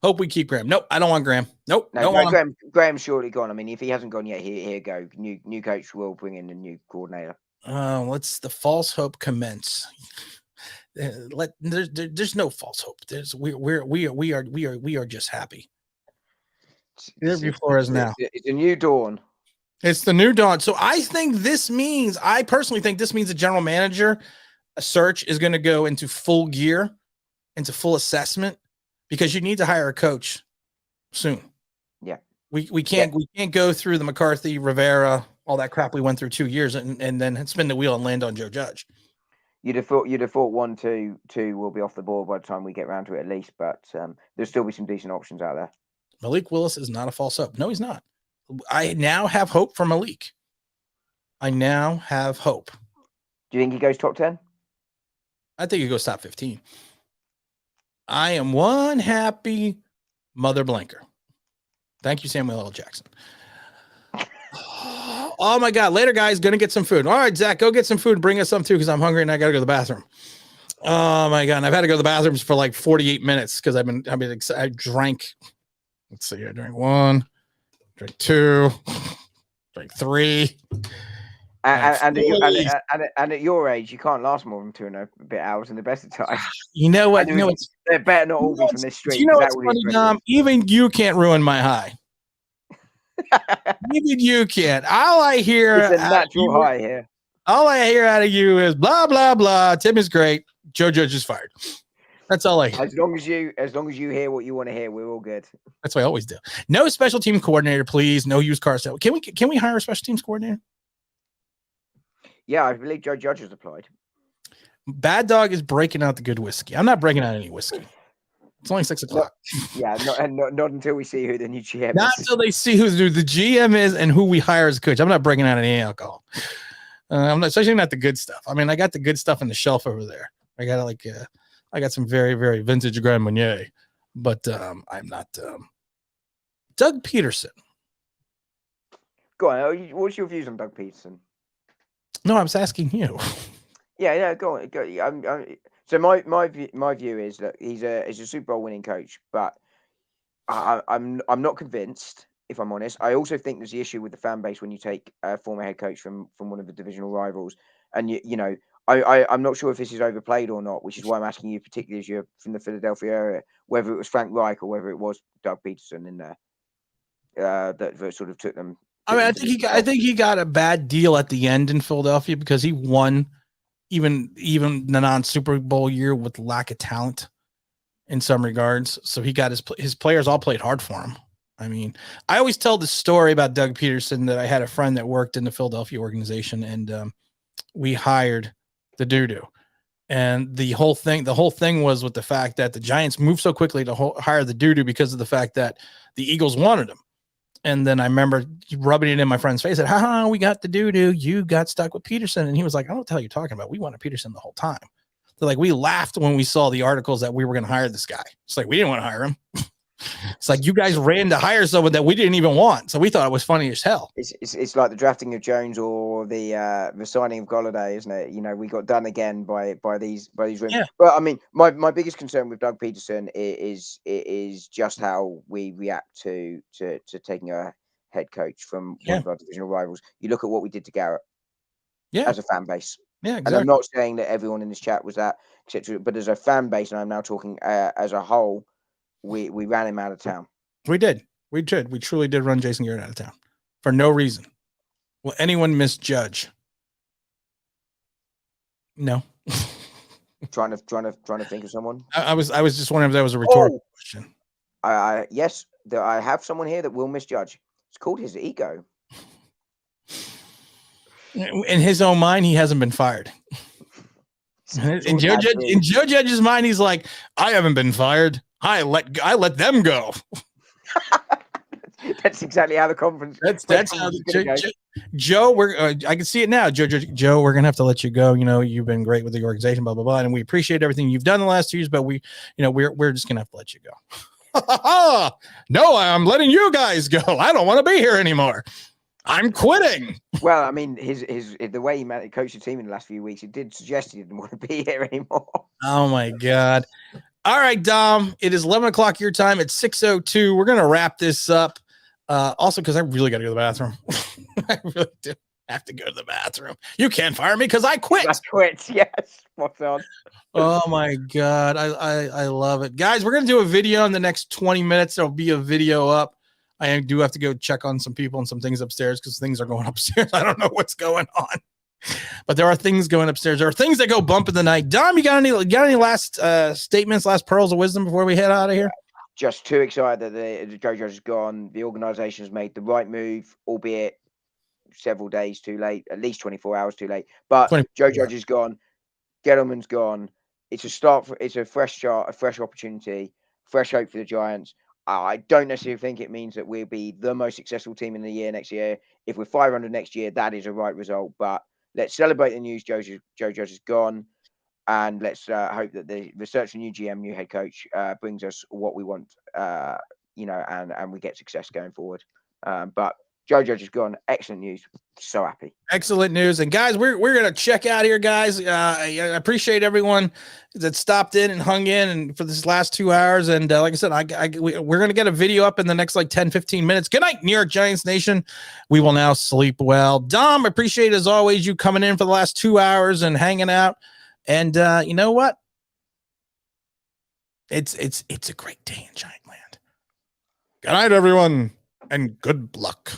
Hope we keep Graham. Nope, I don't want Graham. Nope, don't want him. Graham's surely gone. I mean, if he hasn't gone yet, here go. New coach will bring in a new coordinator. Let's the false hope commence. There's no false hope. We are just happy. Interview Flores now. It's a new dawn. It's the new dawn. So I personally think this means the general manager search is going to go into full gear, into full assessment, because you need to hire a coach soon. Yeah. We can't go through the McCarthy, Rivera, all that crap we went through 2 years and then spin the wheel and land on Joe Judge. You'd have thought 1, 2 will be off the board by the time we get around to it at least, but there'll still be some decent options out there. Malik Willis is not a false hope. No, he's not. I now have hope for Malik. I now have hope. Do you think he goes top 10? I think he goes top 15. I am one happy mother blanker. Thank you, Samuel L. Jackson. Oh my God. Later, guys. Gonna get some food. All right, Zach, go get some food. Bring us some too, because I'm hungry and I gotta go to the bathroom. Oh my God. And I've had to go to the bathrooms for like 48 minutes because I drank. Let's see. I drank 1, drank 2, drank 3. And at your age, you can't last more than 2.5 hours in the best of times. You know what? They better not all be from this street. You know what's funny, Dom? Even you can't ruin my high. Even you can't. All I hear It's a natural high here. All I hear out of you is blah blah blah. Tim is great. Joe Judge is fired. That's all I hear. As long as you hear what you want to hear, we're all good. That's what I always do. No special team coordinator, please. No used car sale. Can we hire a special teams coordinator? Yeah, I believe Joe Judge has applied. Bad Dog is breaking out the good whiskey. I'm not breaking out any whiskey. It's only 6 o'clock. Not until we see who the new GM Not is. until they see who the GM is and who we hire as a coach. I'm not breaking out any alcohol. I'm not, especially not the good stuff. I mean, I got the good stuff in the shelf over there. I got some very, very vintage Grand Marnier, but I'm not. Doug Peterson. Go on. What's your views on Doug Peterson? No, I was asking you. Yeah, go on. So my view is that he's a Super Bowl winning coach, but I'm not convinced, if I'm honest. I also think there's the issue with the fan base when you take a former head coach from one of the divisional rivals, and I'm not sure if this is overplayed or not, which is why I'm asking you, particularly as you're from the Philadelphia area, whether it was Frank Reich or whether it was Doug Peterson in there that sort of took them. I mean, I think he got a bad deal at the end in Philadelphia because he won even the non-Super Bowl year with lack of talent in some regards. So he got his players all played hard for him. I mean, I always tell the story about Doug Peterson that I had a friend that worked in the Philadelphia organization, and we hired the doo-doo. And the whole thing was with the fact that the Giants moved so quickly to hire the doo-doo because of the fact that the Eagles wanted him. And then I remember rubbing it in my friend's face. Said, we got the doo-doo. You got stuck with Peterson. And he was like, I don't know what the hell you're talking about. We wanted Peterson the whole time. So like, we laughed when we saw the articles that we were going to hire this guy. It's like, we didn't want to hire him. It's like, you guys ran to hire someone that we didn't even want. So we thought it was funny as hell. It's like the drafting of Jones or the signing of Golladay, isn't it? We got done again by these rooms. Yeah. But I mean, my biggest concern with Doug Peterson is just how we react to taking a head coach from one of our divisional rivals. You look at what we did to Garrett, as a fan base. Yeah, exactly. And I'm not saying that everyone in this chat was that, etc. But as a fan base, and I'm now talking as a whole, we ran him out of town. We did. We truly did run Jason Garrett out of town for no reason. Will anyone misjudge? No. trying to think of someone. I was just wondering if that was a rhetorical question. Yes, I have someone here that will misjudge. It's called his ego. In his own mind, he hasn't been fired. In Joe Judge's mind, he's like, I haven't been fired. I let them go. That's exactly how the conference. That's how Joe. I can see it now. Joe, we're gonna have to let you go. You've been great with the organization, blah blah blah, and we appreciate everything you've done the last 2 years. But we're just gonna have to let you go. No, I'm letting you guys go. I don't want to be here anymore. I'm quitting. Well, I mean, the way he coached the team in the last few weeks, it did suggest he didn't want to be here anymore. Oh my God. All right, Dom, it is 11 o'clock your time. It's 6:02. We're going to wrap this up. Also, because I really got to go to the bathroom. I really do have to go to the bathroom. You can't fire me because I quit. I quit, yes. What's on? Oh, my God. I love it. Guys, we're going to do a video in the next 20 minutes. There'll be a video up. I do have to go check on some people and some things upstairs because things are going upstairs. I don't know what's going on. But there are things going upstairs. There are things that go bump in the night. Dom, you got any last statements, last pearls of wisdom before we head out of here? Just too excited that the Joe Judge is gone. The organization has made the right move, albeit several days too late, at least 24 hours too late. But Joe Judge is gone. Gettleman's gone. It's a start. It's a fresh start, a fresh opportunity, fresh hope for the Giants. I don't necessarily think it means that we'll be the most successful team in the year next year. If we're 500 next year, that is a right result. But let's celebrate the news. Joe Judge is gone. and let's hope that the search for new GM, new head coach, brings us what we want, and we get success going forward. But Joe Judge is gone. Excellent news. So happy. Excellent news. And guys, we're gonna check out here, guys. I appreciate everyone that stopped in and hung in and for this last 2 hours. And like I said, we're gonna get a video up in the next like 10-15 minutes. Good night, New York Giants Nation. We will now sleep well. Dom, appreciate as always you coming in for the last 2 hours and hanging out. And you know what? It's a great day in Giant Land. Good night, everyone, and good luck.